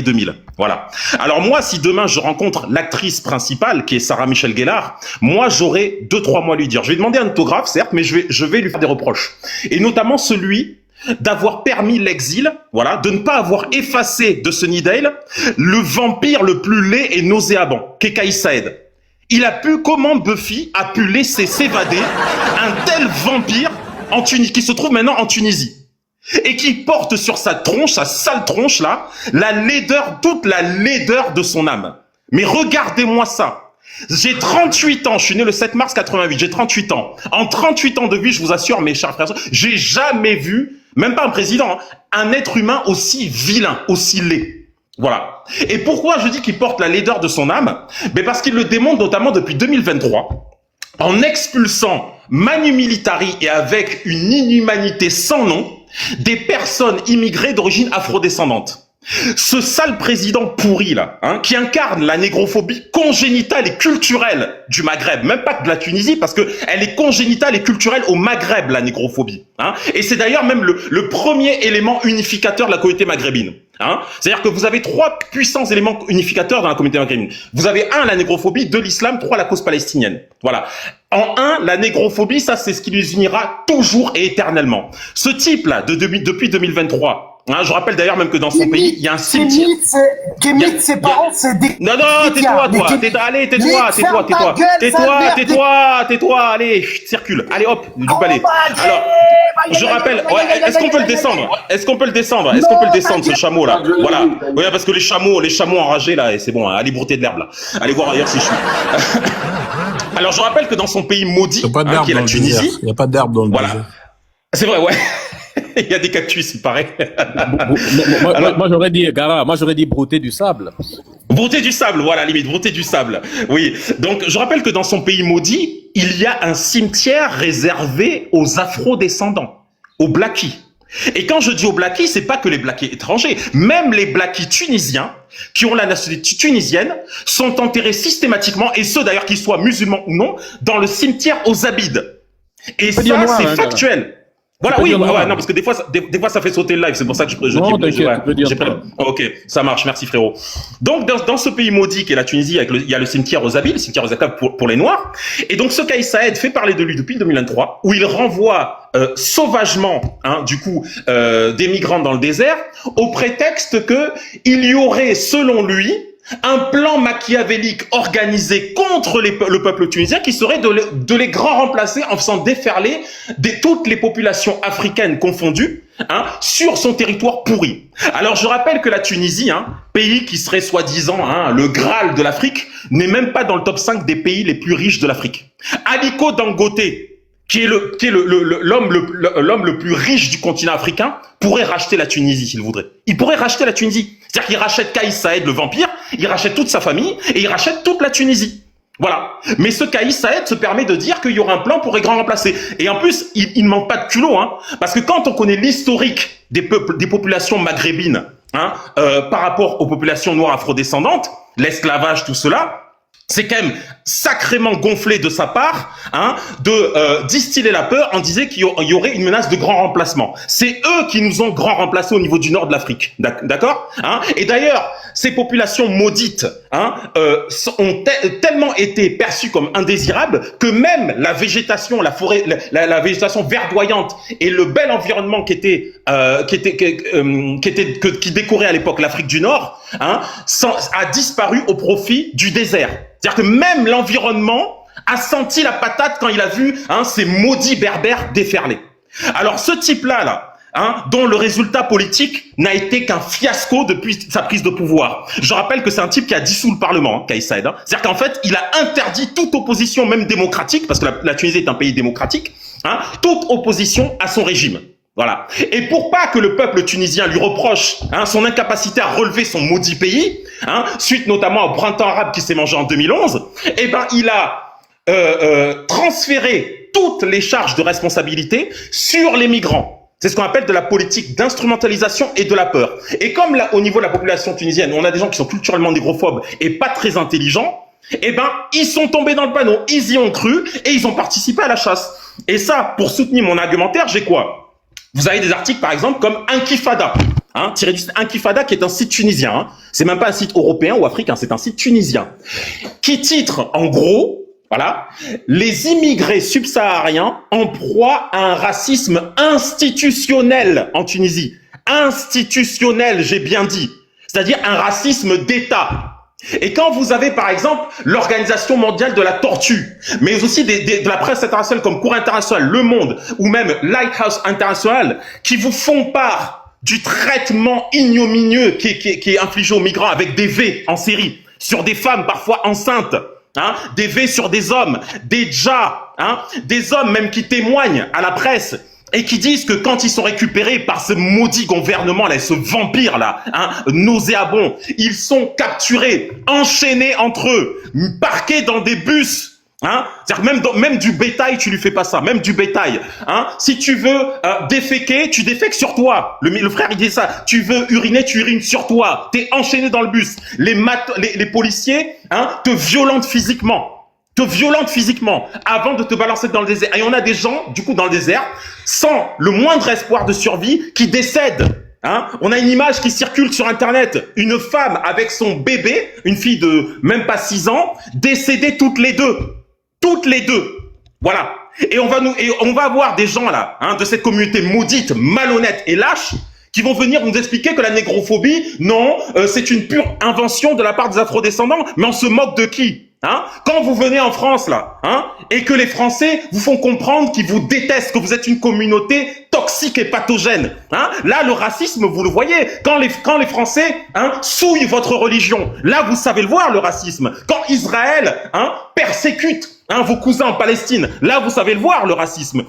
2000. Voilà. Alors moi, si demain je rencontre l'actrice principale, qui est Sarah Michelle Gellar, moi j'aurai 2-3 mois à lui dire. Je vais demander un autographe, certes, mais je vais lui faire des reproches. Et notamment celui d'avoir permis l'exil, voilà, de ne pas avoir effacé de Sunnydale le vampire le plus laid et nauséabond, qu'est Kais Saed. Comment Buffy a pu laisser s'évader un tel vampire qui se trouve maintenant en Tunisie? Et qui porte sur sa tronche, sa sale tronche là, toute la laideur de son âme. Mais regardez-moi ça. J'ai 38 ans, je suis né le 7 mars 88, j'ai 38 ans. En 38 ans de vie, je vous assure, mes chers frères, j'ai jamais vu, même pas un président, un être humain aussi vilain, aussi laid. Voilà. Et pourquoi je dis qu'il porte la laideur de son âme? Parce qu'il le démontre notamment depuis 2023, en expulsant Manu Militari et avec une inhumanité sans nom, des personnes immigrées d'origine afrodescendante. Ce sale président pourri là, hein, qui incarne la négrophobie congénitale et culturelle du Maghreb, même pas de la Tunisie, parce que elle est congénitale et culturelle au Maghreb, la négrophobie. Hein, et c'est d'ailleurs même le premier élément unificateur de la communauté maghrébine. Hein, c'est-à-dire que vous avez 3 puissants éléments unificateurs dans la communauté maghrébine. Vous avez 1, la négrophobie, 2, l'islam, 3, la cause palestinienne. Voilà. En 1, la négrophobie, ça c'est ce qui les unira toujours et éternellement. Ce type-là, depuis 2023, hein, je rappelle d'ailleurs même que dans son pays, il y a un cimetière. Kémit, ses parents, c'est des... Non, tais-toi, toi. Allez, tais-toi. Allez, circule. Allez, hop, du palais. Alors, je rappelle, est-ce qu'on peut le descendre? Ce chameau-là? Voilà. Oui, parce que les chameaux enragés, là, c'est bon, allez brouter de l'herbe, là. Allez voir ailleurs si je suis. Alors, je rappelle que dans son pays maudit, qui est la Tunisie. Il n'y a pas d'herbe dans le désert. C'est vrai, ouais. Il y a des cactus, il paraît. Moi, j'aurais dit brouter du sable. Brouter du sable, voilà, limite, brouter du sable. Oui. Donc, je rappelle que dans son pays maudit, il y a un cimetière réservé aux afro-descendants, aux Blackies. Et quand je dis aux Blackies, c'est pas que les Blackies étrangers. Même les Blackies tunisiens, qui ont la nationalité tunisienne, sont enterrés systématiquement, et ceux d'ailleurs qu'ils soient musulmans ou non, dans le cimetière aux Abides. Et ça, c'est factuel. Voilà, oui, non, parce que des fois, ça fait sauter le live, c'est pour ça que ok, ça marche, merci frérot. Donc, dans ce pays maudit qu'est la Tunisie, il y a le cimetière aux Abides, le cimetière aux Abides pour les Noirs, et donc ce Kais Saed fait parler de lui depuis 2023, où il renvoie sauvagement, des migrants dans le désert, au prétexte que il y aurait, selon lui, un plan machiavélique organisé contre le peuple tunisien qui serait de les grands remplacer en faisant déferler toutes les populations africaines confondues hein, sur son territoire pourri. Alors je rappelle que la Tunisie, hein, pays qui serait soi-disant hein, le Graal de l'Afrique, n'est même pas dans le top 5 des pays les plus riches de l'Afrique. Aliko Dangote, qui est l'homme le plus riche du continent africain, pourrait racheter la Tunisie s'il voudrait. Il pourrait racheter la Tunisie. C'est-à-dire qu'il rachète Kais Saïed, le vampire, il rachète toute sa famille et il rachète toute la Tunisie. Voilà. Mais ce Kais Saïed se permet de dire qu'il y aura un plan pour les grands remplacer. Et en plus, il ne manque pas de culot, hein, parce que quand on connaît l'historique des populations maghrébines, hein, par rapport aux populations noires afrodescendantes, l'esclavage, tout cela, c'est quand même sacrément gonflé de sa part hein, de distiller la peur en disant qu'il y aurait une menace de grand remplacement. C'est eux qui nous ont grand remplacés au niveau du nord de l'Afrique, d'accord hein. Et d'ailleurs, ces populations maudites hein, ont tellement été perçues comme indésirables que même la végétation, la forêt, la végétation verdoyante et le bel environnement qui décorait à l'époque l'Afrique du Nord hein, a disparu au profit du désert. C'est-à-dire que même l'environnement a senti la patate quand il a vu hein, ces maudits berbères déferler. Alors ce type-là, hein, dont le résultat politique n'a été qu'un fiasco depuis sa prise de pouvoir. Je rappelle que c'est un type qui a dissous le Parlement, hein, Kais Saïed. Hein. C'est-à-dire qu'en fait, il a interdit toute opposition, même démocratique, parce que la Tunisie est un pays démocratique, hein, toute opposition à son régime. Voilà. Et pour pas que le peuple tunisien lui reproche hein, son incapacité à relever son maudit pays, hein, suite notamment au printemps arabe qui s'est mangé en 2011, eh ben il a transféré toutes les charges de responsabilité sur les migrants. C'est ce qu'on appelle de la politique d'instrumentalisation et de la peur. Et comme là, au niveau de la population tunisienne, on a des gens qui sont culturellement négrophobes et pas très intelligents, eh ben ils sont tombés dans le panneau, ils y ont cru et ils ont participé à la chasse. Et ça, pour soutenir mon argumentaire, j'ai quoi ? Vous avez des articles, par exemple, comme Inkifada, hein, tiré du site Inkifada, qui est un site tunisien. Hein. C'est même pas un site européen ou africain, c'est un site tunisien. Qui titre, en gros, voilà, les immigrés subsahariens en proie à un racisme institutionnel en Tunisie. Institutionnel, j'ai bien dit. C'est-à-dire un racisme d'État. Et quand vous avez, par exemple, l'Organisation mondiale de la tortue, mais aussi de la presse internationale comme Cour internationale, Le Monde, ou même Lighthouse International, qui vous font part du traitement ignominieux qui est infligé aux migrants avec des V en série, sur des femmes parfois enceintes, hein, des V sur des hommes, des djas, hein, des hommes même qui témoignent à la presse, et qui disent que quand ils sont récupérés par ce maudit gouvernement là, ce vampire là, hein, nauséabond, ils sont capturés, enchaînés entre eux, parqués dans des bus, hein. C'est-à-dire même du bétail, tu lui fais pas ça, même du bétail, hein. Si tu veux déféquer, tu défèques sur toi. Le frère il dit ça. Tu veux uriner, tu urines sur toi. T'es enchaîné dans le bus. Les policiers, hein, te violentent physiquement. Avant de te balancer dans le désert. Et on a des gens, du coup, dans le désert, sans le moindre espoir de survie, qui décèdent. Hein. On a une image qui circule sur Internet. Une femme avec son bébé, une fille de même pas 6 ans, décédées toutes les deux. Voilà. Et on va avoir des gens là, hein, de cette communauté maudite, malhonnête et lâche, qui vont venir nous expliquer que la négrophobie, non, c'est une pure invention de la part des afrodescendants, mais on se moque de qui? Hein? Quand vous venez en France là, hein, et que les Français vous font comprendre qu'ils vous détestent, que vous êtes une communauté toxique et pathogène, hein, là le racisme vous le voyez. Quand les Français hein, souillent votre religion, là vous savez le voir le racisme. Quand Israël hein, persécute hein, vos cousins en Palestine, là vous savez le voir le racisme.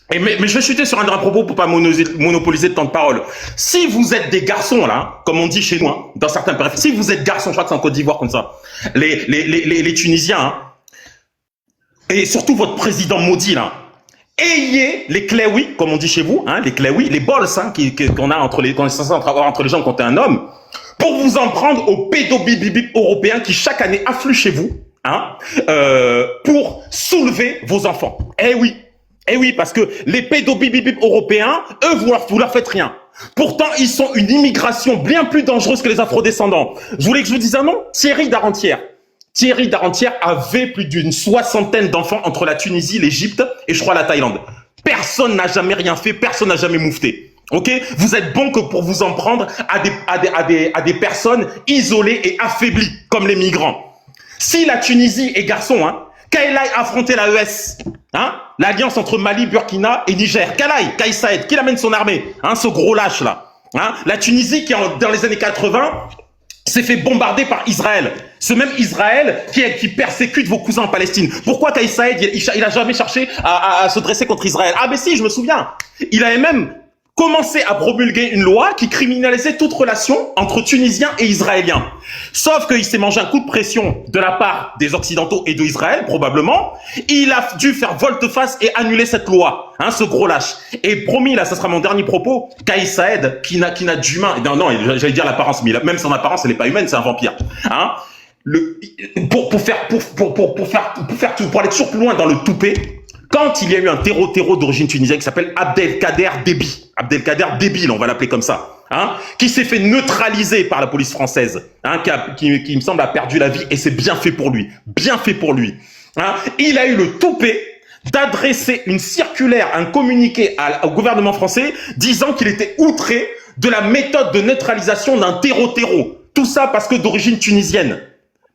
Mais je vais chuter sur un propos pour pas monopoliser de temps de parole. Si vous êtes des garçons là, comme on dit chez nous, hein, dans certains périphéries, si vous êtes garçons, je crois que c'est en Côte d'Ivoire comme ça, les Tunisiens, hein, et surtout votre président maudit là, ayez les cléouis, comme on dit chez vous, hein, les cléouis, les bols hein, qu'on a qu'on est censé avoir entre les gens quand t'es un homme, pour vous en prendre aux pédobibibib européens qui chaque année affluent chez vous, hein, pour soulever vos enfants. Eh oui, parce que les pédobibibib européens, eux, vous leur faites rien. Pourtant, ils sont une immigration bien plus dangereuse que les afrodescendants. Je voulais que je vous dise un nom, Thierry Darentière. Thierry Darentière avait plus d'une 60aine d'enfants entre la Tunisie, l'Égypte et je crois la Thaïlande. Personne n'a jamais rien fait, personne n'a jamais moufté. Ok? Vous êtes bon que pour vous en prendre à des personnes isolées et affaiblies, comme les migrants. Si la Tunisie est garçon, hein, Qu'elle aille affronter l'AES, hein, l'alliance entre Mali, Burkina et Niger. Qu'elle aille, Kais Saïed, qu'il amène son armée, hein, ce gros lâche là. Hein. La Tunisie qui, dans les années 80, s'est fait bombarder par Israël. Ce même Israël qui persécute vos cousins en Palestine. Pourquoi Kais Saïed, il a jamais cherché à se dresser contre Israël? Ah ben si, je me souviens. Il avait même commencé à promulguer une loi qui criminalisait toute relation entre Tunisiens et Israéliens. Sauf qu'il s'est mangé un coup de pression de la part des Occidentaux et d'Israël, probablement. Il a dû faire volte-face et annuler cette loi, hein, ce gros lâche. Et promis, là, ça sera mon dernier propos, Kais Saïed, qui n'a d'humain, non, j'allais dire l'apparence, mais même son apparence, elle n'est pas humaine, c'est un vampire. Hein. Pour aller toujours plus loin dans le toupet, quand il y a eu un terreau d'origine tunisienne qui s'appelle Abdelkader Déby, on va l'appeler comme ça, hein, qui s'est fait neutraliser par la police française, hein, qui me semble a perdu la vie, et c'est bien fait pour lui, hein. Il a eu le toupet d'adresser une circulaire, un communiqué au gouvernement français disant qu'il était outré de la méthode de neutralisation d'un terreau. Tout ça parce que d'origine tunisienne.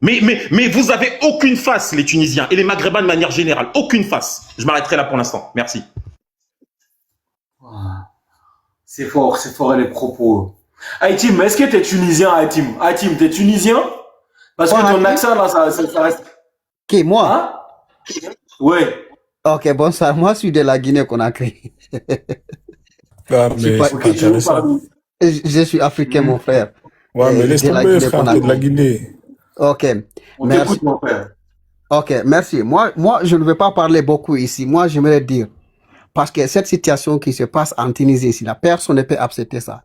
Mais vous avez aucune face, les Tunisiens et les Maghrébins de manière générale. Aucune face. Je m'arrêterai là pour l'instant. Merci. C'est fort les propos. Haïtim, est-ce que t'es tunisien, Haïtim? Haïtim, t'es tunisien? Parce que ton accent, là, ça reste... Qui, moi? Hein? Ouais. Ok, bonsoir. Moi, je suis de la Guinée-Conakry. Je suis africain, mon frère. Ouais, mais laisse tomber, frère, t'es de la Guinée. Ok, merci. Mon frère. Ok, merci. Moi, je ne vais pas parler beaucoup ici. Moi, j'aimerais dire, parce que cette situation qui se passe en Tunisie ici, la personne ne peut accepter ça.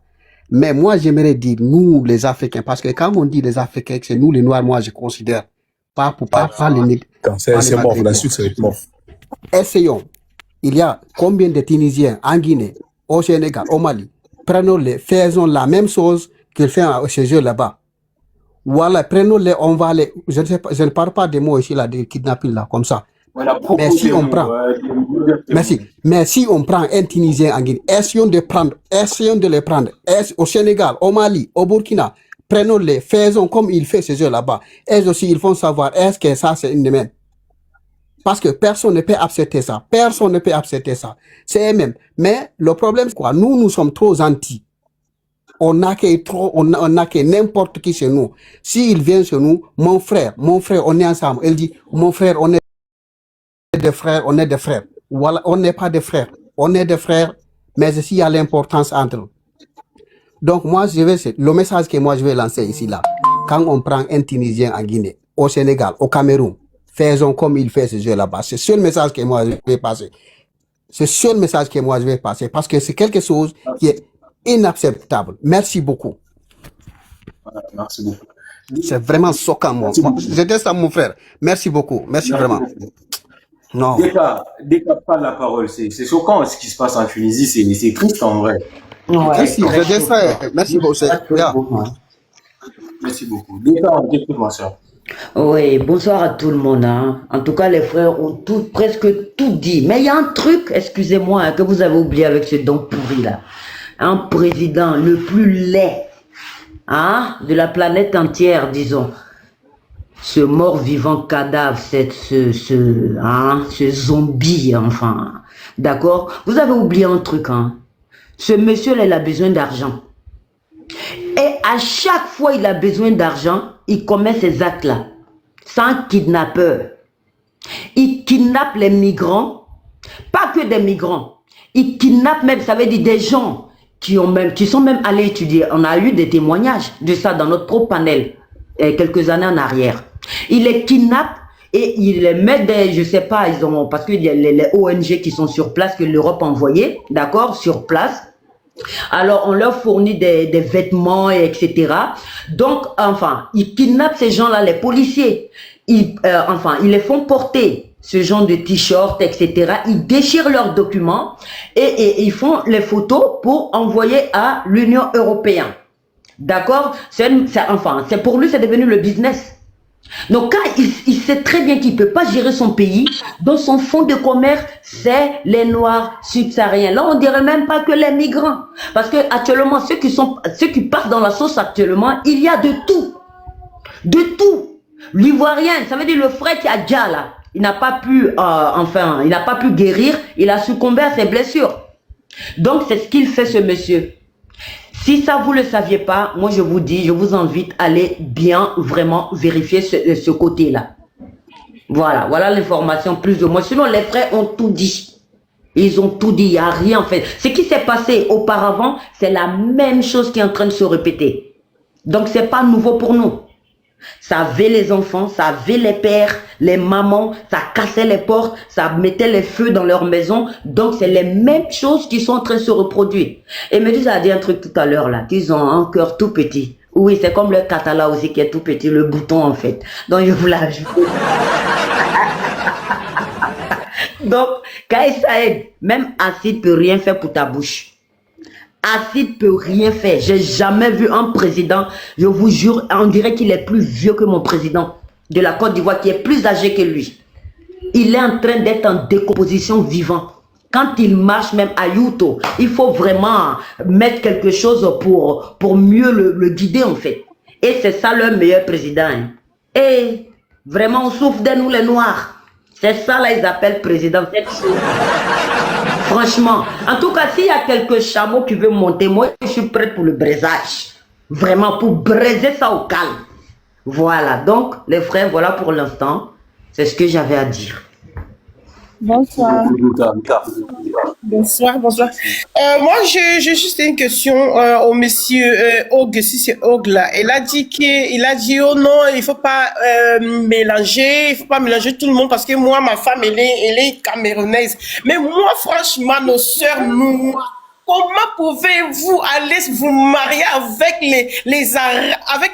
Mais moi, j'aimerais dire, nous, les Africains, parce que quand on dit les Africains, c'est nous, les Noirs, moi, je considère, pas les nègres. C'est mort, la suite, c'est mort. Essayons. Il y a combien de Tunisiens en Guinée, au Sénégal, au Mali? Prenons-les, faisons la même chose qu'ils font chez eux là-bas. Voilà, prenons-les, on va les... Je ne parle pas des mots ici, là, de kidnapping, là, comme ça. Voilà, mais si on prend... Merci. Mais si on prend un Tunisien en Guinée, essayons de les prendre. Au Sénégal, au Mali, au Burkina, prenons-les, faisons comme ils font chez eux là-bas. Elles aussi, ils font savoir, est-ce que ça, c'est une même? Parce que personne ne peut accepter ça. Personne ne peut accepter ça. C'est eux-mêmes. Mais le problème, c'est quoi? Nous sommes trop gentils. On n'a que n'importe qui chez nous. S'il vient chez nous, mon frère, on est ensemble. Elle dit, mon frère, on est des frères. Voilà, on n'est pas des frères. On est des frères, mais ici, il y a l'importance entre nous. Donc, moi, le message que moi, je vais lancer ici, là. Quand on prend un Tunisien en Guinée, au Sénégal, au Cameroun, faisons comme il fait ce jeu là-bas. C'est le seul message que moi, je vais passer. Parce que c'est quelque chose qui est inacceptable. Merci beaucoup. Merci beaucoup. C'est vraiment choquant, moi. Je dis ça, mon frère. Merci beaucoup. Merci vraiment. Non. Dès qu'il pas la parole, c'est choquant ce qui se passe en Tunisie. C'est triste en vrai. Merci. Je dis ça. Merci beaucoup. Merci beaucoup. Dès on t'écoute, ma soeur. Oui, bonsoir à tout le monde. Hein. En tout cas, les frères ont presque tout dit. Mais il y a un truc, excusez-moi, hein, que vous avez oublié avec ce don pourri là. Un président le plus laid, hein, de la planète entière, disons. Ce mort-vivant cadavre, ce zombie, enfin. D'accord? Vous avez oublié un truc, hein. Ce monsieur-là, il a besoin d'argent. Et à chaque fois il a besoin d'argent, il commet ces actes-là. C'est un kidnappeur. Il kidnappe les migrants, pas que des migrants. Il kidnappe même, ça veut dire des gens qui sont même allés étudier. On a eu des témoignages de ça dans notre propre panel, quelques années en arrière. Il les kidnappe et il les met je sais pas, parce qu'il y a les ONG qui sont sur place, que l'Europe a envoyé, d'accord, sur place. Alors, on leur fournit des vêtements, etc. Donc, enfin, ils kidnappent ces gens-là, les policiers. Ils les font porter ce genre de t-shirt, etc. Ils déchirent leurs documents et ils font les photos pour envoyer à l'Union européenne. D'accord? C'est pour lui, c'est devenu le business. Donc, quand il sait très bien qu'il ne peut pas gérer son pays, dans son fonds de commerce, c'est les Noirs subsahariens. Là, on dirait même pas que les migrants. Parce que actuellement, ceux qui passent dans la sauce actuellement, il y a de tout. De tout. L'Ivoirien, ça veut dire le frère qui a déjà là. il n'a pas pu, il n'a pas pu guérir, il a succombé à ses blessures. Donc, c'est ce qu'il fait, ce monsieur. Si ça, vous ne le saviez pas, moi, je vous dis, je vous invite à aller bien, vraiment vérifier ce côté-là. Voilà l'information plus ou moins. Sinon, les frères ont tout dit. Ils ont tout dit, il n'y a rien fait. Ce qui s'est passé auparavant, c'est la même chose qui est en train de se répéter. Donc, ce n'est pas nouveau pour nous. Ça avait les enfants, ça avait les pères, les mamans, ça cassait les portes, ça mettait les feux dans leur maison. Donc, c'est les mêmes choses qui sont en train de se reproduire. Et Méduse a dit un truc tout à l'heure là, qu'ils ont un cœur tout petit. Oui, c'est comme le katala aussi qui est tout petit, le bouton en fait. Donc, je vous l'ajoute. Donc, Kais Saïd, même acide peut rien faire pour ta bouche. Acide peut rien faire. J'ai jamais vu un président, je vous jure, on dirait qu'il est plus vieux que mon président de la Côte d'Ivoire, qui est plus âgé que lui. Il est en train d'être en décomposition vivant. Quand il marche même à Yuto, il faut vraiment mettre quelque chose pour mieux le guider en fait. Et c'est ça le meilleur président. Hein. Et vraiment, on souffre de nous les Noirs. C'est ça là, ils appellent président. Franchement, en tout cas, s'il y a quelques chameaux qui veulent monter, moi, je suis prêt pour le braisage. Vraiment, pour braiser ça au calme. Voilà, donc, les frères, voilà pour l'instant. C'est ce que j'avais à dire. Bonsoir. Bonsoir. Moi, j'ai juste une question au monsieur Og, si c'est Og là. Il a dit oh non, il faut pas mélanger tout le monde parce que moi, ma femme, elle est camerounaise. Mais moi, franchement, nos sœurs, nous, comment pouvez-vous aller vous marier avec les Arabes,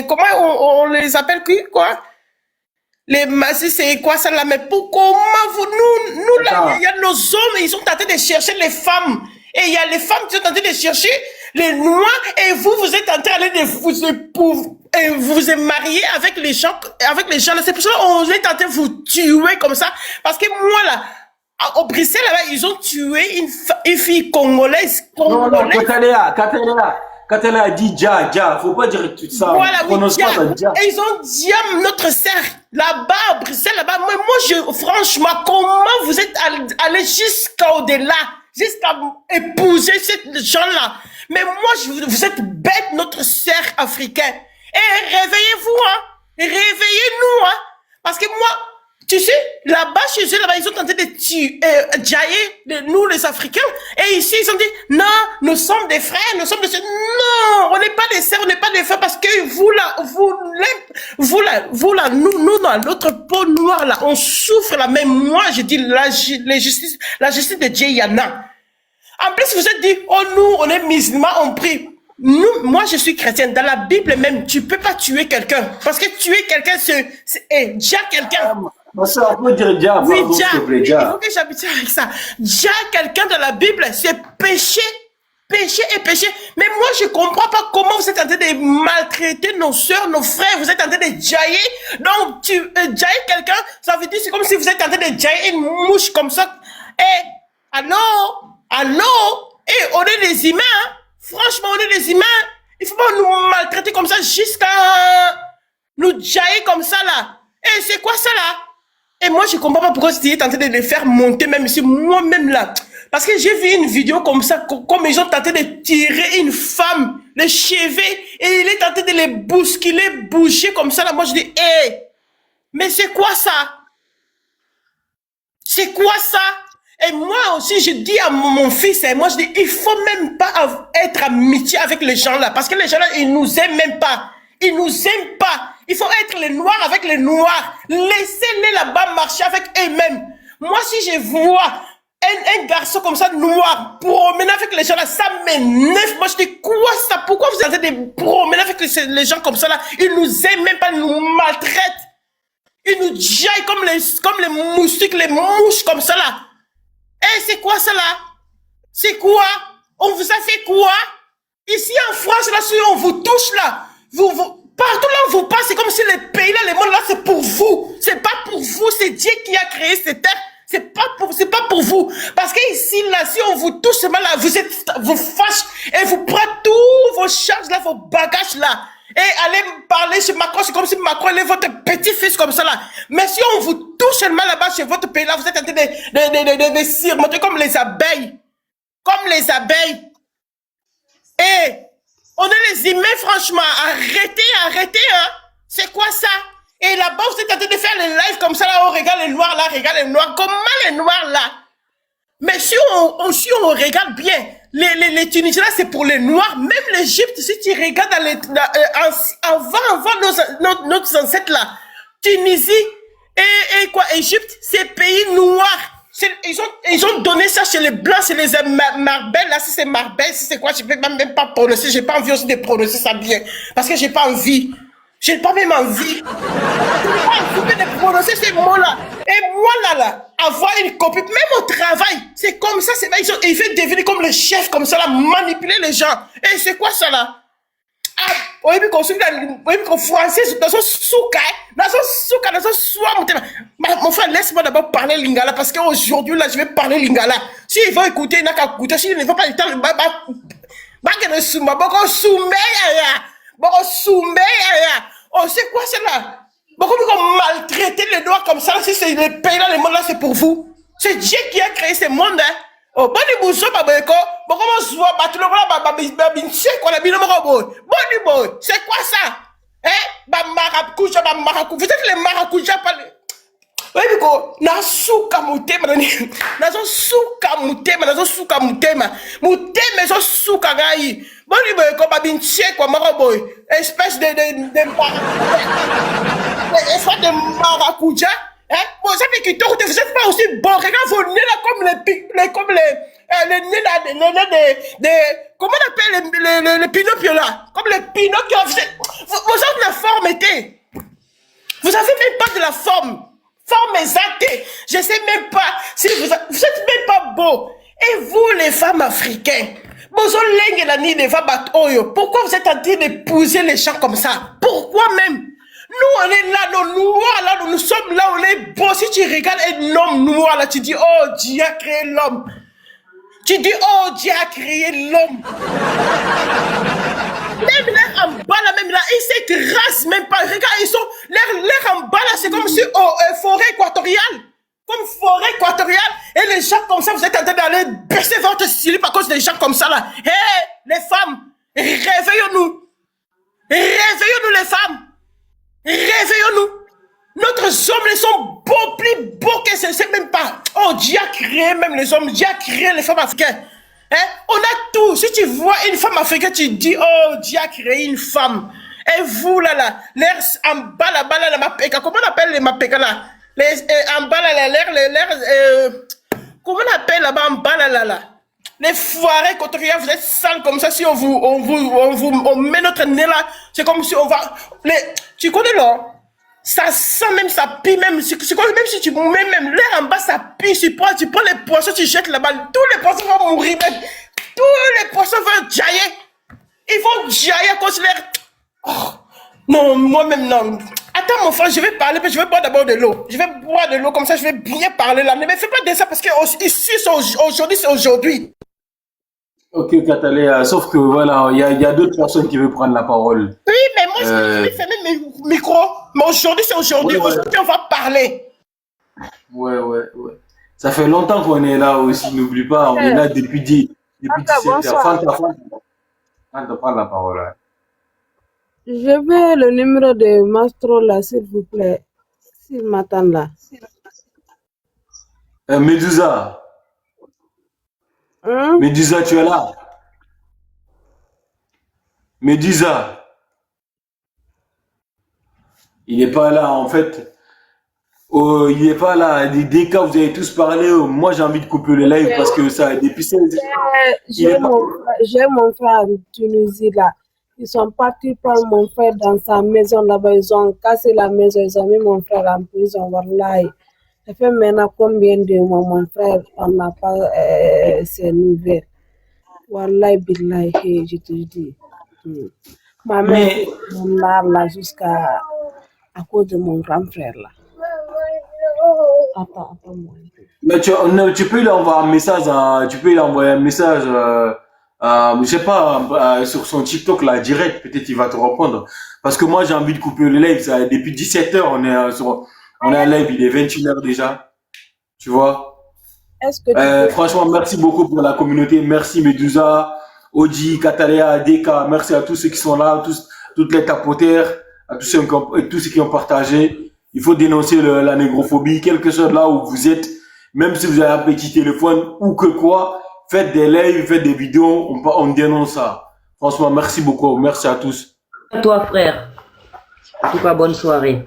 comment on les appelle quoi? Les massis, c'est quoi ça là? Mais comment nous là, il y a nos hommes, ils sont en train de chercher les femmes. Et il y a les femmes qui sont en train de chercher les noirs. Et vous êtes en train de vous marier avec les gens là. C'est pour ça qu'on est en train de vous tuer comme ça. Parce que moi là, au Bruxelles là-bas, ils ont tué une fille congolaise. Non, Katela a dit Dja, faut pas dire tout ça. Voilà, oui, Dja. Et ils ont dit notre sœur là-bas, à Bruxelles, là-bas. Moi, franchement, comment vous êtes allé jusqu'au-delà, jusqu'à épouser ces gens-là? Mais moi, vous êtes bête, notre sœur africaine. Et réveillez-vous, hein. Réveillez-nous, hein. Parce que moi, tu sais, là-bas, chez eux, là-bas, ils sont en train de tuer, nous, les Africains. Et ici, ils ont dit, non, nous sommes des frères, nous sommes des sœurs. Non, on n'est pas des sœurs, on n'est pas des frères, parce que vous là, nous, dans notre peau noire, là, on souffre là. Même moi, je dis, la justice de Dieu, il y en a. En plus, vous êtes dit, oh, nous, on est musulmans, on prie. Moi, je suis chrétienne. Dans la Bible même, tu peux pas tuer quelqu'un. Parce que tuer quelqu'un, c'est déjà quelqu'un. Ça, on peut dire Dja. Oui, Dja. Il faut que j'habite avec ça. Dja, quelqu'un dans la Bible, c'est péché. Péché et péché. Mais moi, je comprends pas comment vous êtes en train de maltraiter nos soeurs, nos frères. Vous êtes en train de jailler. Donc, jailler quelqu'un, ça veut dire c'est comme si vous êtes en train de jailler une mouche comme ça. Allô? On est des humains. Hein? Franchement, on est des humains. Il faut pas nous maltraiter comme ça jusqu'à nous jailler comme ça là. C'est quoi ça là? Et moi, je comprends pas pourquoi tu es en train de les faire monter, même si moi-même là. Parce que j'ai vu une vidéo comme ça, comme ils ont tenté de tirer une femme, les cheveux, et il est tenté de les bousculer, bouger comme ça là. Moi, je dis, mais c'est quoi ça? C'est quoi ça? Et moi aussi, je dis à mon fils, et moi je dis, il faut même pas être amitié avec les gens là, parce que les gens là, ils nous aiment même pas. Ils nous aiment pas. Il faut être les noirs avec les noirs. Laissez-les là-bas marcher avec eux-mêmes. Moi, si je vois un garçon comme ça, noir, promener avec les gens là, ça m'énerve. Moi, je dis, quoi ça? Pourquoi vous êtes en train de promener avec les gens comme ça là? Ils nous aiment même pas, ils nous maltraitent. Ils nous jaillent comme les moustiques, les mouches comme ça là. C'est quoi ça là? C'est quoi? On vous a fait quoi? Ici en France, là, si on vous touche là, partout là où vous passez, c'est comme si les pays là, les mondes là, c'est pour vous. C'est pas pour vous, c'est Dieu qui a créé cette terre. C'est pas pour vous. Parce que ici là, si on vous touche, c'est mal là, vous fâchez et vous prenez tous vos charges là, vos bagages là. Et aller parler chez Macron, c'est comme si Macron est votre petit-fils comme ça là. Mais si on vous touche seulement là-bas chez votre pays là, vous êtes en train de surmonter comme les abeilles. Comme les abeilles. Et on est les humains, franchement. Arrêtez, hein. C'est quoi ça? Et là-bas, vous êtes en train de faire les lives comme ça là, on regarde les noirs là, regarde les noirs. Comment les noirs là? Mais si on regarde bien, les Tunisiens là, c'est pour les noirs. Même l'Égypte, si tu regardes avant nos ancêtres là, Tunisie et quoi, Égypte, c'est pays noirs. Ils ont donné ça chez les blancs, chez les Marbel, là, si c'est Marbel, si c'est quoi, je ne peux même pas prononcer, j'ai pas envie aussi de prononcer ça bien, parce que j'ai pas envie. J'ai pas même envie. J'ai pas envie de prononcer ces mots-là. Et moi, là, avoir une copie, même au travail, c'est comme ça, c'est il fait devenir comme le chef, comme ça, là, manipuler les gens. Et c'est quoi ça, là? Ah, oui, qu'on français, dans son souka, mon frère, laisse-moi d'abord parler lingala, parce qu'aujourd'hui, là, je vais parler lingala. S'il veut écouter, il n'a qu'à écouter. S'il ne veut pas écouter, oh, c'est quoi cela? Pourquoi vous maltraitez les noirs comme ça? Si c'est les pays là, les mondes là, c'est pour vous. C'est Dieu qui a créé ce monde. Hein? Oh, bon, il bouge pas, c'est quoi ça? Hein? Vous êtes les maracuja, pas les. Oui, biko, nasuka mutema, nazo suka mutema, mutema zo suka gai. Boni boy ko babinche kwa maraboy, espèce de maracuja, hein? Bon, ça fait que vous êtes pas aussi bon. Regarde vos nez là comme les nez là, comment on appelle les Pinocchio là? Comme les Pinocchio, vous avez la forme été. Vous avez même pas de la forme. Forme exacte. Je sais même pas si vous êtes même pas beau. Et vous, les femmes africaines, pourquoi vous êtes en train d'épouser les gens comme ça? Pourquoi même? Nous, on est là, nos noirs, là, nous sommes là, on est beau. Si tu regardes un homme noir, là, tu dis, oh, Dieu a créé l'homme. Tu dis, oh, Dieu a créé l'homme. Même l'air en bas là, même là, ils s'écrasent même pas. Regarde, ils sont, l'air en bas là, c'est comme si, forêt équatoriale. Comme forêt équatoriale. Et les gens comme ça, vous êtes en train d'aller baisser votre slip à cause des gens comme ça là. Hé, les femmes, réveillons-nous. Réveillons-nous les femmes. Réveillons-nous. Notre hommes, ils sont beaux, plus beaux que c'est même pas. Oh, Dieu a créé même les hommes. Dieu a créé les femmes africaines. Hein? On a tout. Si tu vois une femme africaine, tu dis, oh, Dieu a créé une femme. Et vous, là, l'air en bas, là, la mapeka. Comment on appelle les mapeka, là? En bas, là, l'air, comment on appelle là-bas, en bas, là? Les foirés équatoriens, vous êtes sales comme ça. Si on met notre nez là, c'est comme si on va, tu connais, là? Ça sent même, ça pue même. Même si tu mets même l'air en bas, ça pue. Tu prends les poissons, tu jettes là-bas. Tous les poissons vont mourir même. Tous les poissons vont jaillir. Ils vont jaillir à cause de l'air. Oh, non, moi-même, non. Attends, mon frère, je vais parler, mais je vais boire d'abord de l'eau. Je vais boire de l'eau, comme ça, je vais bien parler là. Mais fais pas de ça, parce que ici, aujourd'hui, c'est aujourd'hui. Ok, Katalé, sauf que voilà, il y a d'autres personnes qui veulent prendre la parole. Oui, mais moi, je vais fermer mes micros. Mais aujourd'hui, c'est aujourd'hui. Ouais. Aujourd'hui, on va parler. Ouais. Ça fait longtemps qu'on est là aussi, n'oublie pas. On est là depuis 17 heures. Fanta, prends la parole. Hein. Je veux le numéro de Mastro là, s'il vous plaît. S'il m'attend là. Medusa. Medusa, tu es là? Medusa. Il n'est pas là, en fait. Oh, il n'est pas là. Dès que vous avez tous parlé, moi j'ai envie de couper le live parce que ça a dépissé. J'ai mon frère en Tunisie là. Ils sont partis prendre mon frère dans sa maison là-bas. Ils ont cassé la maison. Ils ont mis mon frère en prison. Wallahi. Ça fait maintenant combien de mois, mon frère, on n'a pas ces nouvelles. Wallahi billahi, je te dis. Ma mère, mon là jusqu'à à cause de mon grand frère là. Attends-moi. Mais tu peux lui envoyer un message, je sais pas, sur son TikTok, là, direct, peut-être il va te répondre. Parce que moi, j'ai envie de couper le live. Ça, depuis 17h, on est à live, il est 21h déjà. Tu vois? Est-ce que franchement, merci beaucoup pour la communauté. Merci Medusa, Oji, Katalea, Deka. Merci à tous ceux qui sont là, toutes les tapotaires, à tous ceux qui ont partagé. Il faut dénoncer la négrophobie, quel que soit là où vous êtes. Même si vous avez un petit téléphone ou que quoi, faites des lives, faites des vidéos, on dénonce ça. Franchement, merci beaucoup. Merci à tous. À toi, frère. En tout cas, bonne soirée.